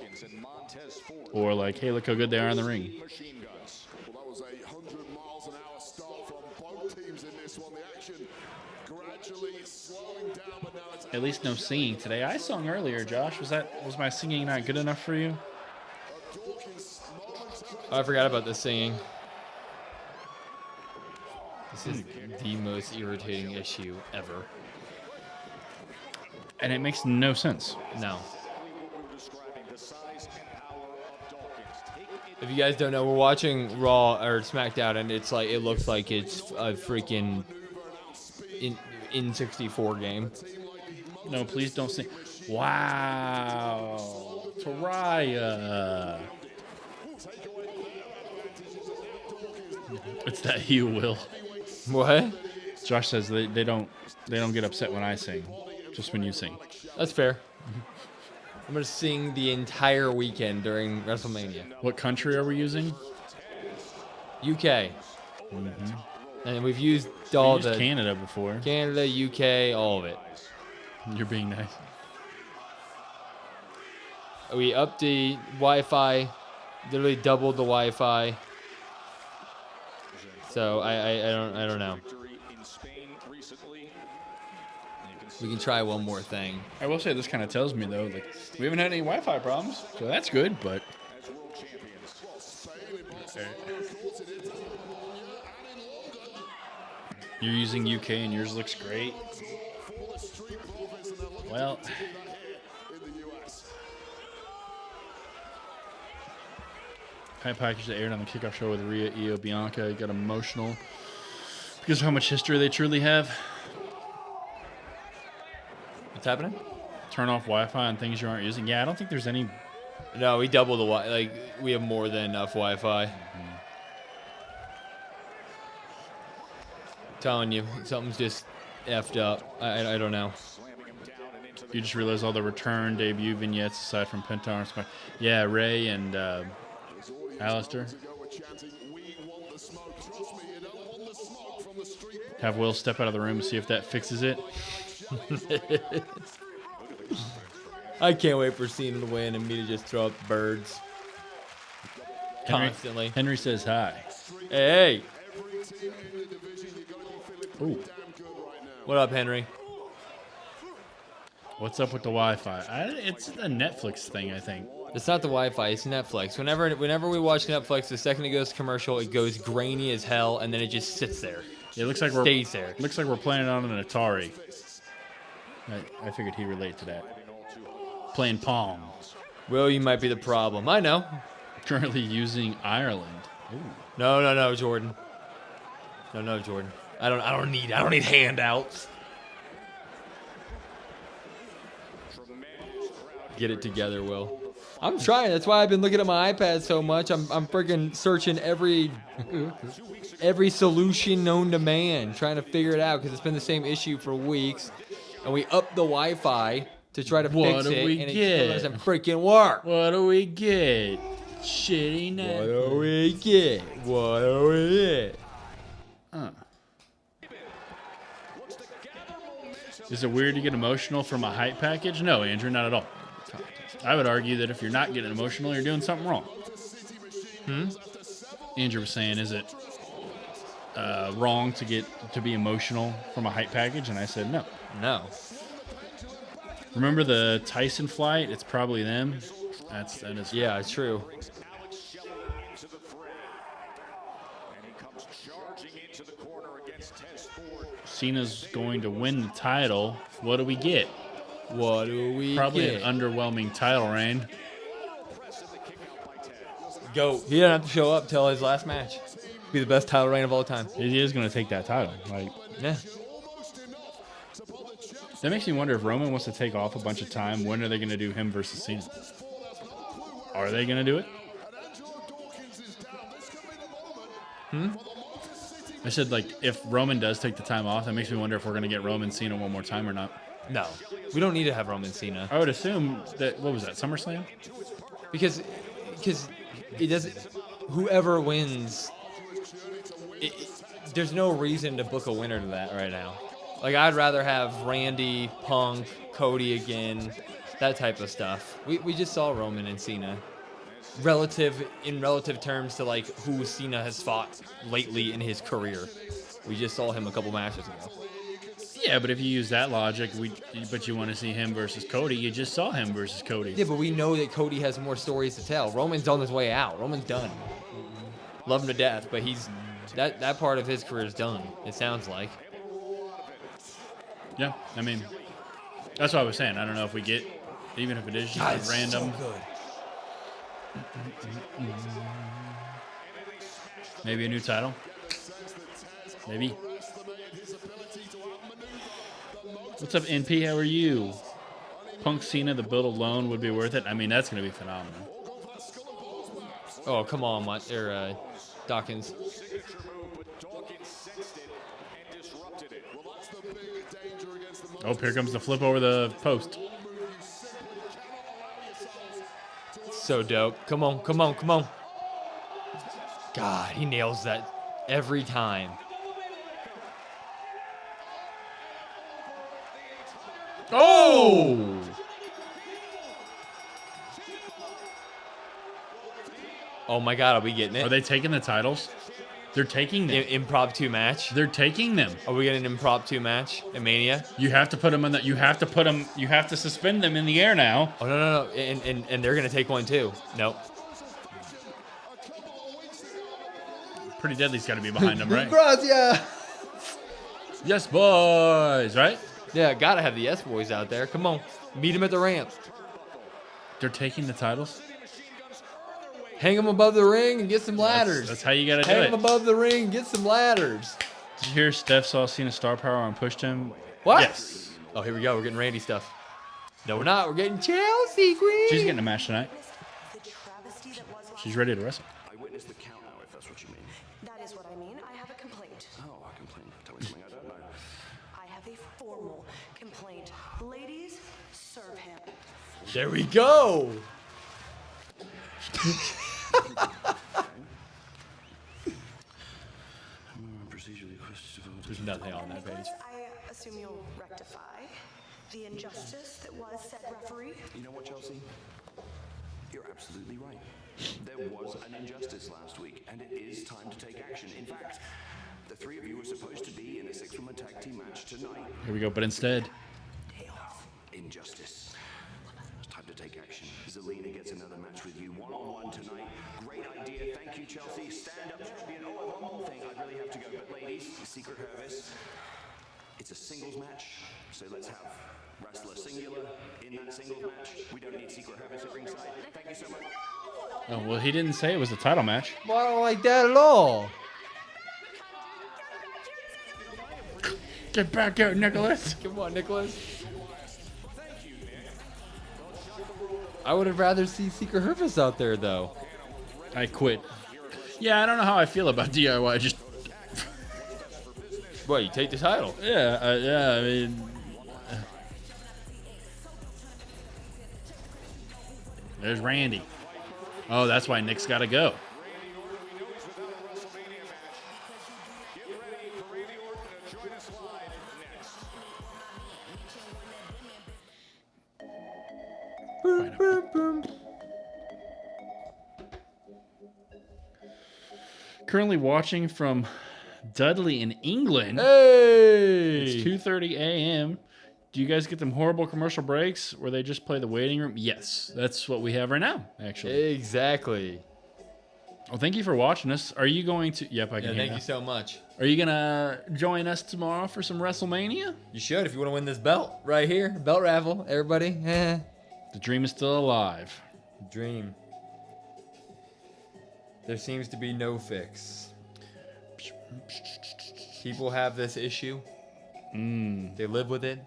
or like, hey, look how good they are in the ring. Well, that was a 100 miles an hour start from both teams in this one. The action gradually slowing down, but now it's At least no singing today. I sung earlier, Josh. Was my singing not good enough for you? Oh, I forgot about the singing. This is the most irritating issue ever. And it makes no sense. No. If you guys don't know, we're watching Raw or SmackDown, and it's like it looks like it's a freaking N64 game. No, please don't sing. Wow. Taraya. It's that you, Will. What? Josh says they don't get upset when I sing, just when you sing. That's fair. I'm gonna sing the entire weekend during WrestleMania. What country are we using? UK. And we've used all We used the Canada before. Canada, UK, all of it. You're being nice. We upped the Wi-Fi, literally doubled the Wi-Fi. So I don't know. We can try one more thing. I will say this kind of tells me though, like we haven't had any Wi-Fi problems, so that's good. But you're using UK and yours looks great. Well, high package that aired on the kickoff show with Rhea, Io, Bianca got emotional because of how much history they truly have. What's happening? Turn off Wi-Fi on things you aren't using. Yeah, I don't think there's any. No, we doubled the Wi. Like we have more than enough Wi-Fi. Telling you, something's just effed up. I don't know. You just realize all the return debut vignettes aside from Pentagon. Yeah, Ray and Alistair. Have Will step out of the room and see if that fixes it. I can't wait for Cena to win and me to just throw up birds constantly. Henry says hi. Hey. Ooh. What up, Henry? What's up with the Wi-Fi? It's a Netflix thing, I think. It's not the Wi-Fi, it's Netflix. Whenever we watch Netflix, the second it goes to commercial, it goes grainy as hell, and then it just sits there. It looks like stays there. Looks like we're playing it on an Atari. I figured he'd relate to that. Playing Pong. Will, you might be the problem. I know. Currently using Ireland. Ooh. No, Jordan. No, Jordan. I don't need handouts. Get it together, Will. I'm trying. That's why I've been looking at my iPad so much. I'm freaking searching every solution known to man, trying to figure it out because it's been the same issue for weeks. And we upped the Wi-Fi to try to fix it, and it still doesn't freaking work. What do we get? Shitty Netflix. What do we get? What do we get? Is it weird to get emotional from a hype package? No, Andrew, not at all. I would argue that if you're not getting emotional, you're doing something wrong. Andrew was saying, is it wrong to be emotional from a hype package? And I said no. No. Remember the Tyson flight? It's probably them. That is. Yeah, it's true. Cena's going to win the title. What do we get? What do we Probably get? an underwhelming title reign. Go. He didn't have to show up till his last match. Be the best title reign of all time. He is going to take that title. Like, yeah. That makes me wonder if Roman wants to take off a bunch of time. When are they going to do him versus Cena? Are they going to do it? I said, like, if Roman does take the time off, that makes me wonder if we're going to get Roman Cena one more time or not. No, we don't need to have Roman Cena I would assume that, what was that, SummerSlam? because it doesn't. Whoever wins, there's no reason to book a winner to that right now. Like I'd rather have Randy, Punk, Cody again, that type of stuff. We just saw Roman and Cena. In relative terms to like who Cena has fought lately in his career. We just saw him a couple matches ago. Yeah, but if you use that logic, but you want to see him versus Cody, you just saw him versus Cody. Yeah, but we know that Cody has more stories to tell. Roman's on his way out. Roman's done. Love him to death, but he's that part of his career is done. It sounds like. Yeah, I mean, that's what I was saying. I don't know if we get, even if it is just a random. So good. Maybe a new title. Maybe. What's up, NP? How are you? Punk Cena, the build alone would be worth it. I mean, that's going to be phenomenal. Oh, come on, Dawkins. Oh, here comes the flip over the post. So dope. Come on, come on, come on. God, he nails that every time. Oh! Oh my God, are we getting it? Are they taking the titles? They're taking them. Impromptu match? They're taking them. Are we getting an impromptu match in Mania? You have to put them in that. You have to put them. You have to suspend them in the air now. Oh no! And they're gonna take one too. Nope. Pretty Deadly's got to be behind them, right? Gracias. Yes, boys. Right? Yeah, gotta have the Yes Boys out there. Come on, meet them at the ramp. They're taking the titles. Hang them above the ring and get some ladders. That's how you got to do Hang it. them above the ring and get some ladders. Did you hear Steph saw Cena star power and pushed him? What? Yes. Oh, here we go. We're getting Randy stuff. No, we're not. We're getting Chelsea Green. She's getting a match tonight. She's ready to wrestle. I witnessed the count now, if that's what you mean. That is what I mean. I have a complaint. Oh, I complain. Tell me something I don't know. I have a formal complaint. Ladies, serve him. There we go. There's nothing on that page. I assume you'll rectify the injustice that was said referee. You know what, Chelsea? You're absolutely right. There was an injustice last week, and it is time to take action. In fact, the three of you were supposed to be in a six-woman tag team match tonight. Here we go. But instead, Injustice. It's time to take action. Zelina gets another match with you one-on-one tonight. Great idea. Thank you, Chelsea. Stand up, champion. Oh, and one more thing. I really have to go. But ladies, Secret Service, it's a singles match. So let's have wrestler singular in that singles match. We don't need Secret Service at ringside. Thank you so much. oh well, he didn't say it was a title match. Well, I don't like that at all. Get back out, Nicholas. Come on, Nicholas. I would have rather see Secret Service out there, though. I quit. Yeah, I don't know how I feel about DIY. Just What, you take the title? yeah, I mean, there's Randy. Oh, that's why Nick's got to go. Currently watching from Dudley in England. Hey! It's 2:30 a.m. Do you guys get them horrible commercial breaks where they just play the waiting room? Yes, that's what we have right now, actually. Exactly. Well, thank you for watching us. Are you going to... Yep, I can hear Thank now. you so much. Are you going to join us tomorrow for some WrestleMania? You should if you want to win this belt right here. Belt raffle, everybody. The dream is still alive. Dream. There seems to be no fix. People have this issue. They live with it.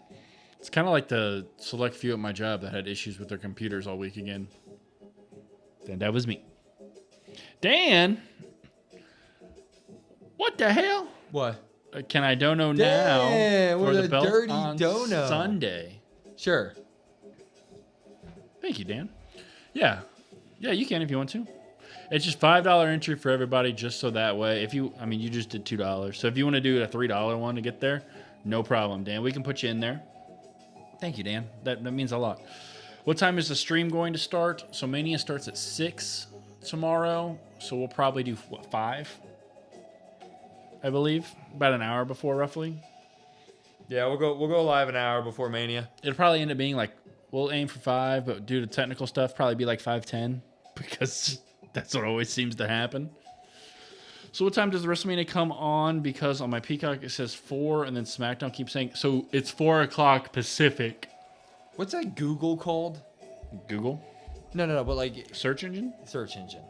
It's kind of like the select few at my job that had issues with their computers all week again. And that was me. Dan? What the hell? What? Can I dono now Damn, for with the a belt dirty on dono. Sunday? Sure. Thank you, Dan. Yeah, you can if you want to. It's just $5 entry for everybody, just so that way. If you, I mean, you just did $2, so if you want to do a $3 one to get there, no problem, Dan. We can put you in there. Thank you, Dan. That means a lot. What time is the stream going to start? So Mania starts at 6 tomorrow, so we'll probably do 5, I believe, about an hour before, roughly. Yeah, we'll go live an hour before Mania. It'll probably end up being like, we'll aim for 5, but due to technical stuff, probably be like 5:10 because that's what always seems to happen. So what time does the WrestleMania come on? Because on my Peacock it says 4, and then SmackDown keeps saying, so it's 4 o'clock Pacific. What's that Google called? Google? No, but like Search engine? search engine.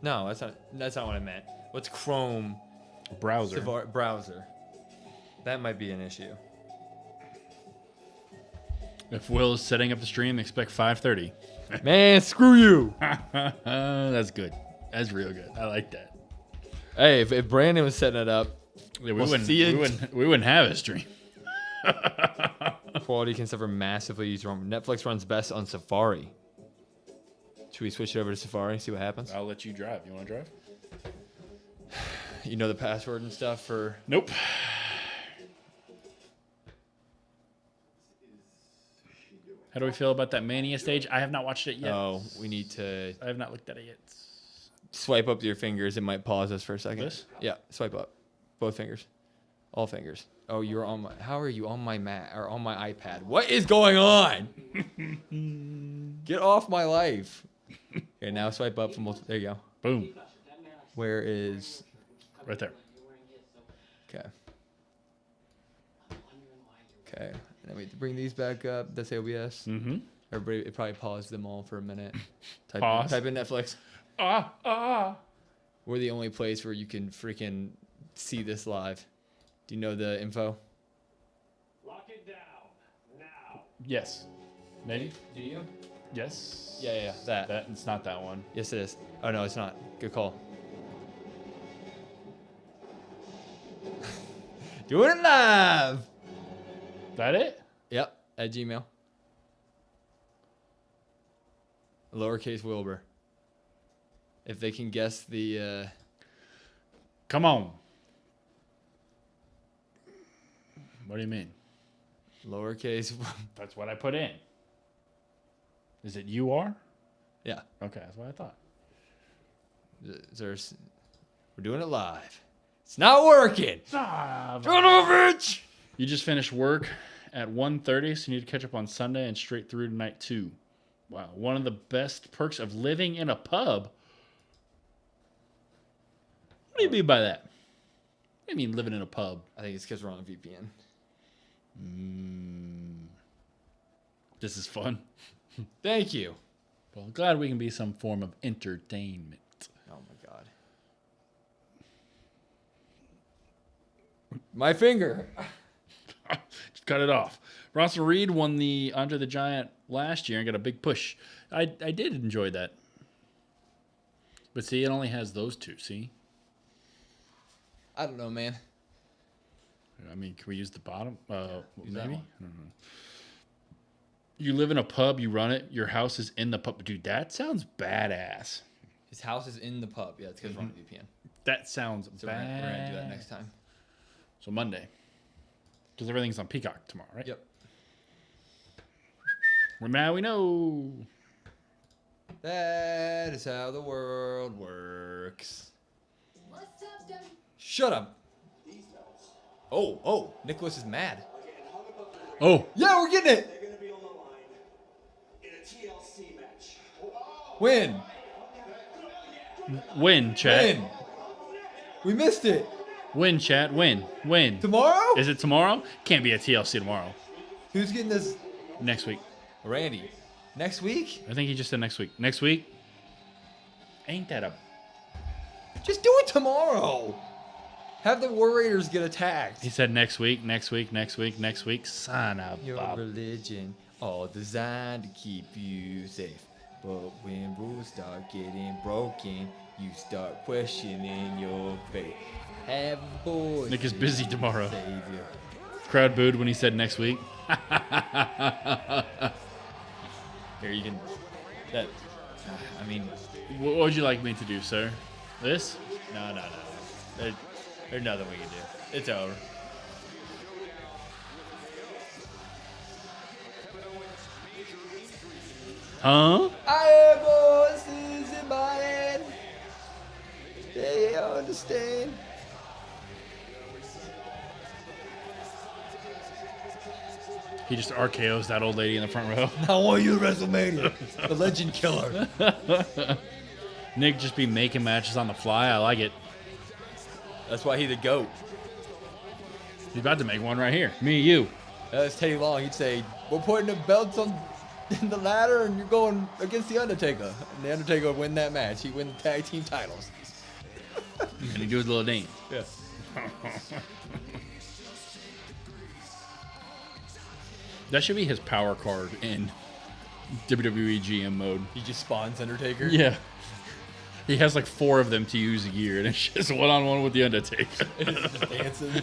No, that's not what I meant. What's Chrome Browser. browser? That might be an issue. If Will is setting up the stream, expect 5:30. Man, screw you. That's good. That's real good. I like that. Hey, if Brandon was setting it up, Yeah, We'll see it. we wouldn't have a stream. quality can suffer massively. Netflix runs best on Safari. Should we switch it over to Safari, see what happens? I'll let you drive. You want to drive? You know the password and stuff for... Nope. How do we feel about that Mania stage? I have not watched it yet. Oh, we need to I have not looked at it yet. swipe up your fingers. It might pause us for a second. This? Yeah, swipe up. Both fingers. All fingers. Oh, you're on my... How are you on my mat or on my iPad? What is going on? Get off my life. Okay, now swipe up from multiple... There you go. Boom. Where is... Right there. Okay. Okay. And then we bring these back up. That's OBS. Mm-hmm. Everybody, it probably paused them all for a minute. Pause. Type in Netflix. Ah. We're the only place where you can freaking see this live. Do you know the info? Lock it down now. Yes. Maybe? Do you? Yes. Yeah. That. It's not that one. Yes, it is. Oh, no, it's not. Good call. Doing it live. That it? Yep, at Gmail. Lowercase Wilbur. If they can guess the... Come on. What do you mean? lowercase... That's what I put in. Is it UR? Yeah. Okay, that's what I thought. We're doing it live. It's not working. Son of a bitch! You just finished work at 1:30, so you need to catch up on Sunday and straight through tonight too. Wow, one of the best perks of living in a pub. What do you mean by that? What do you mean living in a pub? I think it's because we're on a VPN. This is fun. Thank you. Well, I'm glad we can be some form of entertainment. Oh my god. My finger. Just cut it off. Russell Reed won the Andre the Giant last year and got a big push. I did enjoy that. But see, it only has those two, see? I don't know, man. I mean, can we use the bottom? Use that Maybe? one. I don't know. You live in a pub, you run it, your house is in the pub. Dude, that sounds badass. His house is in the pub. Yeah, it's because we're on a VPN. That sounds So bad. we're gonna do that next time. So Monday. Because everything's on Peacock tomorrow, right? Yep. Well, now we know. That is how the world works. Shut up. Oh, Nicholas is mad. Oh, Yeah, we're getting it. They're going to be on the line in a TLC match. Win. win, chat. Win. We missed it. Win, chat. Win. Tomorrow? Is it tomorrow? Can't be a TLC tomorrow. Who's getting this? Next week. Randy. Next week? I think he just said next week. Next week? Ain't that a... Just do it tomorrow. Have the Warriors get attacked. He said next week, next week. Son of Your Bob. religion, all designed to keep you safe. But when rules start getting broken, You start questioning your faith. Have a voice. Nick is busy tomorrow. Savior. Crowd booed when he said next week. Here, you can. That. I mean. What would you like me to do, sir? This? No. There's nothing we can do. It's over. Huh? I have voices in my head. They understand. He just RKO's that old lady in the front row. I want you at WrestleMania. The Legend Killer. Nick just be making matches on the fly. I like it. That's why he's the GOAT. He's about to make one right here. Me and you. That's Teddy Long. He'd say, we're putting the belts on the ladder and you're going against The Undertaker. And The Undertaker would win that match. He'd win the tag team titles. And he do his little dance. Yeah. That should be his power card in WWE GM mode. He just spawns Undertaker. Yeah. He has like 4 of them to use a year, and it's just one-on-one with The Undertaker. Dancing.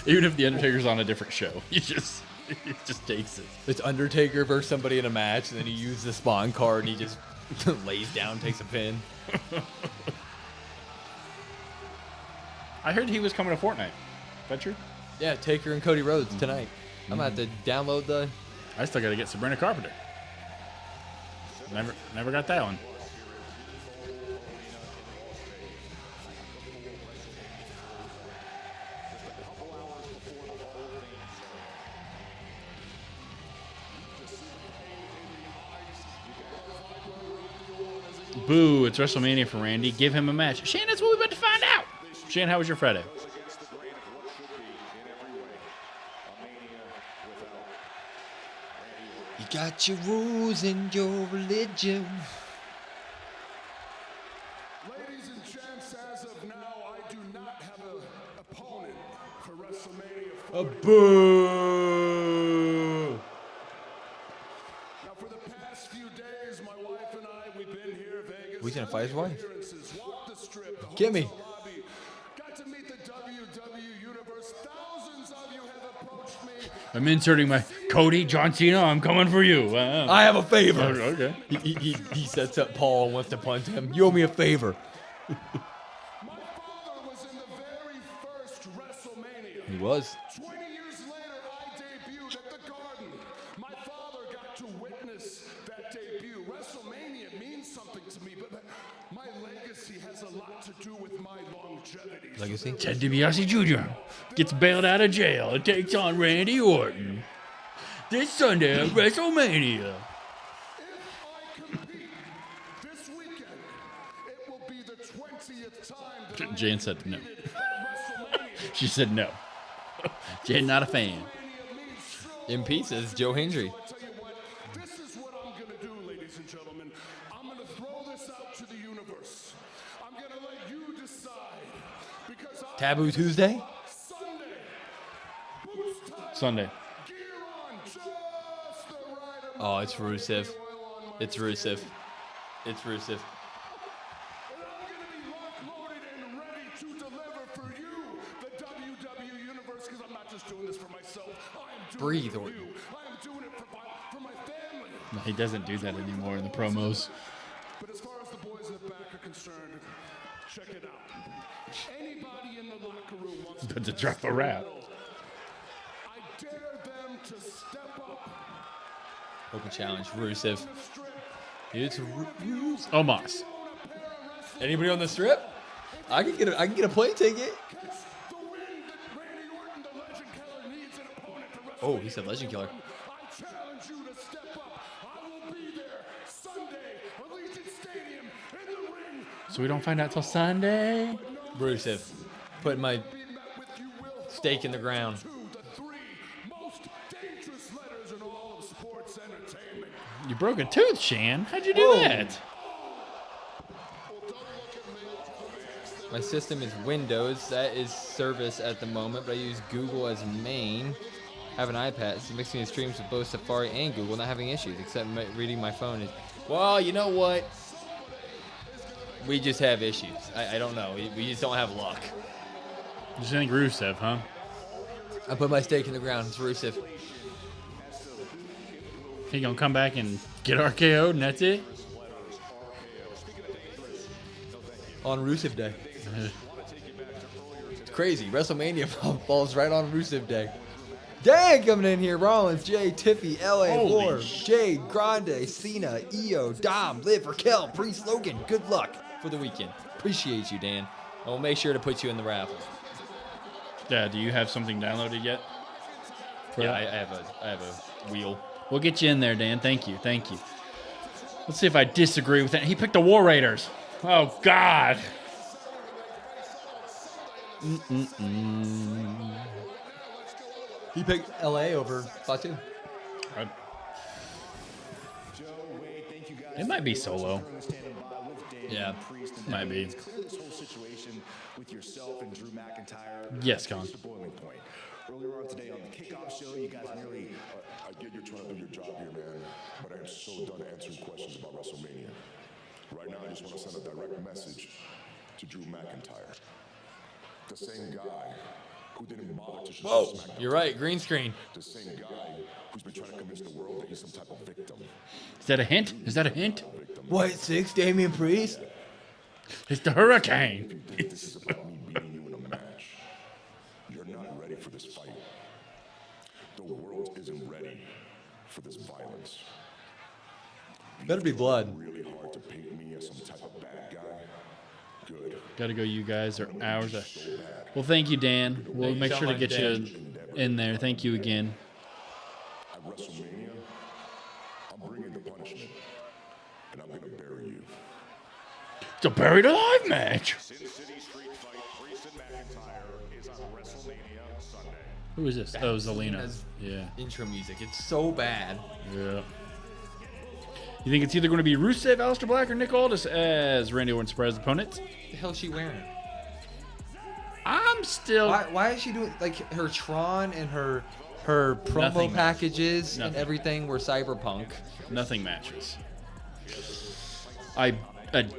Even if The Undertaker's on a different show, he just takes it. It's Undertaker versus somebody in a match, and then he uses the spawn card, and he just lays down, takes a pin. I heard he was coming to Fortnite. Is that true? Yeah, Taker and Cody Rhodes tonight. I'm going to have to download the... I still got to get Sabrina Carpenter. Never got that one. Boo, it's WrestleMania for Randy. Give him a match. Shane, that's what we're about to find out. Shane, how was your Friday? You got your rules and your religion. Ladies and gents, as of now, I do not have an opponent for WrestleMania 40. Boo! Now, for the past few days, my wife and I, we've been here, Vegas. He's gonna fight his wife. Walked the strip, the Get me. hotel lobby, got to meet the WWE Universe. Thousands of you have approached me. I'm inserting my Cody, John Cena, I'm coming for you. I have a favor. Okay. He sets up Paul and wants to punch him. You owe me a favor. My father was in the very first WrestleMania. He was. 20 years later, I debuted at the Garden. My father got to witness that debut. WrestleMania means something to me, but my legacy has a lot to do with my longevity. Legacy? Ted DiBiase Jr. gets bailed out of jail and takes on Randy Orton. This Sunday at WrestleMania. If I compete this weekend, it will be the 20th time that I Jan said no. at WrestleMania. She said no. Jan, not a fan. MP says Joe Hendry. I tell you what, this is what I'm going to do, ladies and gentlemen. I'm going to throw this out to the universe. I'm going to let you decide. Because Taboo Tuesday? Sunday, boots tied, Sunday. gear on, just the right amount. Oh, it's Rusev. It's Rusev. It's Rusev. And I'm going to be lock-loaded and ready to deliver for you, the WWE Universe, because I'm not just doing this for myself. I am doing Breathe, it for Orton. you. I am doing it for my family. No, he doesn't do that anymore in the promos. But as far as the boys in the back are concerned, check it out. Anybody in the locker room wants But to drop the rap. I dare them to step up. Open challenge. Rusev. It's Rusev. Omos. Anybody on the strip? I can get a plane ticket. The win that Randy Orton, the Legend Killer, needs an opponent to wrestle. Oh, he said Legend Killer. I challenge you to step up. I will be there Sunday, Allegiant Stadium, in the ring. So we don't find out till Sunday. Rusev. Putting my Be met with you will stake in the ground. to the 3 most dangerous letters in all of sports entertainment. You broke a tooth, Shan. How'd you do Whoa. that? My system is Windows. That is service at the moment, but I use Google as main. I have an iPad, so mixing the streams with both Safari and Google, not having issues, except reading my phone. Well, you know what? we just have issues. I don't know. We just don't have luck. You just think Rusev, huh? I put my stake in the ground. It's Rusev. He gonna come back and get RKO'd and that's it? On Rusev Day. It's crazy. WrestleMania falls right on Rusev Day. Dang, coming in here. Rollins, Jade, Tiffy, LA, Holy War, Jade, Grande, Cena, Io, Dom, Liv, Raquel, Priest, Logan. Good luck for the weekend. Appreciate you, Dan. I'll make sure to put you in the raffle. Yeah, do you have something downloaded yet? Yeah, I have a wheel. We'll get you in there, Dan. Thank you. Thank you. Let's see if I disagree with that. He picked the War Raiders. Oh, God. He picked LA over Fatu. It might be Solo. Yeah, might be. This whole situation with yourself and Drew McIntyre. Yes, Con. The boiling point. Earlier on today on the kickoff show, you guys nearly. I get you're trying to do your job here, man, but I am so done answering questions about WrestleMania. Right now, I just want to send a direct message to Drew McIntyre. The same guy who didn't bother to show Whoa, Smackdown. you're right. Green screen. The same guy who's been trying to convince the world that he's some type of victim. Is that a hint? Is that a hint? White 6, Damian Priest. It's the Hurricane. If you think this is about me beating you in a match, you're not ready for this fight. The world isn't ready for this violence. Better be blood. Really hard to paint me as some type of bad guy. Good. Gotta go, you guys are hours. Well, thank you, Dan. We'll make sure to get you in there. Thank you again. At WrestleMania, I'm bringing the punishment, and I'm gonna bury you. It's a buried alive match. Who is this? Oh, Zelina. Yeah. Intro music. It's so bad. Yeah. You think it's either going to be Rusev, Aleister Black, or Nick Aldis as Randy Orton's surprise opponent? What the hell is she wearing? I'm still. Why is she doing like her Tron and her promo Nothing packages and Nothing. everything were cyberpunk? Nothing matches. A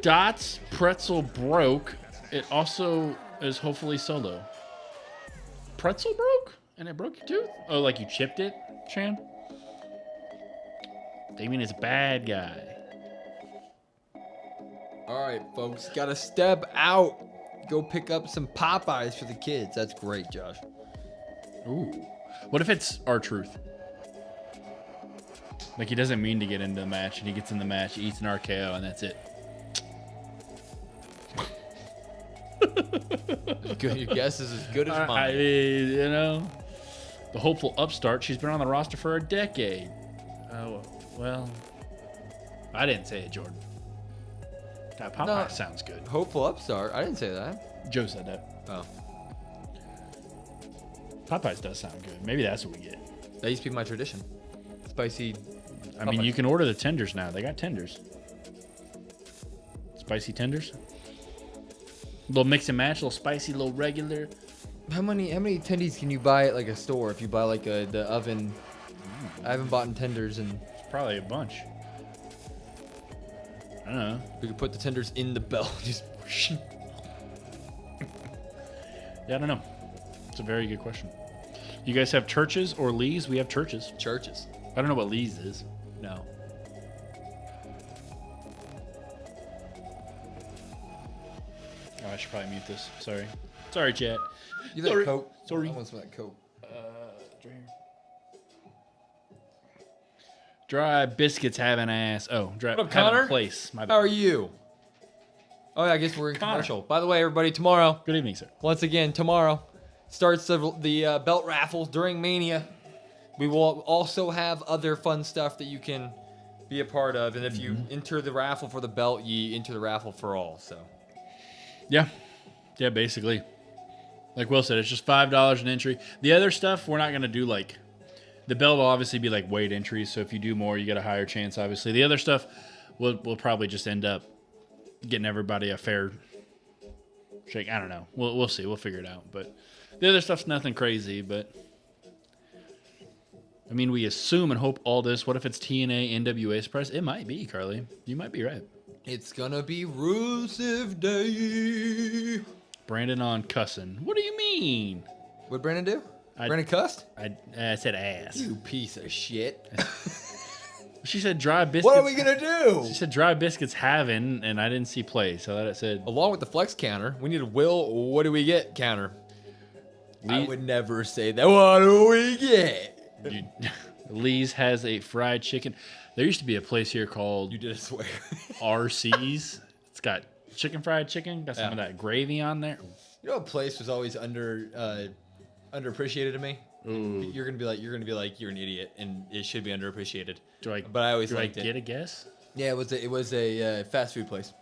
Dots pretzel broke. It also is hopefully Solo. Pretzel broke? And it broke your tooth? Oh, like you chipped it, Chan? Damien is a bad guy. All right, folks, gotta step out. Go pick up some Popeyes for the kids. That's great, Josh. Ooh. What if it's R-Truth? Like he doesn't mean to get into the match, and he gets in the match, he eats an RKO, and that's it. Good, your guess is as good as I mine. mean, you know, the hopeful upstart. She's been on the roster for a decade. Oh, well, I didn't say it, Jordan. That Popeye No. sounds good. Hopeful upstart. I didn't say that. Joe said that. Oh, Popeyes does sound good. Maybe that's what we get. that used to be my tradition. Spicy. I mean, you can order the tenders now. They got tenders. Spicy tenders. Little mix and match, little spicy, little regular. How many tendies can you buy at like a store if you buy like the oven? I haven't bought in tenders and It's probably a bunch. I don't know. we could put the tenders in the belt. Just Yeah, I don't know. It's a very good question. You guys have churches or Lees? We have churches. churches. I don't know what Lees is. No. Oh, I should probably mute this. Sorry. Sorry, chat. You like Sorry. Coke? Sorry. I want some of that Coke. Dry biscuits have an ass. Oh, dry What up, have a Connor? place. My bad. How are you? Oh yeah, I guess we're in Connor. commercial. By the way, everybody, tomorrow. Good evening, sir. Once again, tomorrow starts the belt raffle during Mania. We will also have other fun stuff that you can be a part of, and if you enter the raffle for the belt, you enter the raffle for all. So Yeah. Yeah, basically. Like Will said, it's just $5 an entry. The other stuff, we're not going to do like... The belt will obviously be like weight entries, so if you do more, you get a higher chance, obviously. The other stuff, we'll probably just end up getting everybody a fair shake. I don't know. We'll see. We'll figure it out. But the other stuff's nothing crazy, but... I mean, we assume and hope all this. What if it's TNA, NWA surprise? It might be, Carly. You might be right. It's gonna be Rusev Day. Brandon on cussing. What do you mean? What'd Brandon do? Brandon cussed? I said ass. You piece of shit. She said dry biscuits. What are we gonna do? She said dry biscuits having, and I didn't see play, so that it said. Along with the flex counter, we need a Will. What do we get counter? I would never say that. What do we get? Lee's has a fried chicken. There used to be a place here called. You did swear. RC's. It's got fried chicken. Got some of that gravy on there. You know, a place was always underappreciated to me. Ooh. You're gonna be like you're an idiot, and it should be underappreciated. But I always liked it. Get a guess? Yeah, it was a fast food place.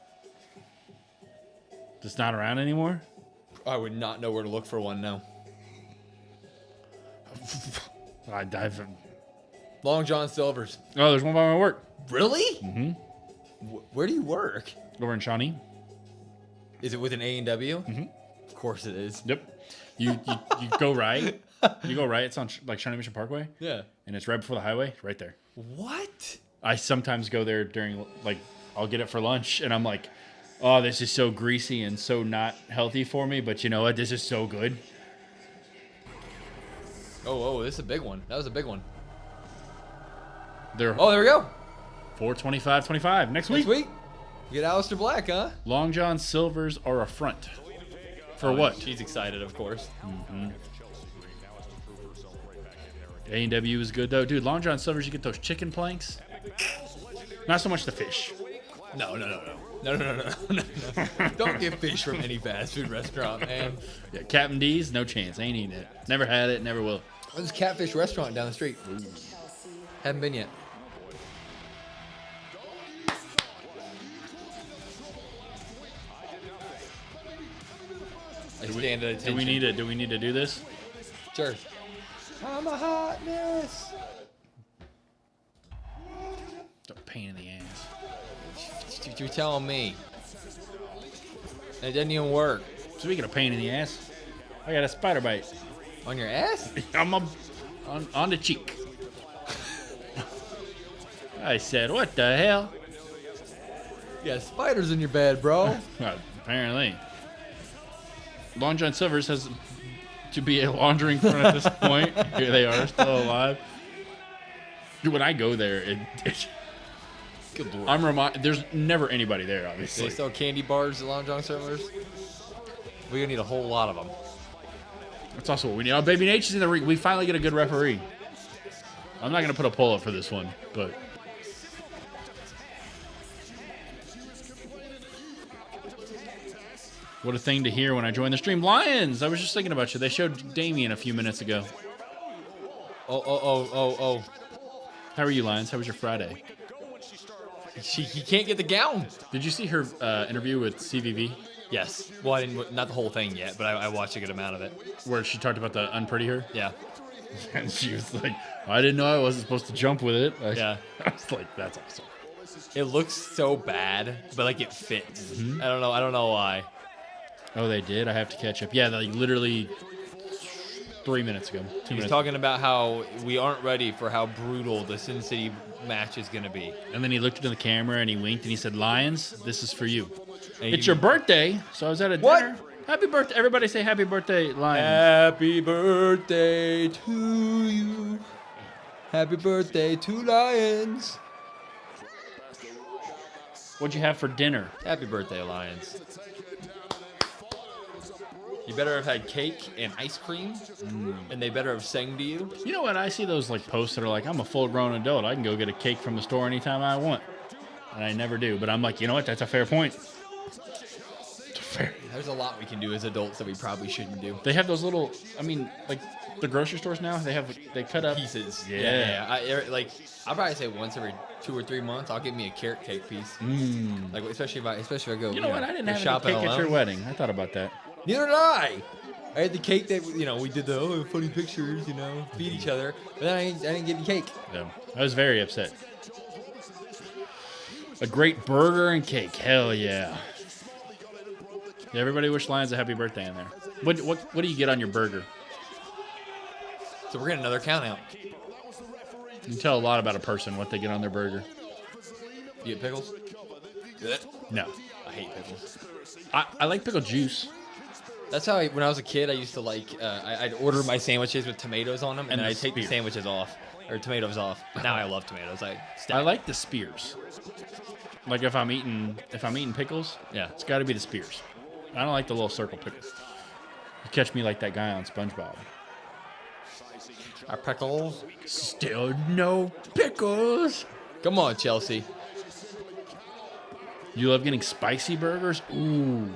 It's not around anymore. I would not know where to look for one now. I've Long John Silver's. Oh, there's one by my work. Really? Mm-hmm. Where do you work? Over in Shawnee. Is it with an A&W? Mm-hmm. Of course it is. Yep. You go right. You go right. It's on like Shawnee Mission Parkway. Yeah. And it's right before the highway, right there. What? I sometimes go there during like I'll get it for lunch, and I'm like, oh, this is so greasy and so not healthy for me. But you know what? This is so good. Oh, this is a big one. That was a big one. There we go. 425.25 next week. You get Aleister Black, huh? Long John Silver's are a front. For what? She's excited, of course. Mm-hmm. A&W is good though, dude. Long John Silver's, you get those chicken planks. Not so much the fish. No. Don't get fish from any fast food restaurant, man. Yeah, Captain D's, no chance. Ain't eating it. Never had it. Never will. There's a catfish restaurant down the street. Haven't been yet. I stand at attention. Do we need to do this? Sure. I'm a hot mess. It's a pain in the ass. You're telling me. It doesn't even work. Speaking of pain in the ass, I got a spider bite. On your ass? on the cheek. I said, what the hell? You got spiders in your bed, bro. Apparently. Long John Silver's has to be a laundering front at this point. Here they are, still alive. Dude, when I go there, Good Lord. I'm reminded. There's never anybody there, obviously. They sell candy bars at Long John Silver's. We're gonna need a whole lot of them. That's also what we need. Oh, Baby Nature's in the ring. We finally get a good referee. I'm not gonna put a poll up for this one, but. What a thing to hear when I joined the stream. Lions! I was just thinking about you. They showed Damien a few minutes ago. Oh. How are you, Lions? How was your Friday? He can't get the gown. Did you see her interview with CVV? Yes. Well, I didn't, not the whole thing yet, but I watched a good amount of it. Where she talked about the unpretty her? Yeah. And she was like, I didn't know I wasn't supposed to jump with it. Yeah. I was like, that's awesome. It looks so bad, but like it fits. Mm-hmm. I don't know why. Oh, they did? I have to catch up. Yeah, like literally 3 minutes ago. He was talking about how we aren't ready for how brutal the Sin City match is going to be. And then he looked into the camera and he winked and he said, Lions, this is for you. And It's your birthday, so I was at a dinner. Happy birthday. Everybody say happy birthday, Lions. Happy birthday to you. Happy birthday to Lions. What'd you have for dinner? Happy birthday, Lions. You better have had cake and ice cream, and they better have sang to you. You know what? I see those like posts that are like, I'm a full-grown adult. I can go get a cake from the store anytime I want. And I never do. But I'm like, you know what? That's a fair point. Fair. There's a lot we can do as adults that we probably shouldn't do. They have those little, I mean, like the grocery stores now, they cut up pieces. Yeah. I'll probably say once every 2 or 3 months, I'll get me a carrot cake piece. Like especially if I go. You know what? I didn't have any cake at your wedding. I thought about that. Neither did I. I had the cake that we did the funny pictures, feed each other, but then I didn't get any cake. Yeah, I was very upset. A great burger and cake, hell yeah. Yeah, everybody wish Lions a happy birthday in there. What do you get on your burger? So we're getting another count out. You can tell a lot about a person what they get on their burger. You get pickles? No. I hate pickles. I like pickle juice. That's how when I was a kid, I used to like, I'd order my sandwiches with tomatoes on them, and And then the I'd take the spear. sandwiches off, or tomatoes off. Now I love tomatoes. I like the spears. Like if I'm eating pickles, Yeah. it's got to be the spears. I don't like the little circle pickles. You catch me like that guy on SpongeBob. Our pickles. Still no pickles. Come on, Chelsea. You love getting spicy burgers? Ooh.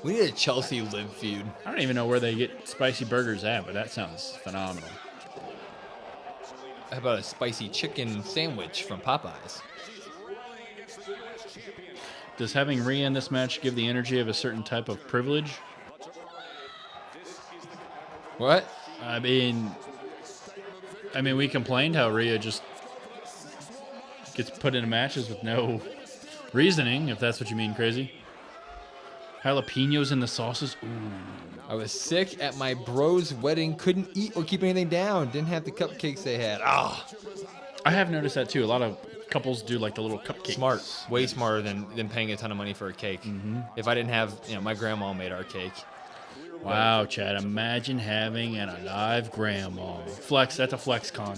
We need a Chelsea live feud. I don't even know where they get spicy burgers at, but that sounds phenomenal. How about a spicy chicken sandwich from Popeyes? Does having Rhea in this match give the energy of a certain type of privilege? What? I mean, we complained how Rhea just gets put into matches with no reasoning, if that's what you mean, crazy. Jalapenos in the sauces. Ooh. I was sick at my bro's wedding. Couldn't eat or keep anything down. Didn't have the cupcakes they had. Ah, I have noticed that too. A lot of couples do like the little cupcakes. smart. Way smarter than paying a ton of money for a cake. If I didn't have, my grandma made our cake. Wow, Chad. Imagine having an alive grandma. Flex. That's a flex con.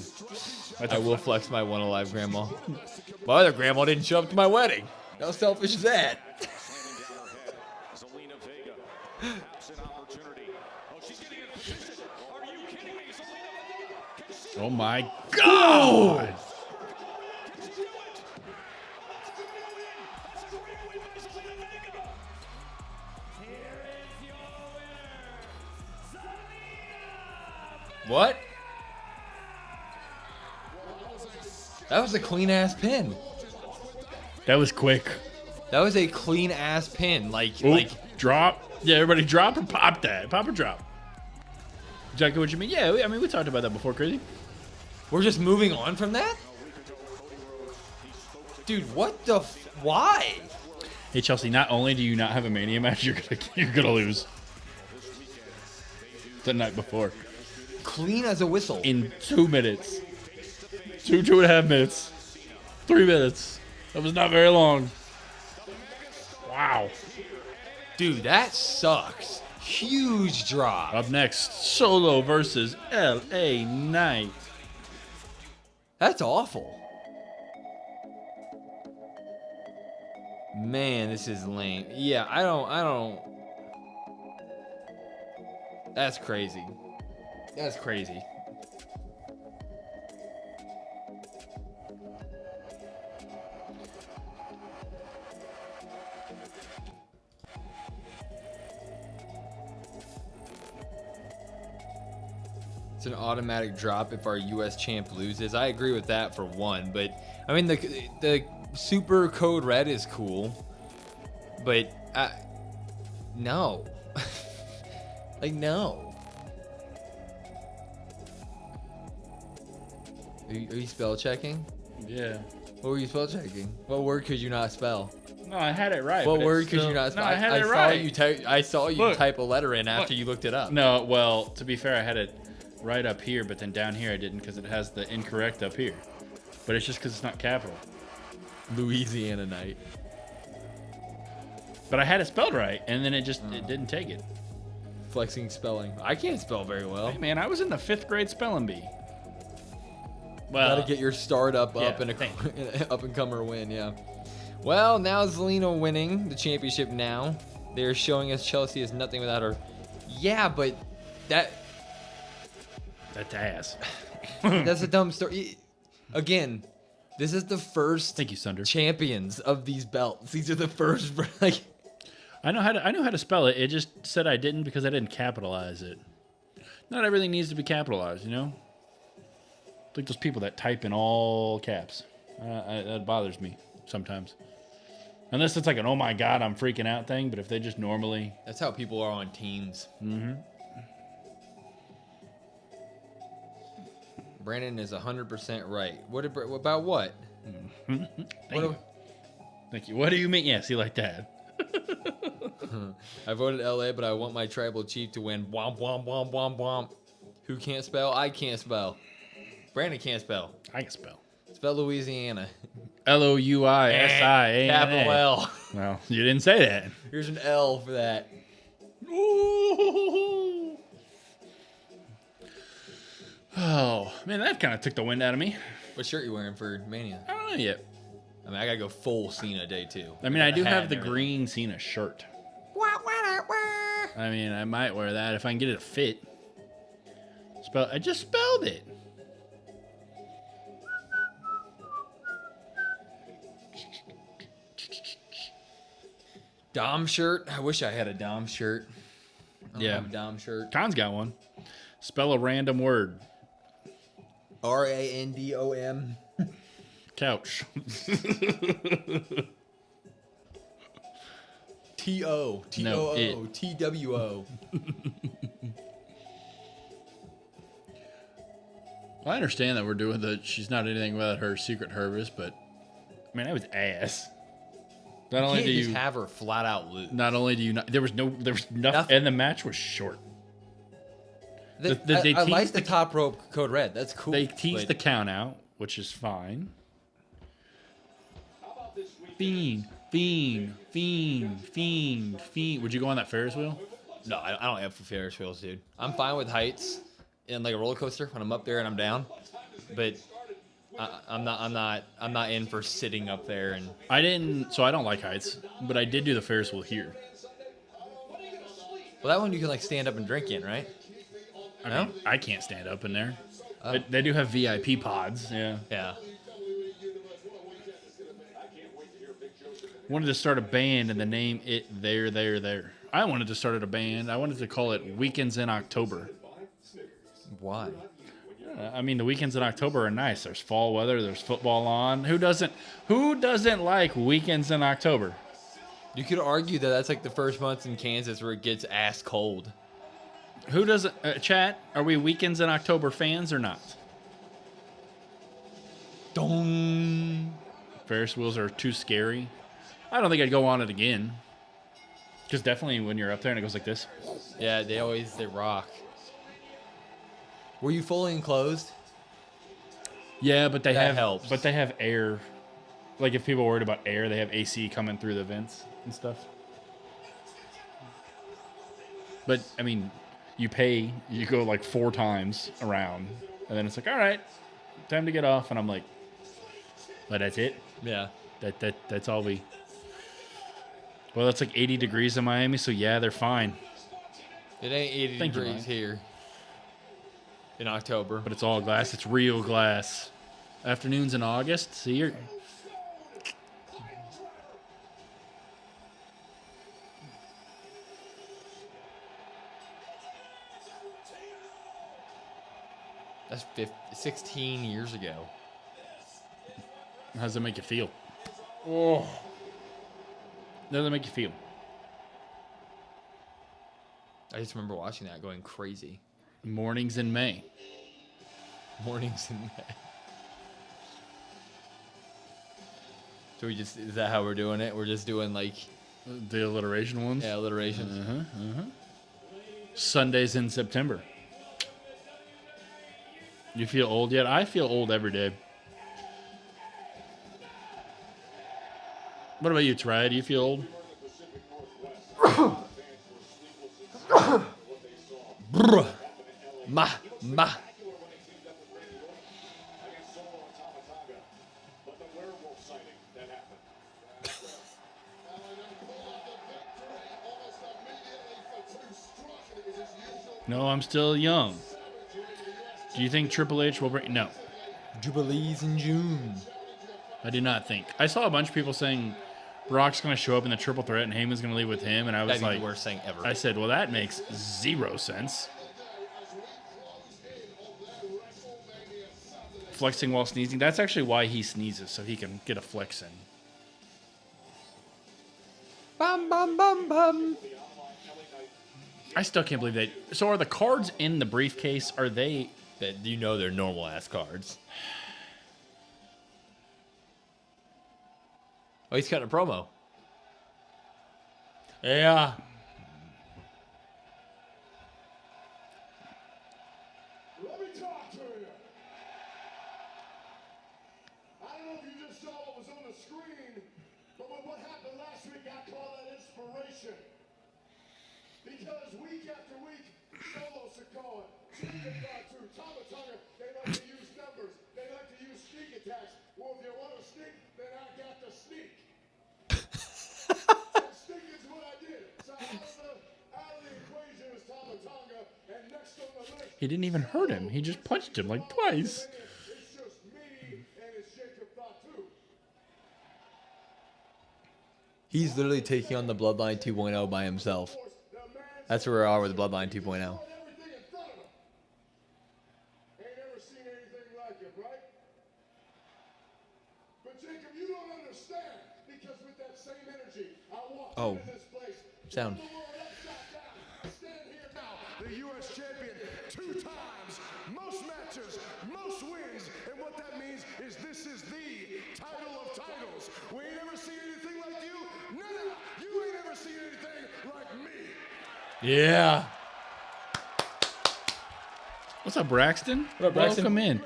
I will flex my one alive grandma. My other grandma didn't show up to my wedding. How selfish is that? Oh my God! What? That was a clean ass pin. That was quick. That was a clean ass pin. Like Ooh, drop. Yeah, everybody drop or pop that. Pop or drop. Exactly what you mean. Yeah, we talked about that before, crazy. We're just moving on from that? Dude, what the why? Hey Chelsea, not only do you not have a Mania match, you're gonna lose. The night before. Clean as a whistle. In 2 minutes. 2.5 minutes. 3 minutes. That was not very long. Wow. Dude, that sucks. Huge drop. Up next, Solo versus LA Knight. That's awful. Man, this is lame. Yeah, I don't. That's crazy. That's crazy. It's an automatic drop if our U.S. champ loses. I agree with that for one, but I mean the super code red is cool, but no, like no. Are you spell checking? Yeah. What were you spell checking? What word could you not spell? No, I had it right. What but word it's could still- you not spell? No, I had it saw right. you I saw you Look. type a letter in after Look. you looked it up. No, well, to be fair, I had it right up here, but then down here I didn't because it has the incorrect up here. But it's just because it's not capital. Louisiana night. But I had it spelled right, and then it didn't take it. Flexing spelling. I can't spell very well. Hey, man, I was in the 5th grade spelling bee. Well, Gotta get your start up yeah, in a thank up and comer win, yeah. Well, now Zelina winning the championship now. They're showing us Chelsea is nothing without her. Yeah, but that's ass. that's a dumb story. Again, this is the first Thank you, Sunder. champions of these belts. These are the first like I know how to spell it. It just said I didn't because I didn't capitalize it. Not everything needs to be capitalized, you know? Like those people that type in all caps. That bothers me sometimes. Unless it's like an oh my god, I'm freaking out thing, but if they just normally... that's how people are on teams. Mm-hmm. Brandon is 100% right. What about what? Thank you. What do you mean? Yeah, see, like that. I voted LA, but I want my tribal chief to win. Womp, womp, womp, womp, womp. Who can't spell? I can't spell. Brandon can't spell. I can spell. Spell Louisiana. Louisina. Capital L. Well, you didn't say that. Here's an L for that. Ooh. Oh, man, that kind of took the wind out of me. What shirt you wearing for Mania? I don't know yet. I mean, I gotta go full Cena day 2. I mean, I do Hat have and the everything. green Cena shirt. I mean, I might wear that if I can get it to fit. I just spelled it. Dom shirt. I wish I had a Dom shirt. I don't have a Dom shirt. Con's got one. Spell a random word. Random. Couch. T-O. T-O-O. T-W-O. Well, I understand that we're doing she's not anything without her secret harvest, but I mean, that was ass. Not You only can't do just you have her flat out lose. Not only do you not, there was nothing, and the match was short. I like the top rope code red. That's cool. They teased the count out, which is fine. Fiend. Would you go on that Ferris wheel? No, I don't have Ferris wheels, dude. I'm fine with heights and like a roller coaster when I'm up there and I'm down, but I'm not in for sitting up there and. I don't like heights, but I did do the Ferris wheel here. Well, that one you can like stand up and drink in, right? I mean, I can't stand up in there. They do have VIP pods. Yeah. Yeah. Wanted to start a band and the name it there. I wanted to start a band. I wanted to call it Weekends in October. Why? I mean, the weekends in October are nice. There's fall weather. There's football on. Who doesn't like weekends in October? You could argue that that's like the first month in Kansas where it gets ass cold. Who doesn't? Chat, are we weekends in October fans or not? Dong. Ferris wheels are too scary. I don't think I'd go on it again. Because definitely when you're up there and it goes like this. Yeah, they rock. Were you fully enclosed? Yeah, but that helps. But they have air. Like if people are worried about air, they have AC coming through the vents and stuff. But I mean, you go like 4 times around, and then it's like, all right, time to get off, and I'm like, but that's it. Yeah. That's all we. Well, it's like 80 degrees in Miami, so yeah, they're fine. It ain't 80 degrees here in October. But it's all glass. It's real glass. Afternoons in August. See, you're. That's 16 years ago. How does it make you feel? Oh. How does it make you feel? I just remember watching that going crazy. Mornings in May. Mornings in May. So is that how we're doing it? We're just doing like the alliteration ones? Yeah, alliteration. Sundays in September. You feel old yet? I feel old every day. What about you, Ty? Do you feel old? Bruh. Ma. No, I'm still young. Do you think Triple H will bring... No. Jubilees in June. I do not think. I saw a bunch of people saying Brock's going to show up in the triple threat and Heyman's going to leave with him, and I was That'd be like... the worst thing ever. I said, well, that makes 0 sense. Flexing while sneezing. That's actually why he sneezes, so he can get a flex in. Bum, bum, bum, bum. I still can't believe that. So are the cards in the briefcase, are they... That you know they're normal ass cards. Oh, he's cutting a promo. Yeah. Let me talk to you. I don't know if you just saw what was on celebration. Because week after week, Solo Sikoa, Jade and Fatu, Tonga, they like to use numbers. They like to use sneak attacks. Well, if you want to sneak, then I got to sneak. And sneak is what I did. So out of the equation is Tonga, and next on the list. He didn't even hurt him. He just punched him like twice. It's just me and it's Jacob Fatu. He's literally taking on the Bloodline 2.0 by himself. That's where we are with Bloodline 2.0. Everything in front of him. Ain't ever seen anything like him, right? But Jacob, you don't understand, because with that same energy, I walked into this place. Sound. Stand here now, the U.S. champion 2 times, most matches, most wins, and what that means is this is the title of titles. We ain't ever seen anything like you. No, you ain't ever seen anything like me. Yeah. What's up, Braxton? What up, Braxton? Welcome in.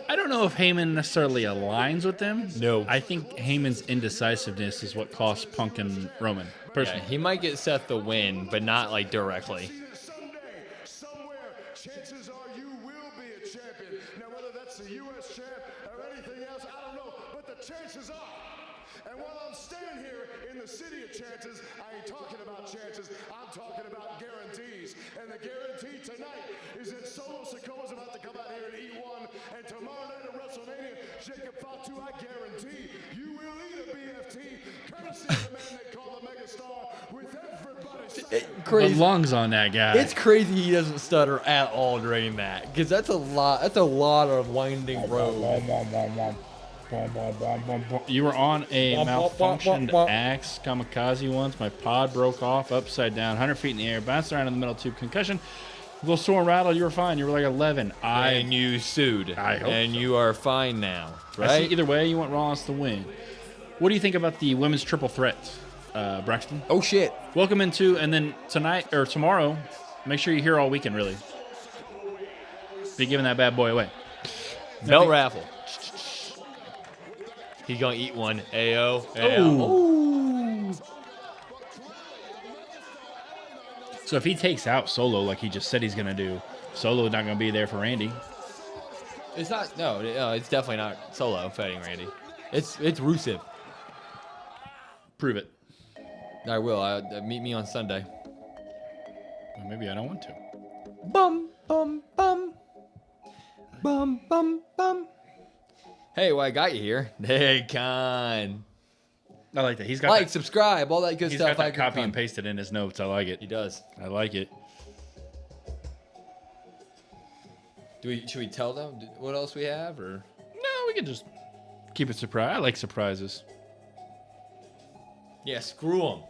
I don't know if Heyman necessarily aligns with them. No. I think Heyman's indecisiveness is what cost Punk and Roman. Personally. Yeah, he might get Seth the win, but not like directly. Someday, somewhere, chances are you will be a champion. Now, whether that's the U.S. champ or anything else, I don't know, but the chances are. And while I'm standing here in the city of chances, I ain't talking about chances, I'm talking about guarantees. And the guarantee tonight is that Solo Sikoa's about to come out here and eat one, and tomorrow night at WrestleMania, Jacob Fatu, I guarantee you will eat a BFT, courtesy of the man they call the megastar, with everybody saying, The Crazy. lungs on that guy. It's crazy he doesn't stutter at all during that, because that's a lot. That's a lot of winding road. You were on a malfunctioned axe kamikaze once. My pod broke off upside down, 100 feet in the air, bounced around in the middle tube. Concussion. A little sore and rattled. You were fine. You were like 11. And you sued. I hope and so. you are fine now, I see right? either way, you want Rollins to win. What do you think about the women's triple threat, Braxton? Oh shit! Welcome into, and then tonight or tomorrow, make sure you're here all weekend. Really, be giving that bad boy away. Belt raffle. He gonna eat one. Ayo. Ooh. So if he takes out Solo like he just said he's gonna do, Solo's not gonna be there for Randy. It's not. No, it's definitely not Solo fighting Randy. It's Rusev. Prove it. I will. Meet me on Sunday. Well, maybe I don't want to. Bum bum bum. Bum bum bum. Hey, well, I got you here. Hey, Con. I like that. He's got Like, that, subscribe, all that good he's stuff. got that Con. copy and pasted in his notes. I like it. He does. I like it. Should we tell them what else we have, or? No, we can just keep it surprise. I like surprises. Yeah, screw them.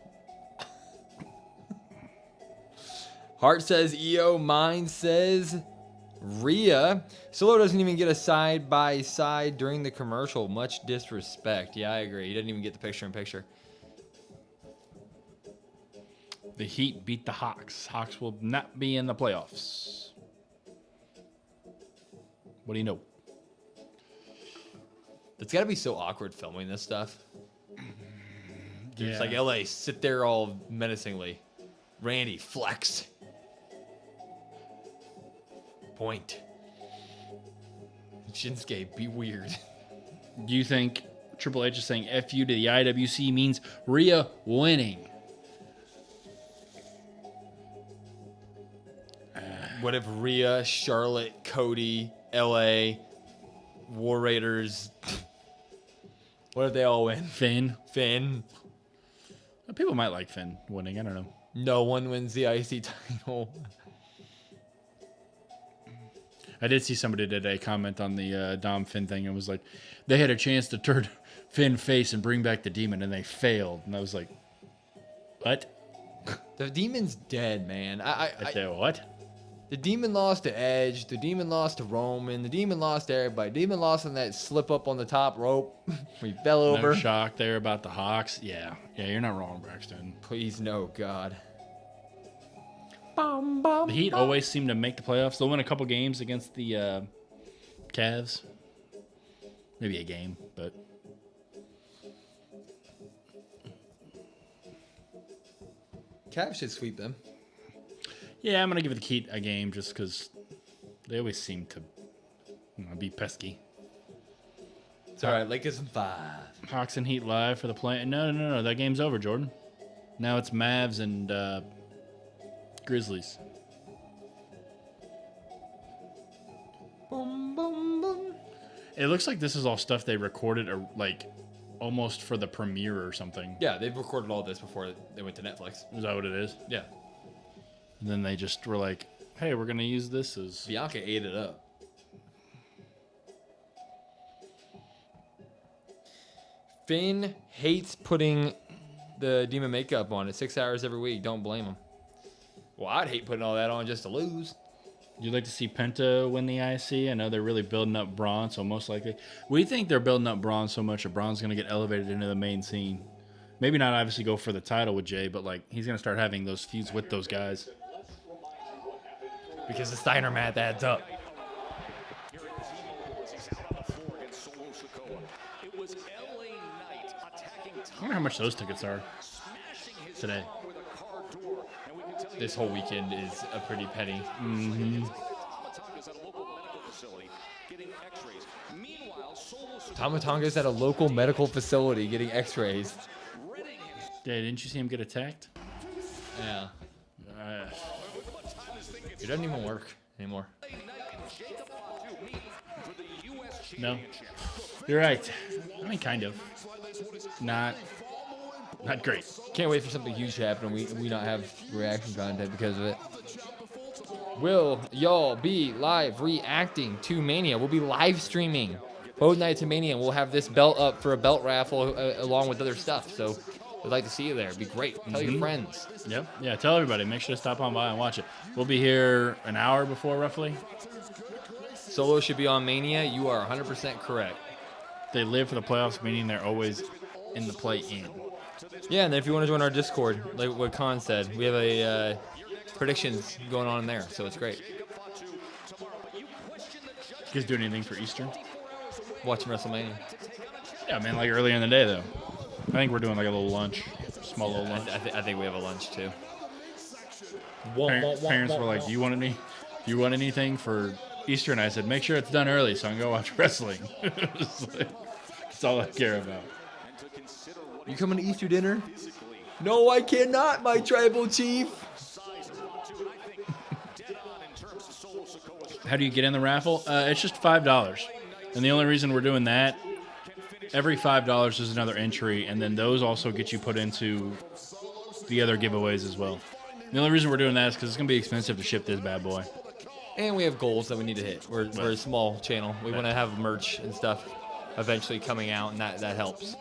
Hart says EO. Mine says Rhea. Solo doesn't even get a side-by-side during the commercial. Much disrespect. Yeah, I agree. He didn't even get the picture-in-picture. The Heat beat the Hawks. Hawks will not be in the playoffs. What do you know? It's got to be so awkward filming this stuff. Dude, Yeah. It's like LA, sit there all menacingly. Randy, flex. Point. Shinsuke, be weird. Do you think Triple H is saying F you to the IWC means Rhea winning? What if Rhea, Charlotte, Cody, LA, War Raiders, what if they all win? Finn. Finn. People might like Finn winning. I don't know. No one wins the IC title. I did see somebody today comment on the Dom Finn thing and was like, they had a chance to turn Finn face and bring back the demon and they failed. And I was like, what? The demon's dead, man. I said, what? The demon lost to Edge. The demon lost to Roman. The demon lost to everybody. The demon lost on that slip up on the top rope. We fell over. No shock there about the Hawks. Yeah, you're not wrong, Braxton. Please, no, God. The Heat always seem to make the playoffs. They'll win a couple games against the Cavs. Maybe a game, but... Cavs should sweep them. Yeah, I'm gonna give it the Heat a game just because they always seem to be pesky. It's all right. Lakers in 5. Hawks and Heat live for the play. No. That game's over, Jordan. Now it's Mavs and Grizzlies. Boom, boom, boom. It looks like this is all stuff they recorded, like almost for the premiere or something. Yeah, they've recorded all this before they went to Netflix. Is that what it is? Yeah. And then they just were like, "Hey, we're gonna use this as." Bianca ate it up. Finn hates putting the demon makeup on it 6 hours every week. Don't blame him. Well, I'd hate putting all that on just to lose. You'd like to see Penta win the IC? I know they're really building up Braun, so most likely. We think they're building up Braun so much that Braun's going to get elevated into the main scene. Maybe not obviously go for the title with Jay, but like he's going to start having those feuds with those guys. Because the Steiner math adds up. I wonder how much those tickets are today. This whole weekend is a pretty penny. Mm-hmm. Tamatonga's at a local medical facility getting x-rays. Yeah, didn't you see him get attacked? Yeah. It doesn't even work anymore. No. You're right. I mean, kind of. Not great. Can't wait for something huge to happen and we not have reaction content because of it. Will y'all be live reacting to Mania? We'll be live streaming both nights of Mania, and we'll have this belt up for a belt raffle along with other stuff. So we'd like to see you there. It'd be great. Tell your friends. Yep. Yeah, tell everybody. Make sure to stop on by and watch it. We'll be here an hour before, roughly. Solo should be on Mania. You are 100% correct. They live for the playoffs, meaning they're always in the play-in. Yeah, and if you want to join our Discord, like what Khan said, we have a predictions going on in there, so it's great. You guys do anything for Easter? Watching WrestleMania. Yeah, man, like earlier in the day, though. I think we're doing like a little lunch, small little lunch. I think we have a lunch, too. Parents were like, do you want anything for Easter? And I said, make sure it's done early so I can go watch wrestling. That's all I care about. You coming to Easter dinner? No, I cannot, my tribal chief. How do you get in the raffle? It's just $5. And the only reason we're doing that, every $5 is another entry, and then those also get you put into the other giveaways as well. The only reason we're doing that is because it's going to be expensive to ship this bad boy. And we have goals that we need to hit. We're a small channel. We want to have merch and stuff eventually coming out, and that helps.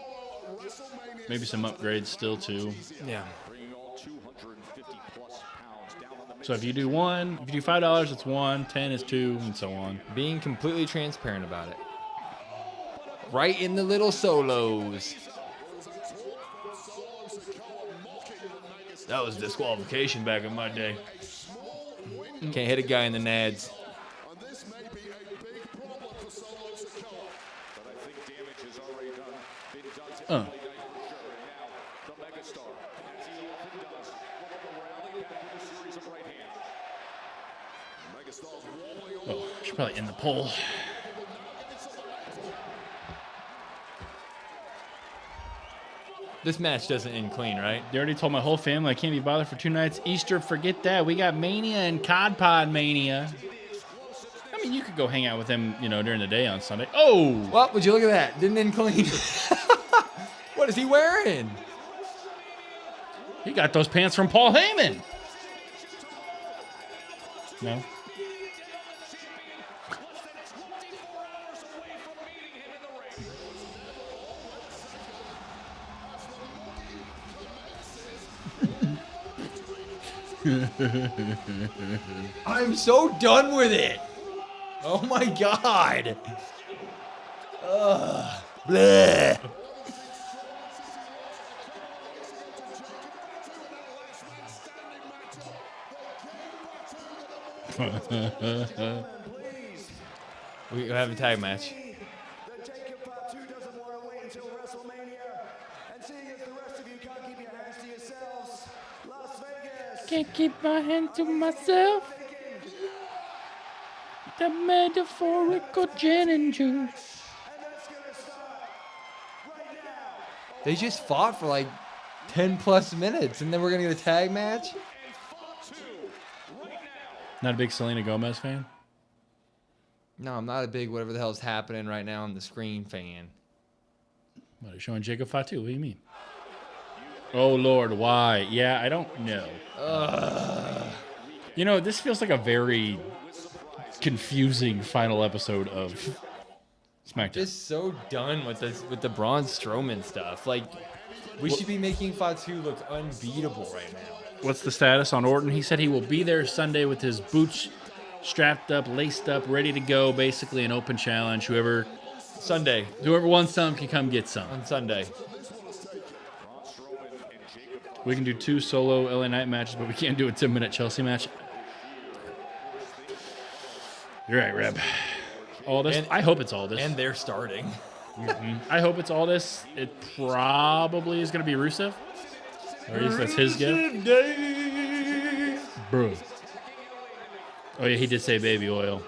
Maybe some upgrades still, too. Yeah. So if you do $5, it's 1, 10 is 2, and so on. Being completely transparent about it. Right in the little solos. That was disqualification back in my day. Can't hit a guy in the nads. Oh, should probably end the poll. This match doesn't end clean, right? They already told my whole family I can't be bothered for 2 nights. Easter, forget that. We got Mania and Cod Pod Mania. I mean, you could go hang out with them, during the day on Sunday. Oh! Well, would you look at that? Didn't end clean. What is he wearing? He got those pants from Paul Heyman. No? I'm so done with it. Oh my God. Ugh. Bleh. We have a tag match. Fatu doesn't want to wait until WrestleMania. And seeing as the rest of you can't keep your hands to yourselves, Las Vegas. Can't keep my hand to myself. The metaphorical gin and juice. They just fought for like 10 plus minutes, and then we're going to get a tag match? Not a big Selena Gomez fan? No, I'm not a big whatever the hell's happening right now on the screen fan. What, are you showing Jacob Fatu? What do you mean? Oh, Lord, why? Yeah, I don't know. You know, this feels like a very confusing final episode of SmackDown. Just so done with this, with the Braun Strowman stuff. Like, we should be making Fatu look unbeatable right now. What's the status on Orton? He said he will be there Sunday with his boots strapped up, laced up, ready to go. Basically, an open challenge. Whoever wants some can come get some on Sunday. We can do 2 solo LA Knight matches, but we can't do a 10-minute Chelsea match. You're right, Reb. All this. I hope it's all this. And they're starting. I hope it's all this. It probably is going to be Rusev. Or at least that's his guess. Bro. Oh, yeah, he did say baby oil.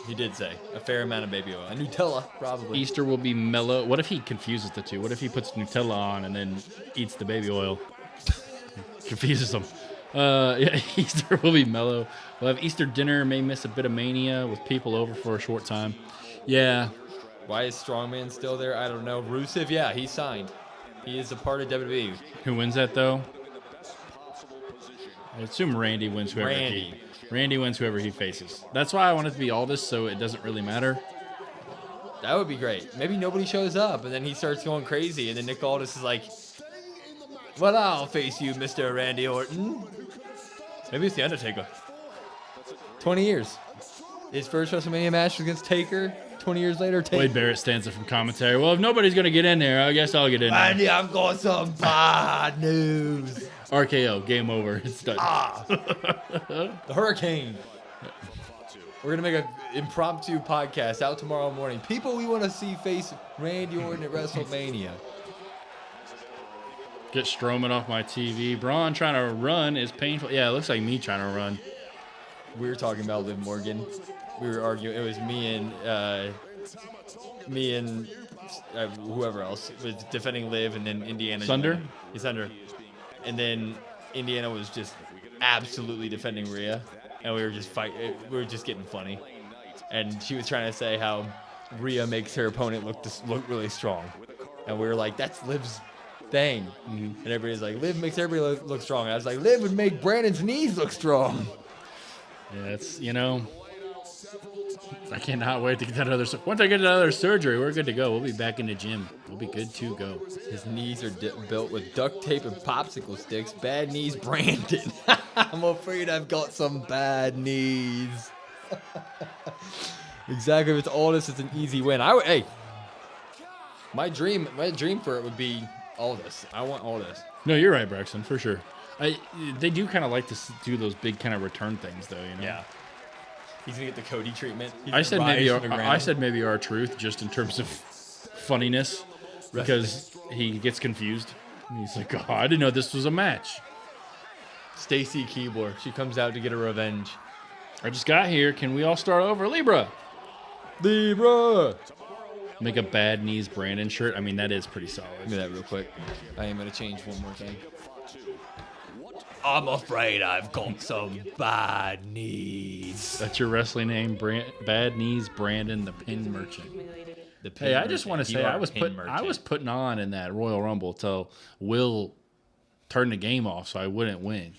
He did say a fair amount of baby oil. And Nutella, probably. Easter will be mellow. What if he confuses the two? What if he puts Nutella on and then eats the baby oil? Confuses them. Yeah, Easter will be mellow. We'll have Easter dinner. May miss a bit of Mania with people over for a short time. Yeah. Why is Strongman still there? I don't know. Rusev, yeah, he signed. He is a part of WWE. Who wins that, though? I assume Randy wins whoever Randy wins whoever he faces. That's why I want it to be all this, so it doesn't really matter. That would be great. Maybe nobody shows up, and then he starts going crazy, and then Nick Aldis is like, well, I'll face you, Mr. Randy Orton. Maybe it's The Undertaker. 20 years. His first WrestleMania match was against Taker. 20 years later, Taker. Wade Barrett stands up from commentary. Well, if nobody's going to get in there, I guess I'll get in there. Randy, I've got some bad news. RKO, game over. It's done. The Hurricane. We're going to make an impromptu podcast out tomorrow morning. People we want to see face Randy Orton at WrestleMania. Get Strowman off my TV. Braun trying to run is painful. Yeah, it looks like me trying to run. We were talking about Liv Morgan. We were arguing. It was me and whoever else was defending Liv, and then Indiana. Thunder? Thunder. And then Indiana was just absolutely defending Rhea, and we were just fighting. We were just getting funny, and she was trying to say how Rhea makes her opponent look really strong, and we were like, "That's Liv's thing," and everybody's like, "Liv makes everybody look strong." And I was like, "Liv would make Brandon's knees look strong." Yeah, it's I cannot wait to get that other. Once I get another surgery, we're good to go. We'll be back in the gym. We'll be good to go. His knees are built with duct tape and popsicle sticks. Bad knees, Brandon. I'm afraid I've got some bad knees. Exactly. If it's all this, it's an easy win. Hey, my dream for it would be all this. I want all this. No, you're right, Braxton, for sure. They do kind of like to do those big kind of return things, though. Yeah. He's gonna get the Cody treatment. I said maybe our truth, just in terms of funniness, because he gets confused. And he's like, "Oh, I didn't know this was a match." Stacy Keibler, she comes out to get her revenge. I just got here. Can we all start over, Libra? Make a bad knees Brandon shirt. I mean, that is pretty solid. Give me that real quick. I am gonna change one more thing. I'm afraid I've got some bad knees. That's your wrestling name, Bad Knees Brandon, the Pin Merchant. Hey, I just want to say I was putting on in that Royal Rumble till Will turned the game off, so I wouldn't win.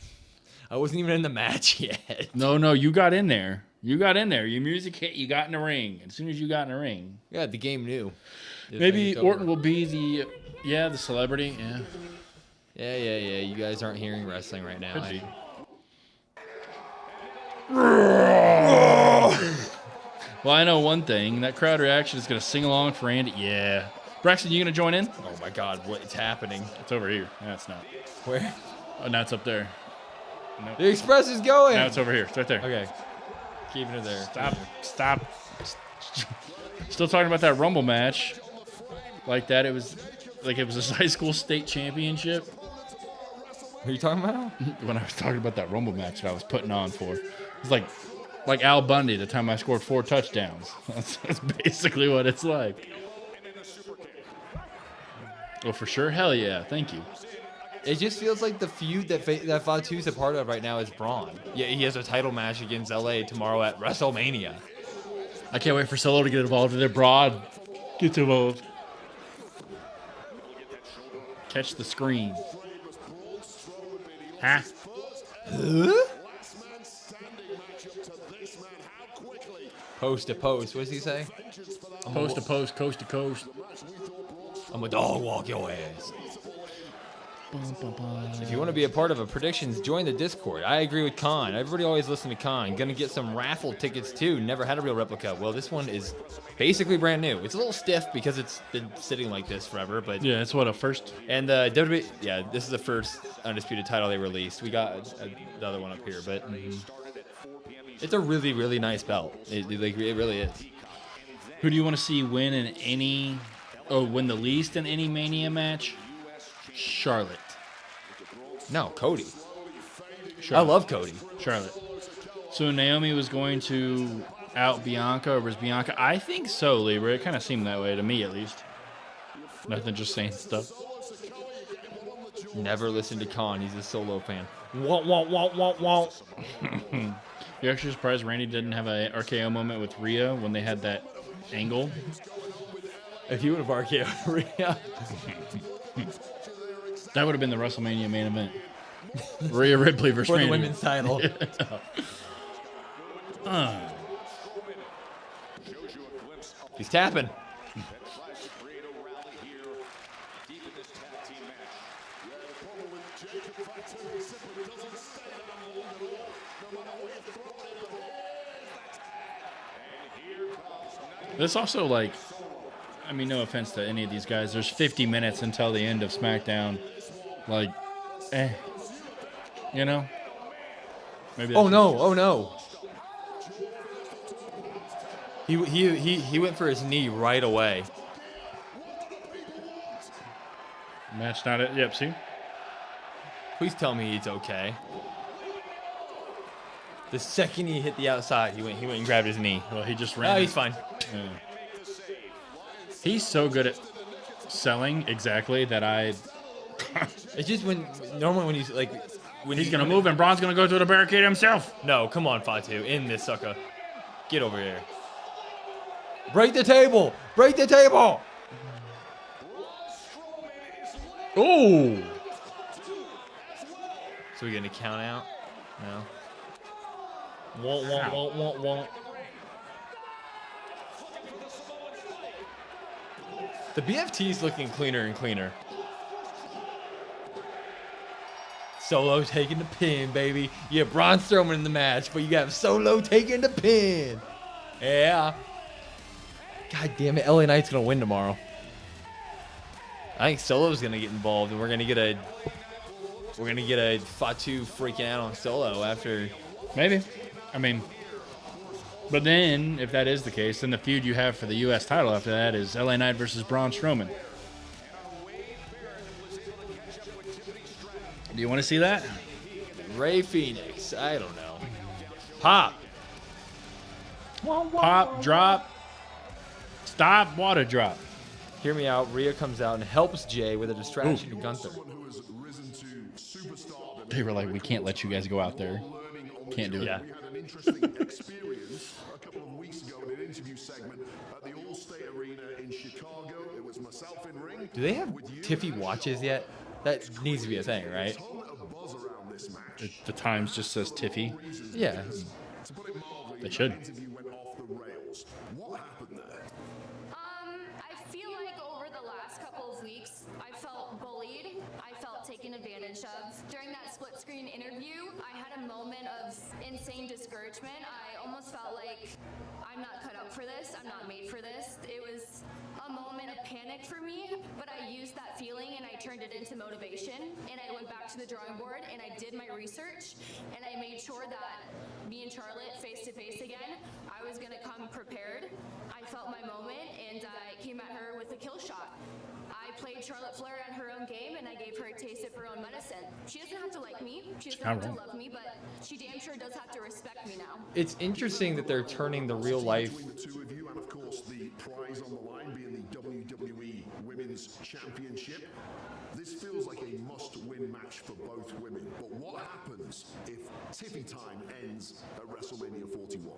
I wasn't even in the match yet. No, you got in there. Your music hit. You got in the ring. As soon as you got in the ring, yeah, the game knew. Maybe Orton will be the celebrity. Yeah. Yeah. You guys aren't hearing wrestling right now. Well, I know one thing. That crowd reaction is going to sing along for Andy. Yeah. Braxton, you going to join in? Oh, my God. What's happening? It's over here. No, it's not. Where? Oh, now it's up there. Nope. The Express is going. Now it's over here. It's right there. Okay. Keeping it there. Stop. Still talking about that Rumble match. Like that. It was a high school state championship. What are you talking about? When I was talking about that Rumble match that I was putting on for. It's like Al Bundy, the time I scored 4 touchdowns. That's basically what it's like. Well, for sure. Hell yeah. Thank you. It just feels like the feud that Fatu's a part of right now is Braun. Yeah, he has a title match against LA tomorrow at WrestleMania. I can't wait for Solo to get involved with it. Broad gets involved. Catch the screen. Huh? Post to post. What does he say? Post to post, coast to coast. I'm a dog walk your ass. If you want to be a part of a predictions, join the Discord. I agree with Khan. Everybody always listen to Khan. Gonna get some raffle tickets too. Never had a real replica. Well, this one is basically brand new. It's a little stiff because it's been sitting like this forever, but yeah, it's what a first. And the WWE, yeah, this is the first undisputed title they released. We got the other one up here, but it's a really, really nice belt. It really is. Who do you want to see win in any? Oh, win the least in any Mania match? Charlotte. No, Cody. Charlotte. I love Cody. Charlotte. So Naomi was going to out Bianca, or was Bianca? I think so, Lyra. It kind of seemed that way to me, at least. Nothing, just saying stuff. Never listened to Khan. He's a Solo fan. Wah. You actually surprised Randy didn't have a RKO moment with Rhea when they had that angle? If he would have RKO'd Rhea. That would have been the WrestleMania main event. Rhea Ripley versus for the Randy. women's title. He's tapping. This also, like, I mean, no offense to any of these guys. There's 50 minutes until the end of SmackDown. Like, you know? Maybe. Oh no! He went for his knee right away. Match not it. Yep. See. Please tell me he's okay. The second he hit the outside, he went and grabbed his knee. Well, he just ran. Oh, he's fine. Yeah. He's so good at selling exactly that I. It's just normally when he's like. When he's gonna move and Braun's gonna go to the barricade himself. No, come on, Fatu, in this sucker. Get over here. Break the table! Break the table! Oh! So we gonna count out? No. Won't. The BFT's looking cleaner and cleaner. Solo taking the pin, baby. Yeah, Braun Strowman in the match, but you got Solo taking the pin. Yeah. God damn it, LA Knight's gonna win tomorrow. I think Solo's gonna get involved, and we're gonna get a Fatu freaking out on Solo after. Maybe. I mean, but then if that is the case, then the feud you have for the U.S. title after that is LA Knight versus Braun Strowman. Do you want to see that? Ray Phoenix. I don't know. Pop. Pop, drop, stop, water drop. Hear me out. Rhea comes out and helps Jay with a distraction to Gunther. They were like, we can't let you guys go out there. Can't do it. Yeah. We had an interesting experience a couple of weeks ago in an interview segment at the All-State Arena in Chicago. It was myself in ring. Do they have Tiffy watches yet? That needs to be a thing, right? The Times just says Tiffy. Yeah. They should. I feel like over the last couple of weeks, I felt bullied. I felt taken advantage of. During that split screen interview, I had a moment of insane discouragement. I almost felt like I'm not cut out for this. I'm not made for this. It was a moment of panic for me, but I used that feeling and I turned it into motivation. And I went back to the drawing board and I did my research and I made sure that me and Charlotte face to face again, I was gonna come prepared. I felt my moment and I came at her with a kill shot. I played Charlotte Flair on her own game and I gave her a taste of her own medicine. She doesn't have to She doesn't have to love me, but she damn sure does have to respect me now. It's interesting that they're turning the real life. Between the two of you, and of course the prize on the line being the WWE Women's Championship. This feels like a must-win match for both women. But what happens if Tiffy time ends at WrestleMania 41?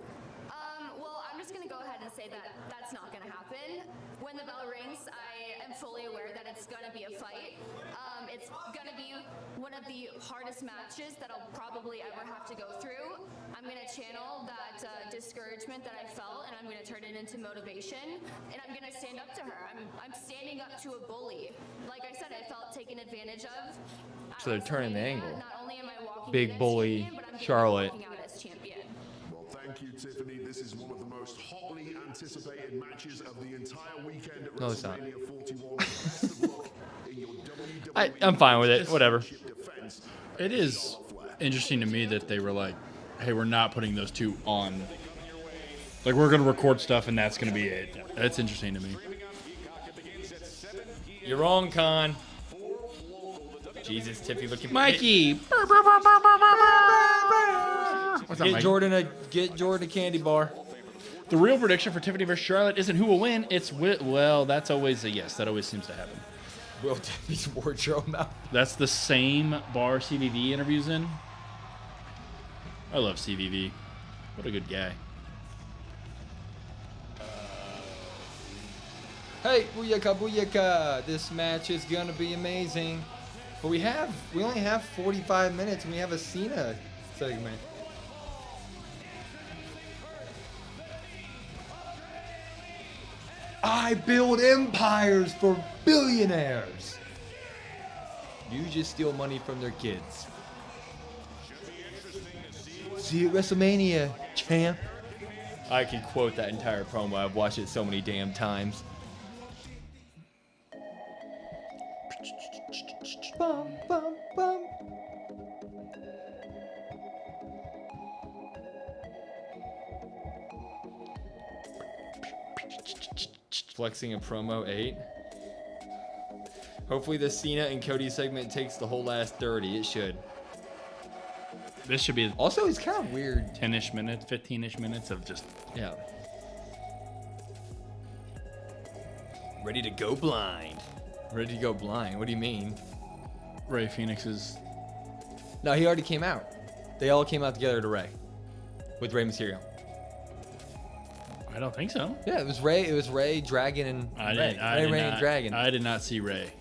Well, I'm just gonna go ahead and say that that's not gonna happen. When the bell rings, I am fully aware that it's gonna be a fight. It's gonna be one of the hardest matches that I'll probably ever have to go through. I'm gonna channel that discouragement that I felt, and I'm gonna turn it into motivation, and I'm gonna stand up to her. I'm standing up to a bully. Like I said, I felt taken advantage of. So they're turning the angle. Not only am I walking Big in as bully champion, but I'm gonna be Charlotte. walking out as champion. Well, thank you, Tiffany. This is one of the most hotly anticipated matches of the entire weekend at No, it's not. WrestleMania 41. Best of luck in your WWE I'm fine with it. Whatever. defense. It is interesting to me that they were like, hey, we're not putting those two on. Like, we're going to record stuff and that's going to be it. That's interesting to me. You're wrong, Con. Jesus, Tiffy looking. Mikey! What's up, Get Mike? Get Jordan a candy bar. The real prediction for Tiffany versus Charlotte isn't who will win. It's well, that's always a yes. That always seems to happen. Will Tiffy's wardrobe out. That's the same bar CVV interviews in. I love CVV. What a good guy. Hey, booyaka, booyaka. This match is gonna be amazing. But we only have 45 minutes and we have a Cena segment. I build empires for billionaires. You just steal money from their kids. See you at WrestleMania, champ. I can quote that entire promo. I've watched it so many damn times. Bum, bum, bum. Flexing a promo 8. Hopefully the Cena and Cody segment takes the whole last 30. It should. This should be Also, it's kind of weird. 10-ish minutes, 15-ish minutes of just... Yeah. Ready to go blind. Ready to go blind? What do you mean? Ray Phoenix's... No, he already came out. They all came out together to Ray. With Ray Mysterio. I don't think so. Yeah, it was Ray, Dragon, and Ray. Ray, and Dragon. I did not see Ray.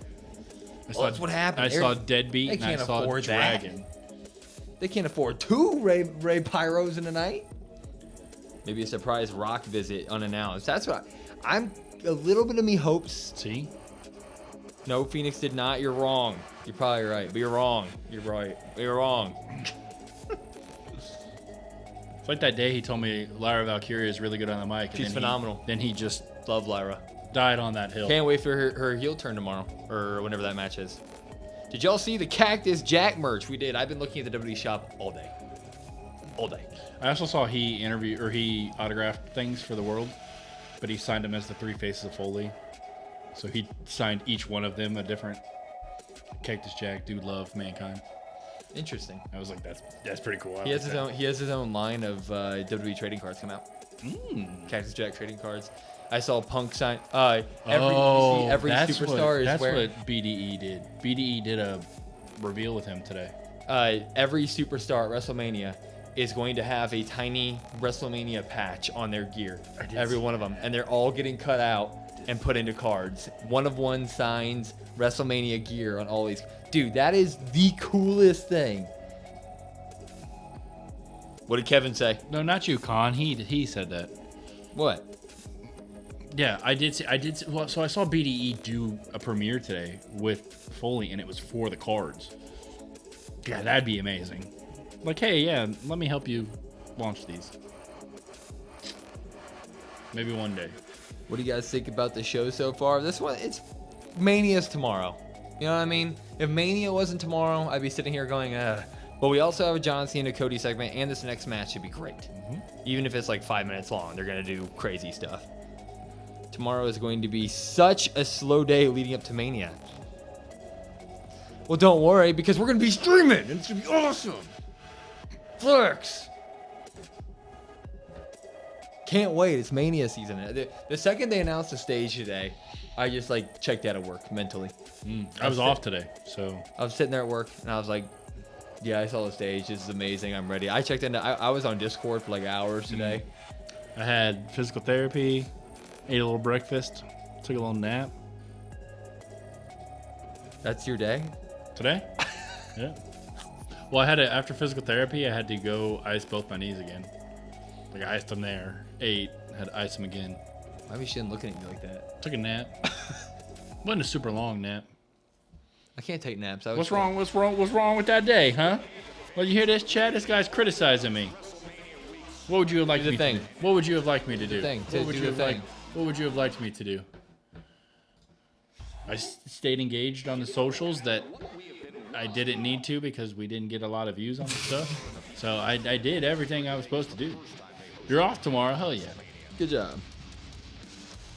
That's what happened. I saw Deadbeat They and I can't saw afford Dragon. that. They can't afford 2 Ray Pyros in a night. Maybe a surprise Rock visit unannounced. That's what I'm a little bit of me hopes. See? No, Phoenix did not. You're wrong. You're probably right, but you're wrong. You're right. You're wrong. It's like that day he told me Lyra Valkyria is really good on the mic. And She's phenomenal. Then he just Love Lyra. died on that hill. Can't wait for her heel turn tomorrow, or whenever that match is. Did y'all see the Cactus Jack merch? We did. I've been looking at the WWE shop all day. All day. I also saw he autographed things for the world, but he signed them as the 3 Faces of Foley. So he signed each one of them a different Cactus Jack, Dude Love, Mankind. Interesting. I was like, that's pretty cool. He has his own line of WWE trading cards come out. Cactus Jack trading cards. I saw Punk sign. Every superstar is that's wearing. That's what BDE did. BDE did a reveal with him today. Every superstar at WrestleMania is going to have a tiny WrestleMania patch on their gear. Every one of them, and they're all getting cut out and put into cards. One of one signs WrestleMania gear on all these. Dude, that is the coolest thing. What did Kevin say? No, not you, Con. He said that. What? Yeah, I did. Well, so I saw BDE do a premiere today with Foley, and it was for the cards. Yeah, that'd be amazing. Like, hey, yeah, let me help you launch these. Maybe one day. What do you guys think about the show so far? This one, it's Mania's tomorrow. You know what I mean? If Mania wasn't tomorrow, I'd be sitting here going, But we also have a John Cena Cody segment, and this next match should be great. Even if it's like 5 minutes long, they're going to do crazy stuff. Tomorrow is going to be such a slow day leading up to Mania. Well, don't worry, because we're going to be streaming. And it's going to be awesome. Flex. Can't wait. It's Mania season. The second they announced the stage today, I just like checked out of work mentally. I was off today, so I was sitting there at work and I was like, yeah, I saw the stage. This is amazing. I'm ready. I checked in. I was on Discord for like hours today. I had physical therapy, ate a little breakfast, took a little nap. That's your day? Today? Yeah. Well, I had to, after physical therapy, I had to go ice both my knees again. Like I iced them there, ate, had to ice them again. Why be shouldn't looking at you like that? Took a nap. Wasn't a super long nap. I can't take naps. What's wrong? What's wrong with that day, huh? Well, you hear this, Chad? This guy's criticizing me. What would you have liked me to do? What would you have liked me to do? What would you have liked me to do? I stayed engaged on the socials that I didn't need to because we didn't get a lot of views on the stuff. So I did everything I was supposed to do. You're off tomorrow. Hell yeah. Good job.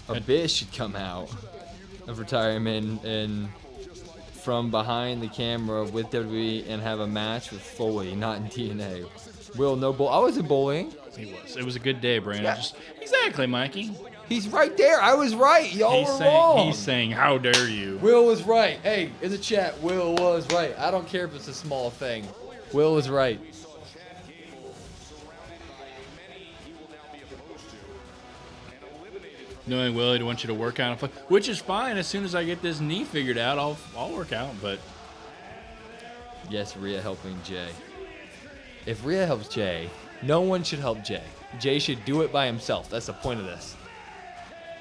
Abyss should come out of retirement and from behind the camera with WWE and have a match with Foley, not in TNA. Will no bull. I was in bowling. He was. It was a good day, Brandon. Yeah. Exactly, Mikey. He's right there. I was right. Y'all were wrong. He's saying, how dare you? Will was right. Hey, in the chat, Will was right. I don't care if it's a small thing. Will was right. Knowing Will, he'd want you to work out, which is fine. As soon as I get this knee figured out, I'll work out. But yes, Rhea helping Jay. If Rhea helps Jay, no one should help Jay. Jay should do it by himself. That's the point of this.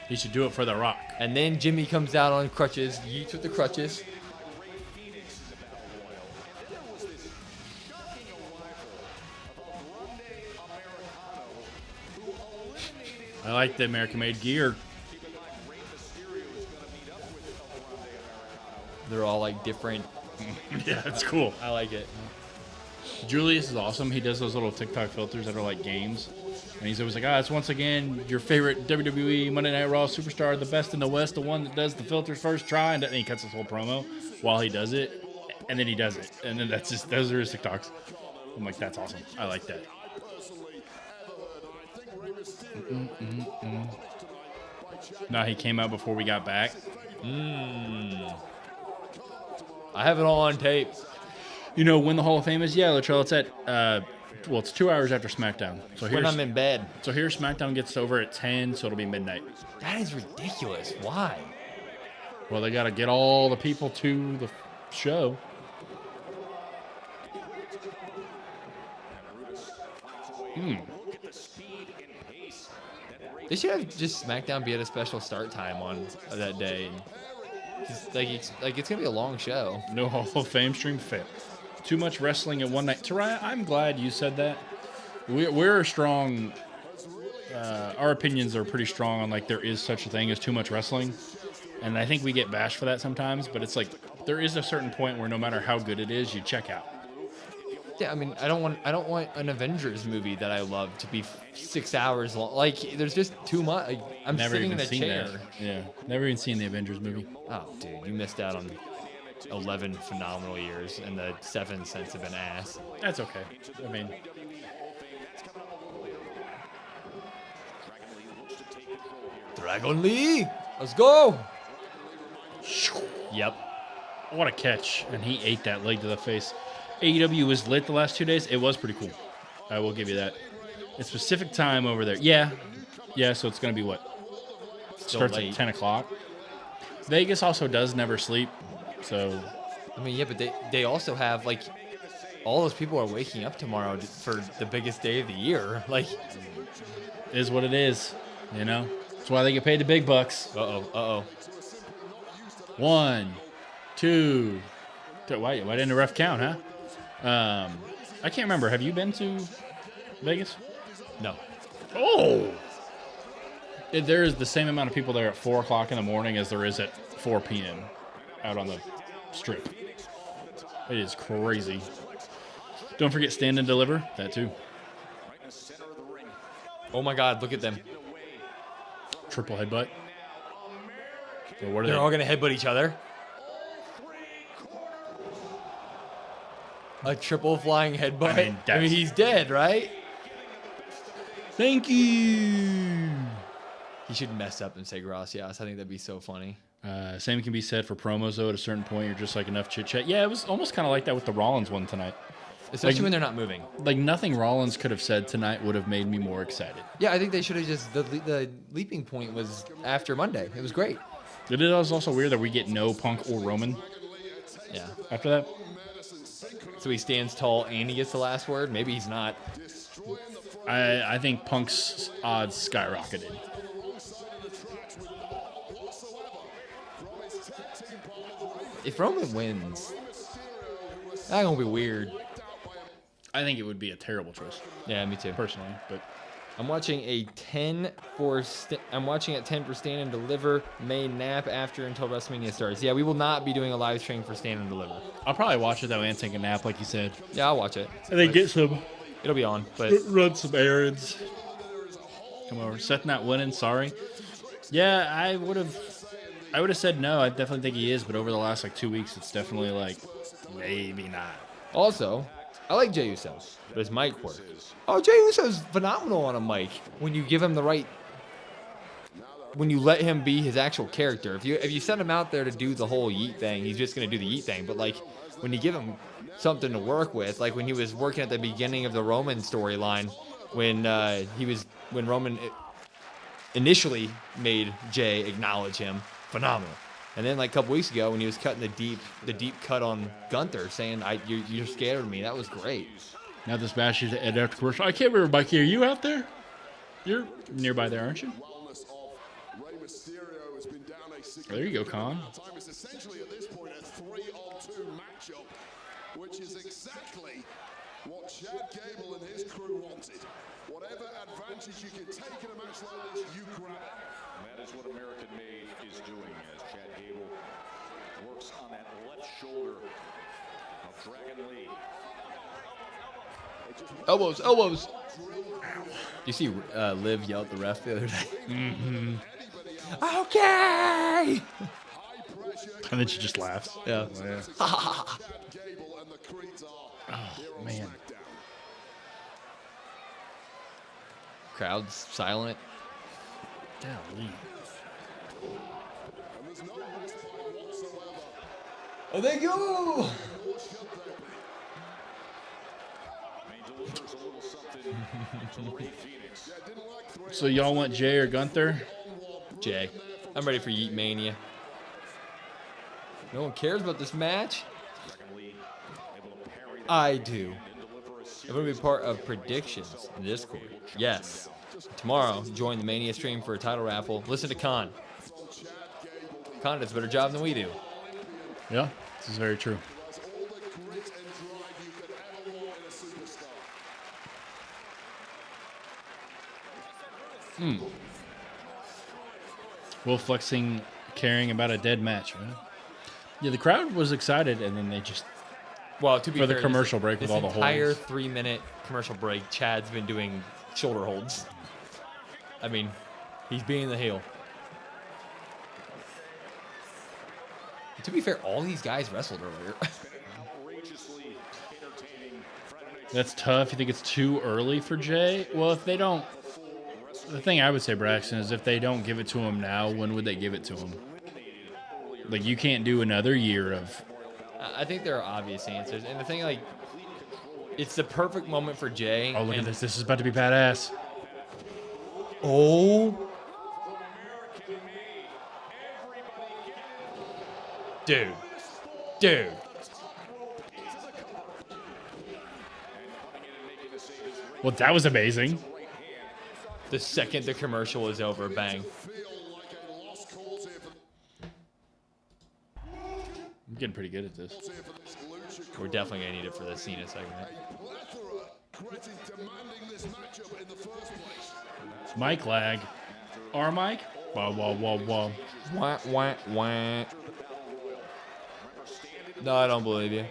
He should do it for The Rock. And then Jimmy comes out on crutches. Yeets with the crutches. I like the American-made gear. They're all like different. Yeah, it's cool. I like it. Julius is awesome. He does those little TikTok filters that are like games. And he's always like, it's once again your favorite WWE Monday Night Raw superstar, the best in the West, the one that does the filters first try. And he cuts his whole promo while he does it. And then he does it. And then that's just, those are his TikToks. I'm like, that's awesome. I like that. No, he came out before we got back. I have it all on tape. You know when the Hall of Fame is? Yeah, Latrell, it's at, well, it's 2 hours after Smackdown. So when I'm in bed. So here Smackdown gets over at 10, so it'll be midnight. That is ridiculous. Why? Well, they got to get all the people to the show. They should have just SmackDown be at a special start time on that day. It's gonna be a long show. No Hall of Fame stream fail. Too much wrestling in one night. Taraya, I'm glad you said that. We're strong. Our opinions are pretty strong on like there is such a thing as too much wrestling, and I think we get bashed for that sometimes. But it's like there is a certain point where no matter how good it is, you check out. Yeah, I mean, I don't want an Avengers movie that I love to be 6 hours long. Like, there's just too much. Like, I'm never sitting even in a seen chair. that. Yeah, never even seen the Avengers movie. Oh, dude, you missed out on 11 phenomenal years, and the 7 cents have been ass. That's okay. I mean, Dragon Lee, let's go. Yep. What a catch! And he ate that leg to the face. AEW was lit the last 2 days. It was pretty cool. I will give you that. It's Pacific time over there. Yeah. So it's gonna be what? Starts at 10 o'clock. Vegas also does never sleep. So. I mean, yeah, but they also have like all those people are waking up tomorrow for the biggest day of the year. Like, it is what it is. You know. That's why they get paid the big bucks. Uh oh. 1, 2. Why didn't the ref count, huh? I can't remember. Have you been to Vegas? No. Oh! There is the same amount of people there at 4 o'clock in the morning as there is at 4 p.m. out on the strip. It is crazy. Don't forget Stand and Deliver. That too. Oh my God, look at them. Triple headbutt. Well, what are They're all going to headbutt each other. A triple flying headbutt. I mean, that's- he's dead, right? Thank you. He should mess up and say gracias. I think that'd be so funny. Same can be said for promos, though. At a certain point, you're just like enough chit-chat. Yeah, it was almost kind of like that with the Rollins one tonight. Especially when they're not moving. Like, nothing Rollins could have said tonight would have made me more excited. Yeah, I think they should have just... The leaping point was after Monday. It was great. It is also weird that we get no Punk or Roman. Yeah. After that. So he stands tall and he gets the last word? Maybe he's not. I think Punk's odds skyrocketed. If Roman wins, that's going to be weird. I think it would be a terrible choice. Yeah, me too. Personally, but I'm watching a 10 for Stand and Deliver. May nap after until WrestleMania starts. Yeah, we will not be doing a live stream for Stand and Deliver. I'll probably watch it though and take a nap, like you said. Yeah, I'll watch it. And then get some. It'll be on, but Run some errands. Come over. Seth not winning. Sorry. Yeah, I would have said no. I definitely think he is, but over the last like 2 weeks, it's definitely like maybe not. Also, I like Jey Uso, but his mic work. Oh, Jey Uso's phenomenal on a mic when you give him the right. When you let him be his actual character. If you send him out there to do the whole yeet thing, he's just gonna do the yeet thing. But like when you give him something to work with, like when he was working at the beginning of the Roman storyline, when Roman initially made Jey acknowledge him, phenomenal. And then like a couple weeks ago when he was cutting the deep cut on Gunther, saying you're scared of me, that was great. Now this match is at after commercial. I can't remember, Mikey. Are you out there? You're nearby there, aren't you? There you go, Khan. It's essentially at this point a 3-on-2 matchup, which is exactly what Chad Gable and his crew wanted. Whatever advantage you can take in a match like this, you grab it. And that is what American Made is doing as Chad Gable works on that left shoulder of Dragon Lee. Elbows. You see Liv yell at the ref the other day? Mm-hmm. Okay! And then she just laughs. Yeah. Oh, man. Crowd's silent. Golly. Oh, thank you! So y'all want Jey or Gunther? Jey. I'm ready for Yeet Mania. No one cares about this match? I do. I'm going to be part of predictions in Discord. Yes. Tomorrow, join the Mania stream for a title raffle. Listen to Khan. Khan does a better job than we do. Yeah, this is very true. Will flexing, caring about a dead match, right? Yeah, the crowd was excited, and then they just Well, to be for the fair, commercial break with all the This entire holds. 3-minute commercial break, Chad's been doing shoulder holds. I mean, he's being the heel. To be fair, all these guys wrestled earlier. That's tough. You think it's too early for Jey? Well, if they don't, the thing I would say, Braxton, is if they don't give it to him now, when would they give it to him? Like, you can't do another year of. I think there are obvious answers, and the thing, like, it's the perfect moment for Jey. Oh, look at this! This is about to be badass. Oh, dude. Well, that was amazing. The second the commercial is over, bang. I'm getting pretty good at this. We're definitely gonna need it for the Cena segment. Mic lag. Our mic? Wah, wah, wah, wah. Wah, wah, wah. No, I don't believe you.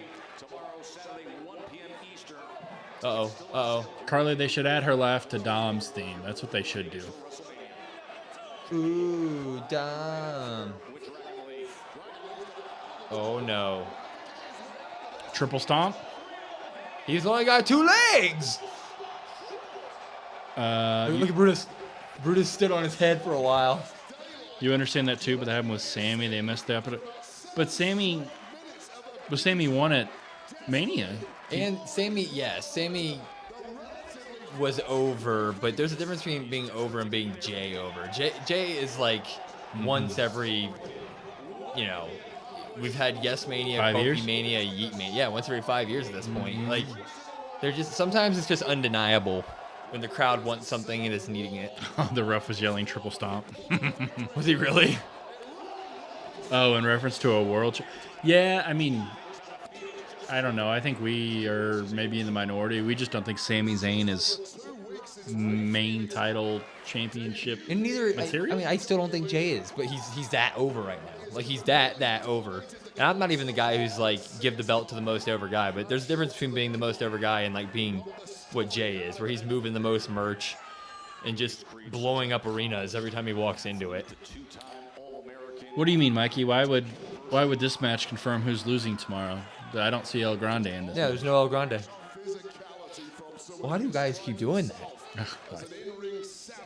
Uh-oh. Carly, they should add her laugh to Dom's theme. That's what they should do. Ooh, Dom. Oh, no. Triple stomp? He's only got 2 legs. Look at Brutus. Brutus stood on his head for a while. You understand that too, but that happened with Sammy. They messed up. But Sammy won at Mania. And Sammy was over, but there's a difference between being over and being Jay over. Jay is like once every, we've had Yes Mania, 5 years? Kofi Mania, Yeet Mania. Yeah, once every 5 years at this point. Like, they're just, sometimes it's just undeniable when the crowd wants something and is needing it. The ref was yelling triple stomp. Was he really? Oh, in reference to a world. Yeah, I mean, I don't know. I think we are maybe in the minority. We just don't think Sami Zayn is main title championship And neither, material. I still don't think Jay is, but he's that over right now. Like, he's that over. And I'm not even the guy who's like, give the belt to the most over guy, but there's a difference between being the most over guy and like being what Jay is, where he's moving the most merch and just blowing up arenas every time he walks into it. What do you mean, Mikey? Why would this match confirm who's losing tomorrow? I don't see El Grande in this. Yeah, there's no El Grande. Why do you guys keep doing that?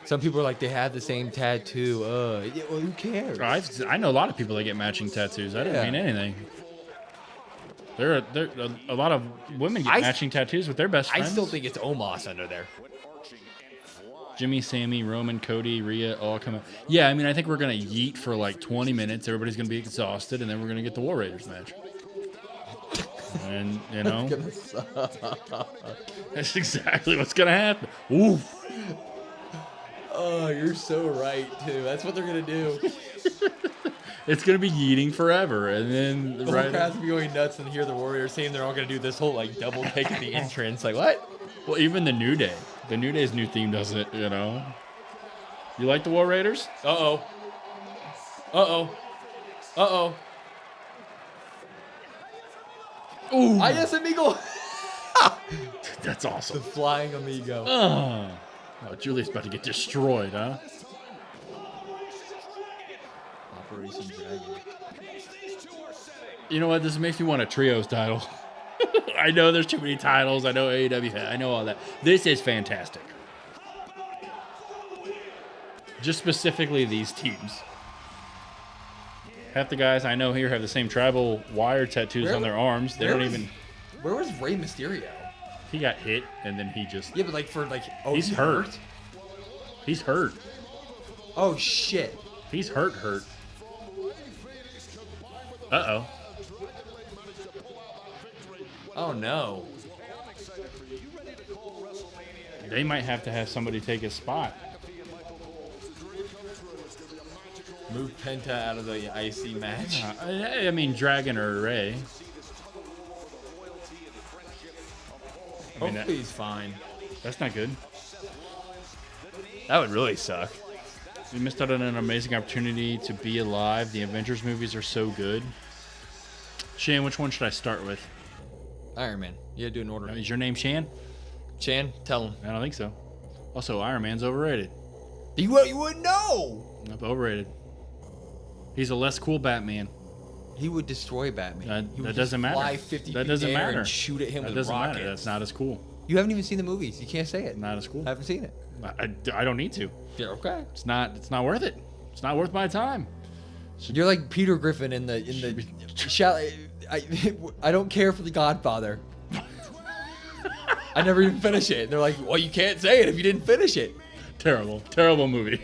Some people are like, they have the same tattoo. Well, who cares? I know a lot of people that get matching tattoos. I didn't mean anything. There are a lot of women get matching tattoos with their best friends. I still think it's Omos under there. Jimmy, Sammy, Roman, Cody, Rhea, all come out. Yeah, I mean, I think we're going to yeet for like 20 minutes. Everybody's going to be exhausted, and then we're going to get the War Raiders match. And, that's exactly what's going to happen. Oof. Oh, you're so right, too. That's what they're going to do. It's going to be yeeting forever. And then the whole crowd's going to be going nuts and hear the Warriors saying they're all going to do this whole like double take at the entrance. Like, what? Well, even the New Day. The New Day's new theme does it, You like the War Raiders? Uh-oh. Uh-oh. Uh-oh. Ooh. Ayes amigo. That's awesome. The flying amigo. Oh, Julius about to get destroyed, huh? Operation Dragon. You know what? This makes me want a trios title. I know there's too many titles. I know AEW. I know all that. This is fantastic. Just specifically these teams. Half the guys I know here have the same tribal wire tattoos on their arms. They don't even. Where was Rey Mysterio? He got hit and then he just. Yeah, but like for like. Oh, he's hurt. He's hurt. Oh shit. He's hurt. Uh-oh. Oh no. They might have to have somebody take his spot. Move Penta out of the IC match. I mean, Dragon or Ray. Hopefully he's fine. That's not good. That would really suck. We missed out on an amazing opportunity to be alive. The Avengers movies are so good. Shan, which one should I start with? Iron Man. Yeah, do an order. Is your name Shan? Shan, tell him. I don't think so. Also, Iron Man's overrated. You wouldn't know. Nope, overrated. He's a less cool Batman. He would destroy Batman. That doesn't matter. Fly 50 that feet doesn't in the air matter. And shoot at him that with doesn't rockets. matter. That's not as cool. You haven't even seen the movies. You can't say it. Not as cool. I haven't seen it. I don't need to. Yeah, okay. It's not worth it. It's not worth my time. You're like Peter Griffin in the I don't care for The Godfather. I never even finish it. They're like, well, you can't say it if you didn't finish it. Terrible movie.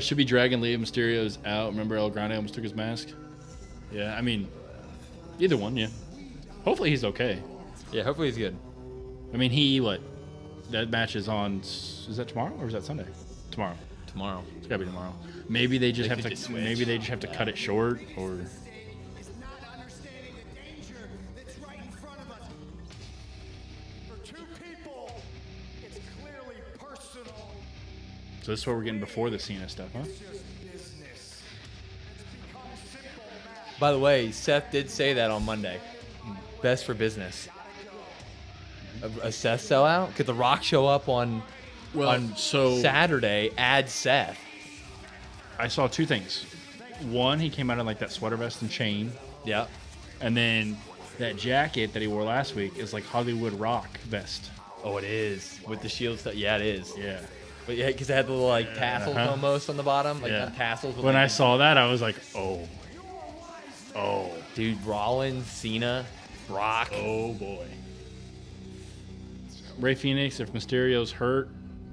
Should be Dragon. Leah Mysterio's out. Remember El Grande almost took his mask? Yeah, I mean, either one, yeah. Hopefully he's okay. Yeah, hopefully he's good. I mean, that match is on, is that tomorrow or is that Sunday? Tomorrow. Tomorrow. It's gotta be tomorrow. Maybe they just have to cut it short, or so this is what we're getting before the Cena stuff, huh? By the way, Seth did say that on Monday. Best for business. A Seth sellout? Could The Rock show up on Saturday? Add Seth. I saw two things. One, he came out in like that sweater vest and chain. Yeah. And then that jacket that he wore last week is like Hollywood Rock vest. Oh, it is with the shield stuff. Yeah, it is. Yeah. But yeah, because it had the little like tassels almost on the bottom, like not tassels. When I saw that, I was like, oh, dude, Rollins, Cena, Brock. Oh boy. Rey Fenix, if Mysterio's hurt,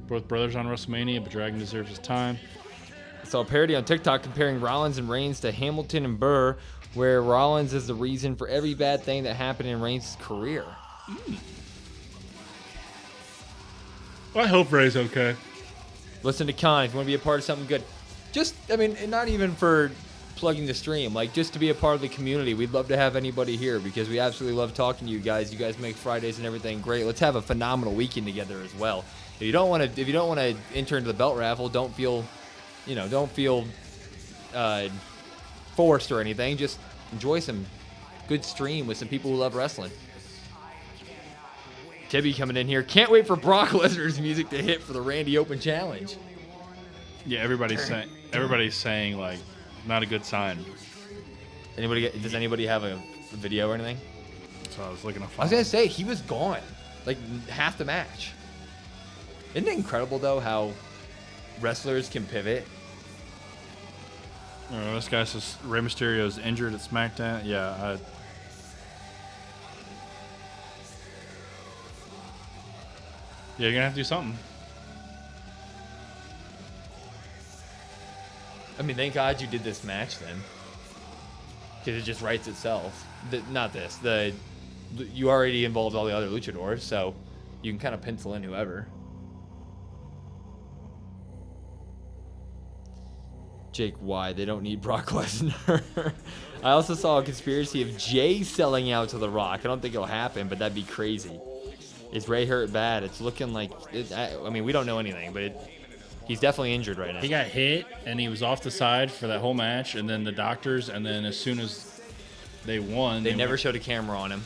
both brothers on WrestleMania, but Dragon deserves his time. I saw a parody on TikTok comparing Rollins and Reigns to Hamilton and Burr, where Rollins is the reason for every bad thing that happened in Reigns' career. I hope Rey's okay. Listen to Khan if you want to be a part of something good. Just, I mean, not even for plugging the stream, like just to be a part of the community. We'd love to have anybody here because we absolutely love talking to you guys. You guys make Fridays and everything great. Let's have a phenomenal weekend together as well. If you don't want to enter into the belt raffle, don't feel forced or anything. Just enjoy some good stream with some people who love wrestling. Tibby coming in here. Can't wait for Brock Lesnar's music to hit for the Randy Open Challenge. Yeah, everybody's saying like, not a good sign. Does anybody have a video or anything? So I was looking to find. I was gonna say he was gone, like half the match. Isn't it incredible though how wrestlers can pivot? This guy says Rey Mysterio's injured at SmackDown. Yeah. You're gonna have to do something. I mean, thank God you did this match then, because it just writes itself. You already involved all the other luchadors, so you can kind of pencil in whoever. Jake, why? They don't need Brock Lesnar. I also saw a conspiracy of Jay selling out to The Rock. I don't think it'll happen, but that'd be crazy. Is Ray hurt bad? It's looking like... I mean, we don't know anything, but he's definitely injured right now. He got hit, and he was off the side for that whole match, and then the doctors, and then as soon as they won... They never showed a camera on him,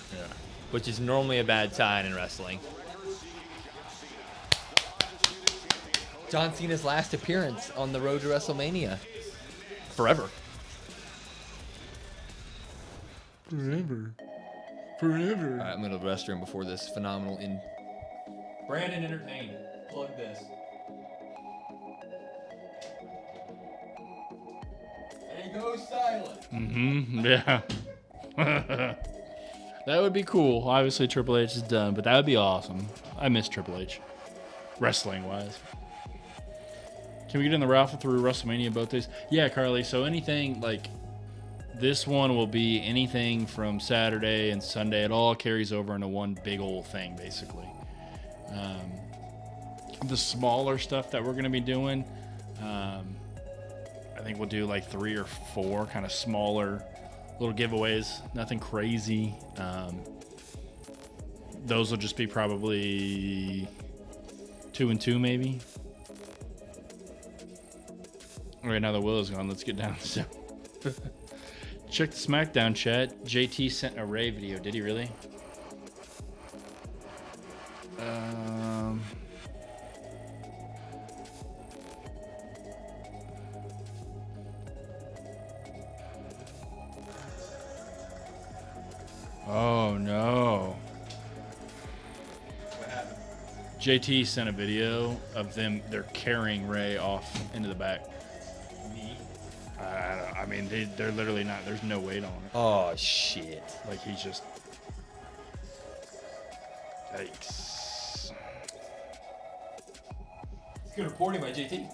which is normally a bad sign in wrestling. John Cena's last appearance on the road to WrestleMania. Forever. All right, I'm going to the restroom before this phenomenal Brandon Entertain. Plug this. And go silent. Yeah. That would be cool. Obviously, Triple H is done, but that would be awesome. I miss Triple H, wrestling-wise. Can we get in the raffle through WrestleMania both days? Yeah, Carly. So anything like this one will be anything from Saturday and Sunday. It all carries over into one big old thing, basically. The smaller stuff that we're going to be doing, I think we'll do like 3 or 4 kind of smaller little giveaways. Nothing crazy. Those will just be probably 2 and 2 maybe. All right, now the will is gone. Let's get down. So, check the Smackdown chat. JT sent a Ray video. Did he really? Oh no. What happened? JT sent a video of them. They're carrying Ray off into the back. I mean, they're literally not. There's no weight on it. Oh shit! Like he's just. Yikes! Good reporting by JT.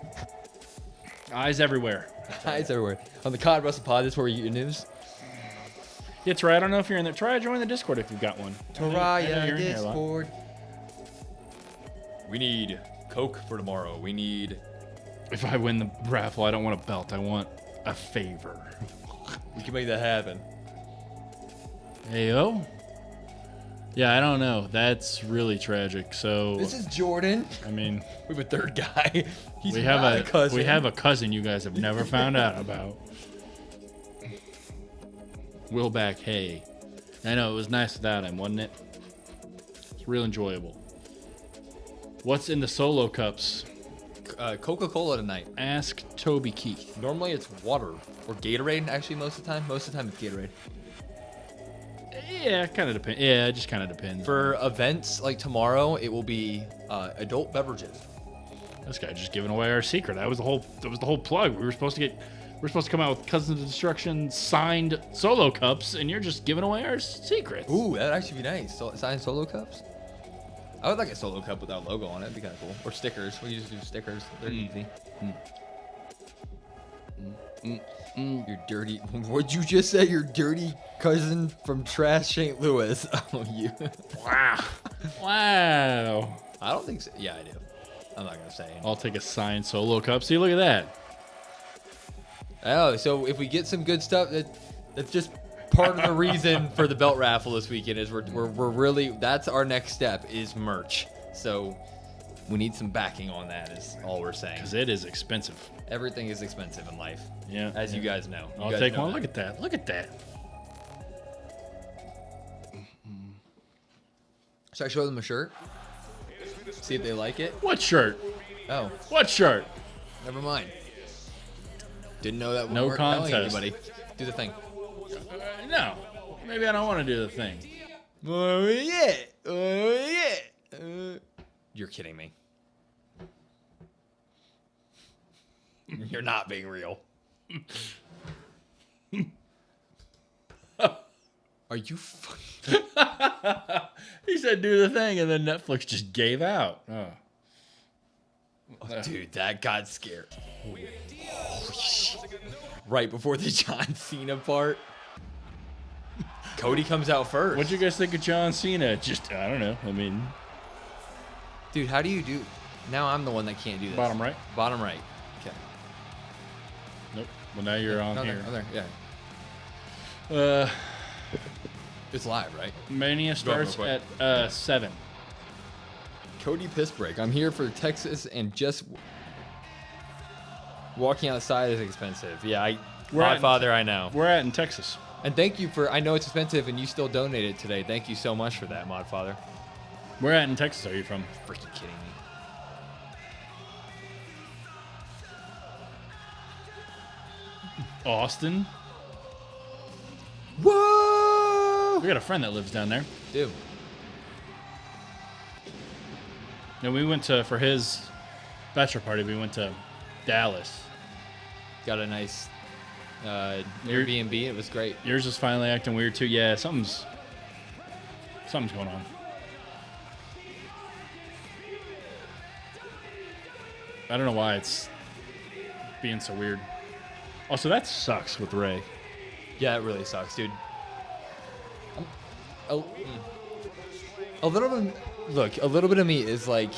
Eyes everywhere. Eyes everywhere. On the COD Wrestle Pod, that's where you get your news. Yeah, Try. I don't know if you're in there. Try join the Discord if you've got one. Toraya Discord. We need Coke for tomorrow. We need. If I win the raffle, I don't want a belt. I want a favor. We can make that happen. Heyo. Yeah, I don't know. That's really tragic. So this is Jordan. I mean, we have a third guy. We have a cousin. We have a cousin you guys have never found out about. Will back. Hey, I know it was nice without him, wasn't it? It's real enjoyable. What's in the solo cups? Coca-Cola tonight. Ask Toby Keith. Normally it's water or Gatorade. Actually, most of the time it's Gatorade. Yeah, kind of depends. Yeah, it just kind of depends. For events like tomorrow, it will be adult beverages. This guy just giving away our secret. That was the whole plug. We were supposed to come out with Cousins of Destruction signed solo cups, and you're just giving away our secrets. Ooh, that'd actually be nice. Signed solo cups. I would like a solo cup without a logo on it. It'd be kind of cool. Or stickers. We just do stickers. They're easy. You're dirty. What'd you just say? Your dirty cousin from trash St. Louis. Oh, you. Wow. Wow. I don't think so. Yeah, I do. I'm not gonna say anything. I'll take a signed solo cup. See, look at that. Oh, so if we get some good stuff, that's just part of the reason for the belt raffle this weekend. Is we're really, that's our next step is merch. So we need some backing on that. Is all we're saying. Because it is expensive. Everything is expensive in life. Yeah. As you guys know. I'll take one. Look at that. Look at that. Should I show them a shirt? See if they like it. What shirt? Oh. What shirt? Never mind. Didn't know that. No contest. Anybody. Do the thing. No. Maybe I don't want to do the thing. Oh yeah. Oh yeah. You're kidding me. You're not being real. Are you fucking... He said do the thing, and then Netflix just gave out. Oh, dude, that got scared. Holy shit. Right before the John Cena part. Cody comes out first. What'd you guys think of John Cena? Just, I don't know. I mean... Dude, how do you do... Now I'm the one that can't do this. Bottom right? Bottom right. Okay. Nope. Well, now you're on here. Yeah. It's live, right? Mania starts at 7. Cody piss break. I'm here for Texas, and just walking outside is expensive. Yeah, my father, I know. We're at in Texas. And thank you for, I know it's expensive, and you still donated today. Thank you so much for that, Mod Father. Where at in Texas are you from? Freaking kidding me. Austin. Whoa! We got a friend that lives down there. Dude. And we went to, for his bachelor party, we went to Dallas. Got a nice Airbnb. It was great. Yours is finally acting weird too. Yeah, something's going on. I don't know why it's being so weird. Also, that sucks with Ray. Yeah, it really sucks, dude. A little bit. Look, a little bit of me is like,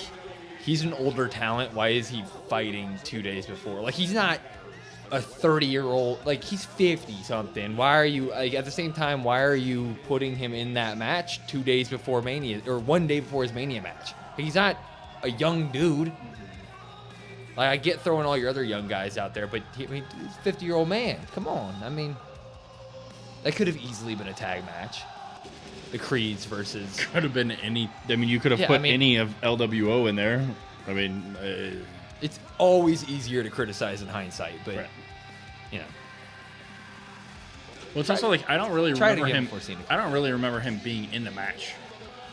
he's an older talent. Why is he fighting 2 days before? Like, he's not a 30-year-old. Like, he's 50-something. Why are you, like, at the same time, why are you putting him in that match 2 days before Mania, or 1 day before his Mania match? Like, he's not a young dude. Like, I get throwing all your other young guys out there, but he's a 50-year-old man. Come on. I mean, that could have easily been a tag match. The Creeds versus... Could have been any... I mean, you could have put any of LWO in there. I mean... it's always easier to criticize in hindsight, but, you know. Well, it's also like, I don't really remember him... I don't really remember him being in the match.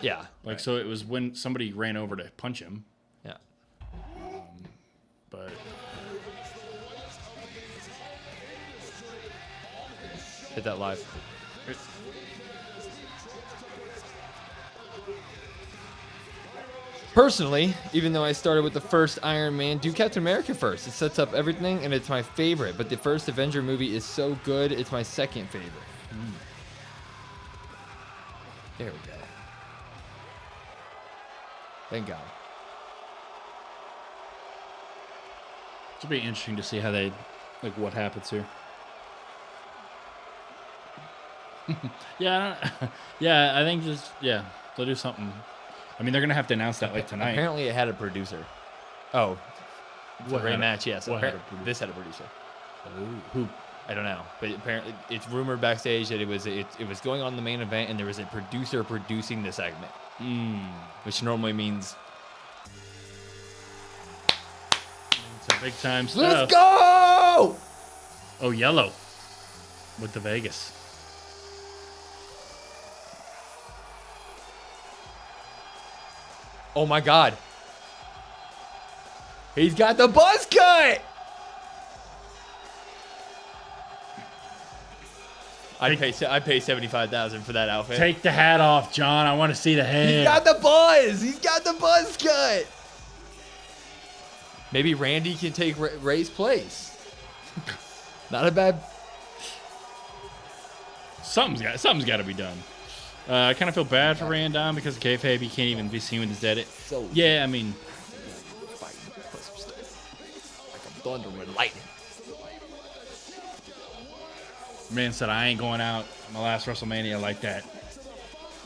Yeah. Like, so it was when somebody ran over to punch him. Yeah. But... Hit that live. Personally, even though I started with the first Iron Man, do Captain America first. It sets up everything, and it's my favorite. But the first Avenger movie is so good, it's my second favorite. There we go. Thank God. It'll be interesting to see how they, like, what happens here. Yeah, I think just, they'll do something. I mean, they're going to have to announce that, like, tonight. Apparently, it had a producer. Oh. What rematch, yes. What had this had a producer. Who? I don't know. But apparently, it's rumored backstage that it was going on the main event, and there was a producer producing the segment. Which normally means... Some big time stuff. Let's go! Oh, yellow. With the Vegas. Oh my God. He's got the buzz cut. I'd pay $75,000 for that outfit. Take the hat off, John. I want to see the hair. He's got the buzz. He's got the buzz cut. Maybe Randy can take Ray's place. Not a bad. Something's got to be done. I kind of feel bad for Random because of kayfabe. He can't even be seen with his edit. So yeah, I mean, like a thunder and lightning. Man said I ain't going out my last WrestleMania like that.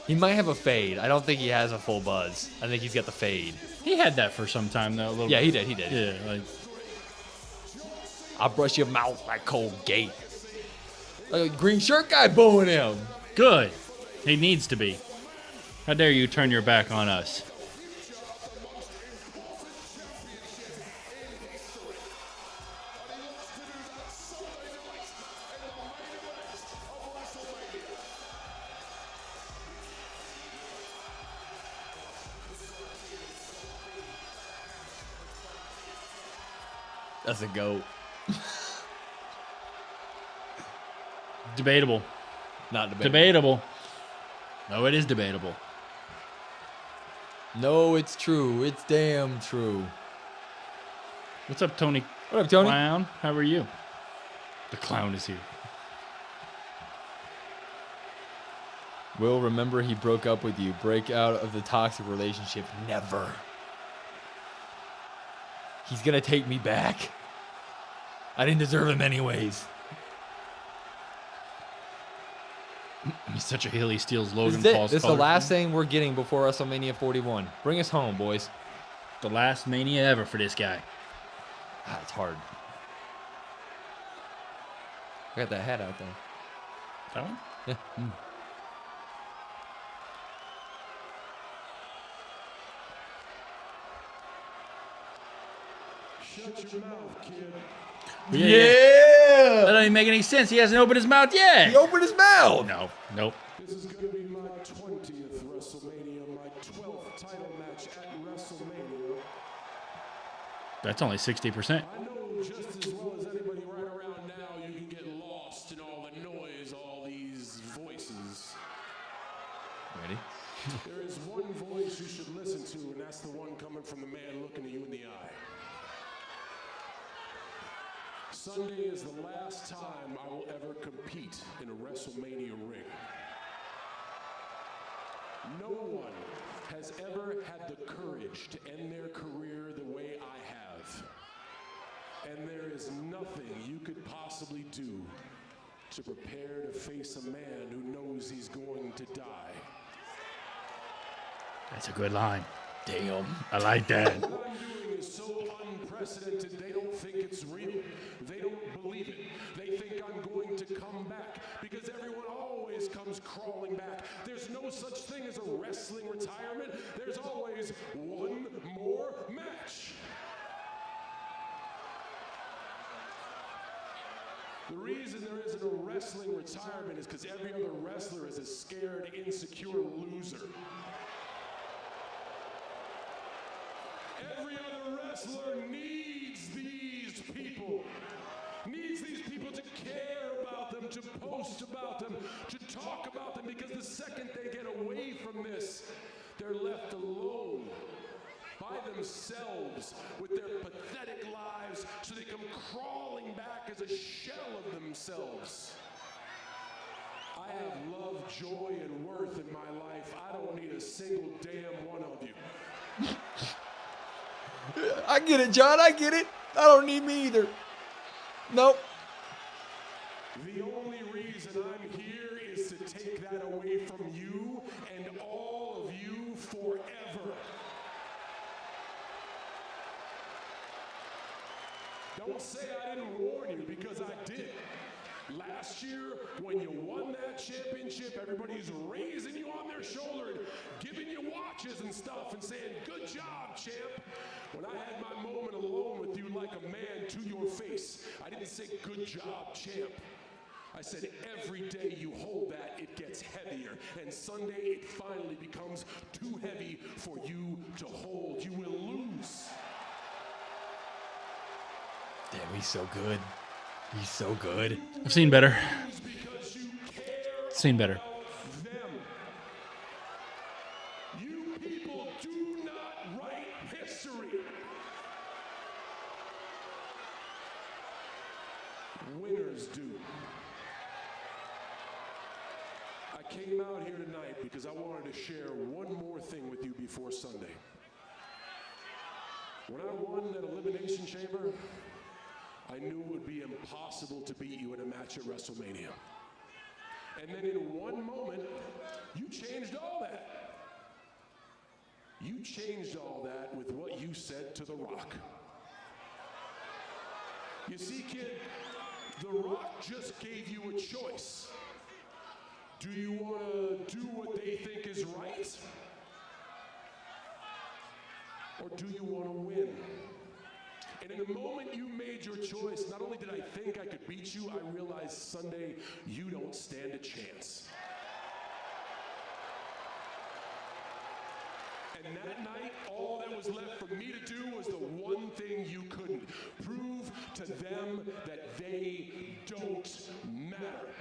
He might have a fade. I don't think he has a full buzz. I think he's got the fade. He had that for some time though. Yeah, he did. He did. Yeah, like I'll brush your mouth like Colgate. Like a green shirt guy booing him. Good. He needs to be. How dare you turn your back on us? That's a goat. Debatable. Not debatable. Debatable. No, it is debatable. No, it's true. It's damn true. What's up, Tony? What up, Tony? Clown? How are you? The clown is here. Will, remember he broke up with you. Break out of the toxic relationship. Never. He's gonna take me back. I didn't deserve him anyways. He's such a heel. He steals Logan This Paul's is the color. last thing we're getting before WrestleMania 41. Bring us home, boys. The last Mania ever for this guy. Ah, it's hard. I got that hat out there. That one? Yeah. Shut your mouth, kid. Yeah! That don't even make any sense. He hasn't opened his mouth yet. He opened his mouth. No. Nope. This is going to be my 20th WrestleMania, my 12th title match at WrestleMania. That's only 60%. I know just as well as anybody right around now, you can get lost in all the noise, all these voices. Ready? There is one voice you should listen to, and that's the one coming from the man looking at you in the eye. Sunday is the last time I will ever compete in a WrestleMania ring. No one has ever had the courage to end their career the way I have. And there is nothing you could possibly do to prepare to face a man who knows he's going to die. That's a good line. Damn. I like that. What I'm doing is so unprecedented, they don't think it's real. They don't believe it. They think I'm going to come back because everyone always comes crawling back. There's no such thing as a wrestling retirement. There's always one more match. The reason there isn't a wrestling retirement is because every other wrestler is a scared, insecure loser. Every other wrestler needs these people. Needs these people to care about them, to post about them, to talk about them, because the second they get away from this, they're left alone by themselves with their pathetic lives, so they come crawling back as a shell of themselves. I have love, joy, and worth in my life. I don't need a single damn one of you. I get it, John. I get it. I don't need me either. Nope. The only reason I'm here is to take that away from you and all of you forever. Don't say I didn't warn you, because I did. Last year, when you won that championship, everybody's raising you on their shoulder and giving you watches and stuff and saying, "Good job, champ." When I had my moment alone with you like a man to your face, I didn't say, "Good job, champ." I said, every day you hold that, it gets heavier. And Sunday, it finally becomes too heavy for you to hold. You will lose. Damn, he's so good. He's so good. I've seen better. Because you care Seen better. about them. You people do not write history. Winners do. I came out here tonight because I wanted to share one more thing with you before Sunday. When I won that Elimination Chamber, I knew it would be impossible to beat you in a match at WrestleMania. And then in one moment, you changed all that. You changed all that with what you said to The Rock. You see, kid, The Rock just gave you a choice. Do you want to do what they think is right? Or do you want to win? And in the moment you made your choice, not only did I think I could beat you, I realized Sunday, you don't stand a chance. And that night, all that was left for me to do was the one thing you couldn't. Prove to them that they don't matter.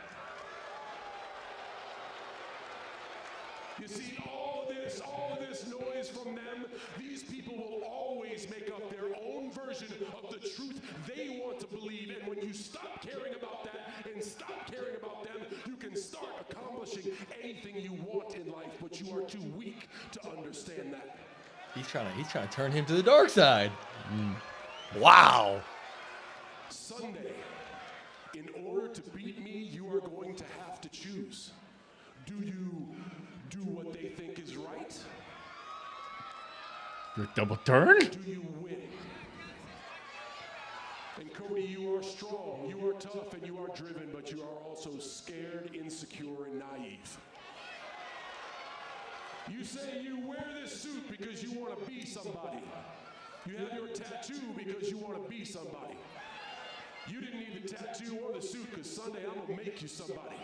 You see, all of this noise from them, these people will always make up their own version of the truth they want to believe. And when you stop caring about that and stop caring about them, you can start accomplishing anything you want in life, but you are too weak to understand that. He's trying to turn him to the dark side. Wow. Sunday, in order to beat me, you are going to have to choose. Do you do what they think is right? Your double turn? Do you win? And Cody, you are strong, you are tough, and you are driven, but you are also scared, insecure, and naive. You say you wear this suit because you want to be somebody. You have your tattoo because you want to be somebody. You didn't need the tattoo or the suit because Sunday I'm going to make you somebody.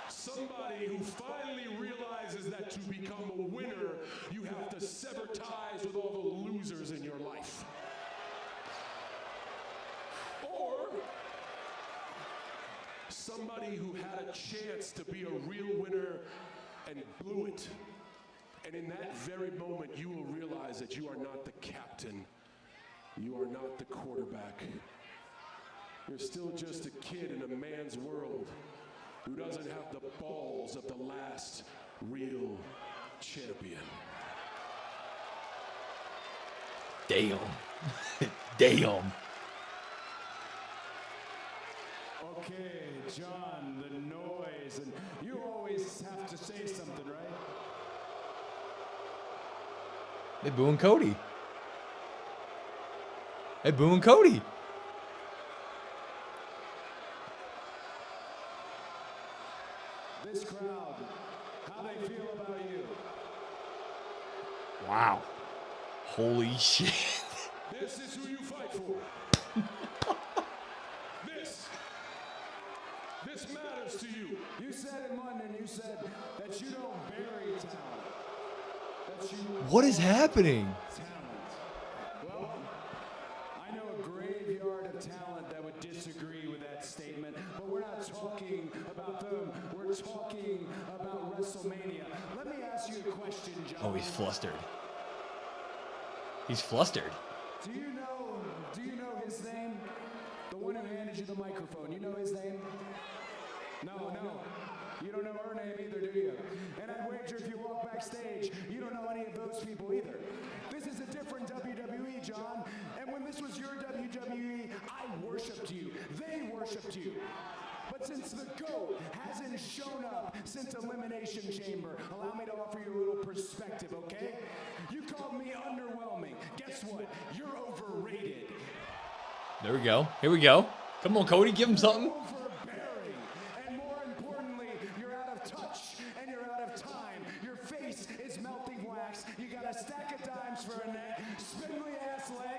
Somebody who finally realizes that to become a winner, you have to sever ties with all the losers in your life. Or somebody who had a chance to be a real winner and blew it. And in that very moment, you will realize that you are not the captain. You are not the quarterback. You're still just a kid in a man's world who doesn't have the balls of the last real champion. Damn. Damn. Okay, John, the noise, and you always have to say something, right? They booing Cody. They booing Cody. This crowd, how they feel about you? Wow. Holy shit. This is who you fight for. This matters to you. You said in London, you said that you don't bury talent. That you What is happening? talent. Well, I know a graveyard of talent that would disagree with that statement, but we're not talking about them. We're talking about WrestleMania. Let me ask you a question, John. Oh, he's flustered. He's flustered. Do you know his name? The one who handed you the microphone. You know his name? No. You don't know her name either, do you? And I'd wager if you walk backstage, you don't know any of those people either. This is a different WWE, John. And when this was your WWE, I worshipped you. They worshipped you. But since the GOAT hasn't shown up since Elimination Chamber, allow me to offer you a little perspective, okay? You called me underwhelming. Guess what? You're overrated. There we go. Here we go. Come on, Cody. Give him something. Overbearing. And more importantly, you're out of touch and you're out of time. Your face is melting wax. You got a stack of dimes for a neck, spindly ass legs.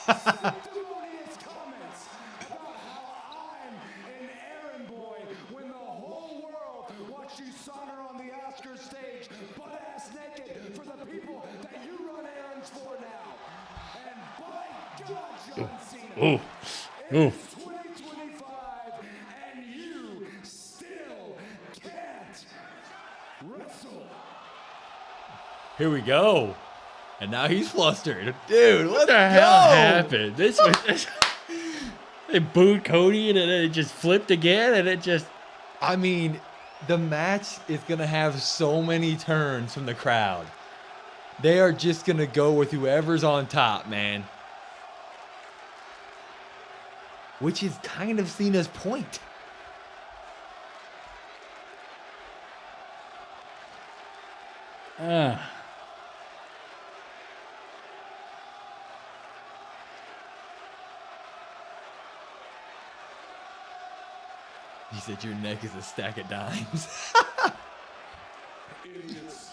sanctimonious comments about how I'm an errand boy when the whole world watched you saunter on the Oscar stage butt-ass naked for the people that you run errands for now. And by God, John Cena, it's 2025 and you still can't wrestle. Here we go. And now he's flustered. Dude, What the hell happened? This was they booed Cody and then it just flipped again and it just I mean, the match is going to have so many turns from the crowd. They are just going to go with whoever's on top, man. Which is kind of Cena's point. He said your neck is a stack of dimes. Idiots.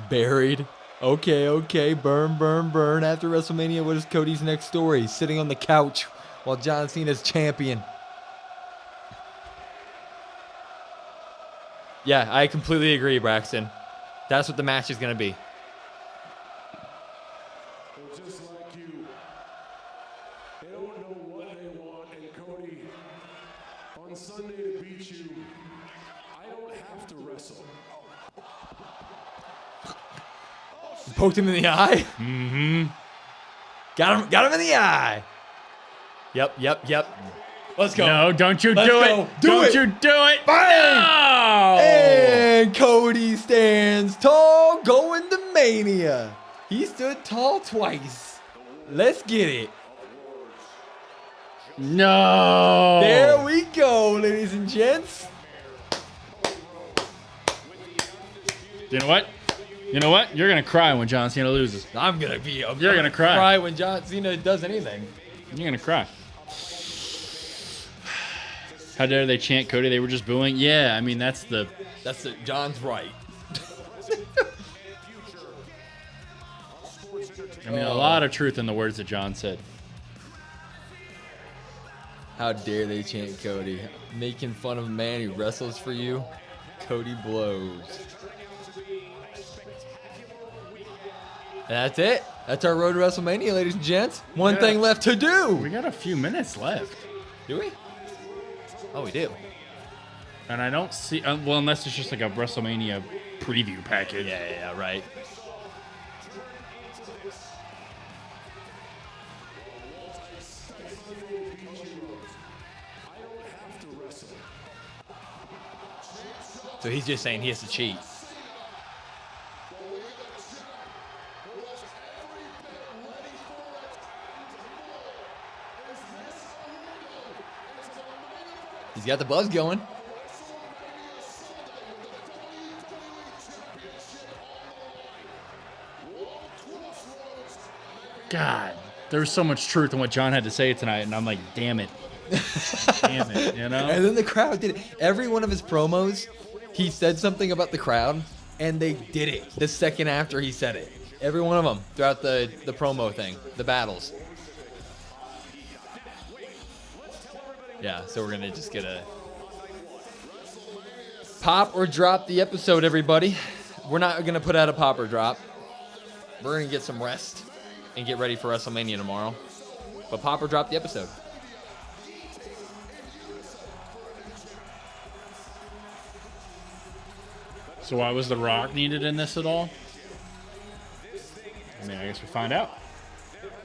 Buried. Okay. Burn. After WrestleMania, what is Cody's next story? Sitting on the couch while John Cena's champion. Yeah, I completely agree, Braxton. That's what the match is going to be. They're just like you. They don't know what they want, and Cody, on Sunday to beat you, I don't have to wrestle. Poked him in the eye. Mm-hmm. Got him in the eye. Yep. Let's go. No, don't you Let's do go. it. Don't you do it. Bang! No! And Cody stands tall going to Mania. He stood tall twice. Let's get it. No. There we go, ladies and gents. You know what? You're going to cry when John Cena loses. I'm going to be You're going to cry when John Cena does anything. You're going to cry. How dare they chant Cody? They were just booing. Yeah, I mean, that's the John's right. I mean, a lot of truth in the words that John said. How dare they chant Cody? Making fun of a man who wrestles for you? Cody blows. That's it. That's our road to WrestleMania, ladies and gents. One thing left to do. We got a few minutes left. Do we? Oh, we do. And I don't see, well, unless it's just like a WrestleMania preview package. Yeah, right. So he's just saying he has to cheat. He's got the buzz going. God, there was so much truth in what John had to say tonight, and I'm like, damn it. Damn it, you know? And then the crowd did it. Every one of his promos, he said something about the crowd, and they did it the second after he said it. Every one of them throughout the promo thing, the battles. Yeah, so we're going to just get a pop or drop the episode, everybody. We're not going to put out a pop or drop. We're going to get some rest and get ready for WrestleMania tomorrow. But pop or drop the episode. So why was The Rock needed in this at all? I mean, I guess we'll find out.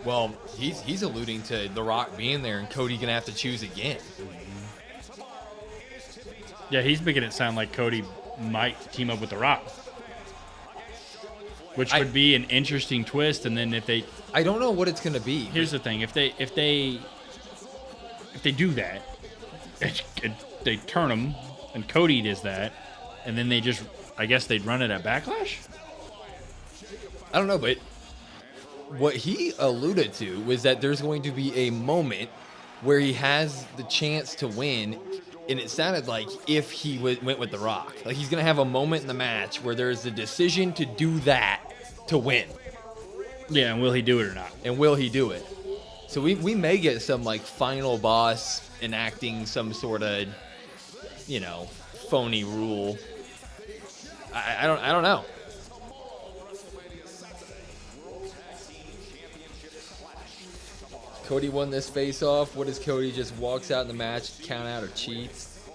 Well, he's alluding to The Rock being there and Cody going to have to choose again. Yeah, he's making it sound like Cody might team up with The Rock. Which would be an interesting twist, and then if they... I don't know what it's going to be. Here's the thing. If they do that, they turn him, and Cody does that, and then they just... I guess they'd run it at Backlash? I don't know, but what he alluded to was that there's going to be a moment where he has the chance to win and it sounded like if he went with The Rock. Like he's going to have a moment in the match where there's a decision to do that to win. Yeah, and will he do it or not? And will he do it? So we may get some like final boss enacting some sort of, phony rule. I don't know. Cody won this face-off. What does Cody just walks out in the match, count out or cheats?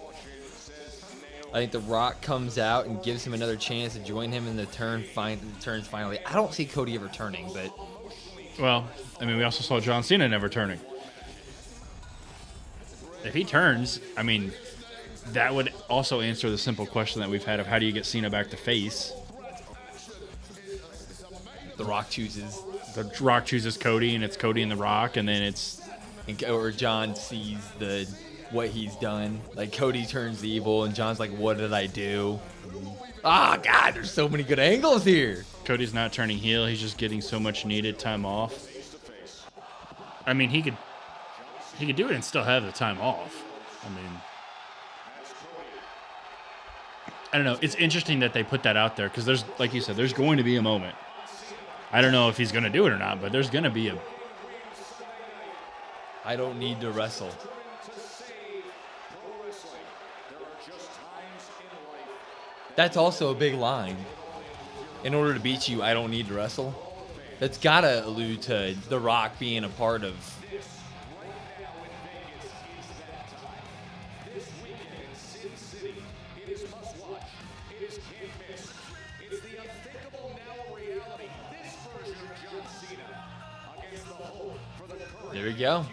I think The Rock comes out and gives him another chance to join him in the turns finally. I don't see Cody ever turning, but... Well, I mean, we also saw John Cena never turning. If he turns, I mean, that would also answer the simple question that we've had of how do you get Cena back to face? The Rock chooses... The Rock chooses Cody, and it's Cody and The Rock, and then it's... Or John sees what he's done. Like, Cody turns evil, and John's like, what did I do? Oh, God, there's so many good angles here. Cody's not turning heel. He's just getting so much needed time off. I mean, he could do it and still have the time off. I mean... I don't know. It's interesting that they put that out there, because there's, like you said, there's going to be a moment. I don't know if he's going to do it or not, but there's going to be a... I don't need to wrestle. That's also a big line. In order to beat you, I don't need to wrestle. That's got to allude to The Rock being a part of... There we go.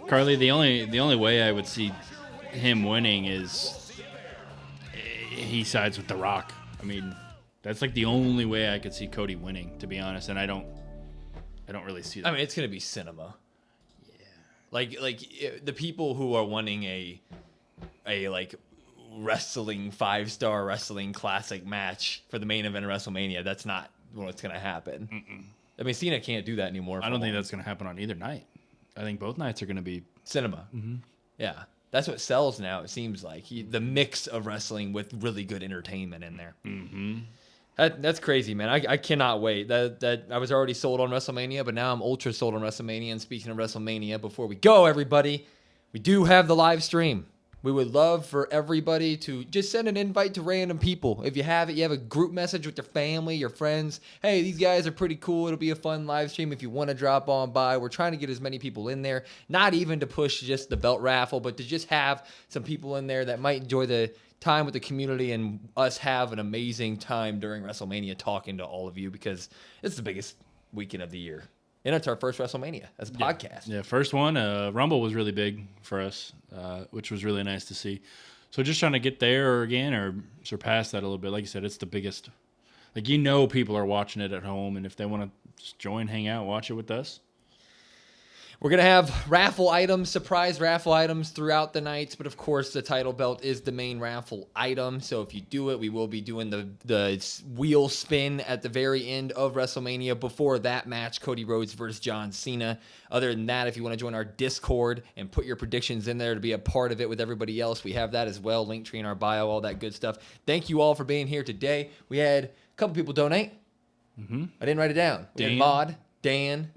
Carly, the only way I would see him winning is he sides with The Rock. I mean, that's like the only way I could see Cody winning, to be honest, and I don't really see that. I mean, it's gonna be cinema. Yeah. Like the people who are wanting a like wrestling 5-star wrestling classic match for the main event of WrestleMania, that's not what's gonna happen. I mean, Cena can't do that anymore. I don't think that's going to happen on either night. I think both nights are going to be cinema. Mm-hmm. Yeah, that's what sells now. It seems like the mix of wrestling with really good entertainment in there. Mm-hmm. That's crazy, man. I cannot wait. That I was already sold on WrestleMania, but now I'm ultra sold on WrestleMania. And speaking of WrestleMania, before we go, everybody, we do have the live stream. We would love for everybody to just send an invite to random people. If you have it, you have a group message with your family, your friends. Hey, these guys are pretty cool. It'll be a fun live stream if you want to drop on by. We're trying to get as many people in there, not even to push just the belt raffle, but to just have some people in there that might enjoy the time with the community and us have an amazing time during WrestleMania talking to all of you, because it's the biggest weekend of the year. And it's our first WrestleMania as a podcast. Yeah, first one. Rumble was really big for us, which was really nice to see. So just trying to get there again or surpass that a little bit. Like you said, it's the biggest. Like, people are watching it at home, and if they want to just join, hang out, watch it with us. We're going to have raffle items, surprise raffle items throughout the nights. But, of course, the title belt is the main raffle item. So if you do it, we will be doing the wheel spin at the very end of WrestleMania before that match, Cody Rhodes versus John Cena. Other than that, if you want to join our Discord and put your predictions in there to be a part of it with everybody else, we have that as well. Link tree in our bio, all that good stuff. Thank you all for being here today. We had a couple people donate. Mm-hmm. I didn't write it down. We had Maud, Dan.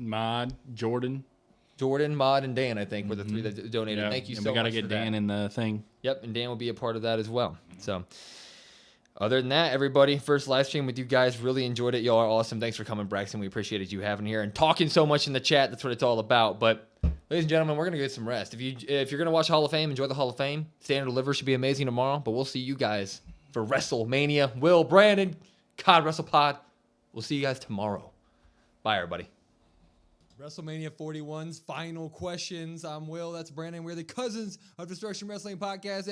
Jordan, Maud, and Dan, I think, were the three that donated. Yeah. Thank you and so much. We got to get Dan in the thing. Yep, and Dan will be a part of that as well. So, other than that, everybody, first live stream with you guys. Really enjoyed it. Y'all are awesome. Thanks for coming, Braxton. We appreciated you having here and talking so much in the chat. That's what it's all about. But, ladies and gentlemen, we're going to get some rest. If you're going to watch Hall of Fame, enjoy the Hall of Fame. Stand and Deliver should be amazing tomorrow. But we'll see you guys for WrestleMania. Will, Brandon, God WrestlePod. We'll see you guys tomorrow. Bye, everybody. WrestleMania 41's final questions. I'm Will. That's Brandon. We're the Cousins of Destruction Wrestling Podcast.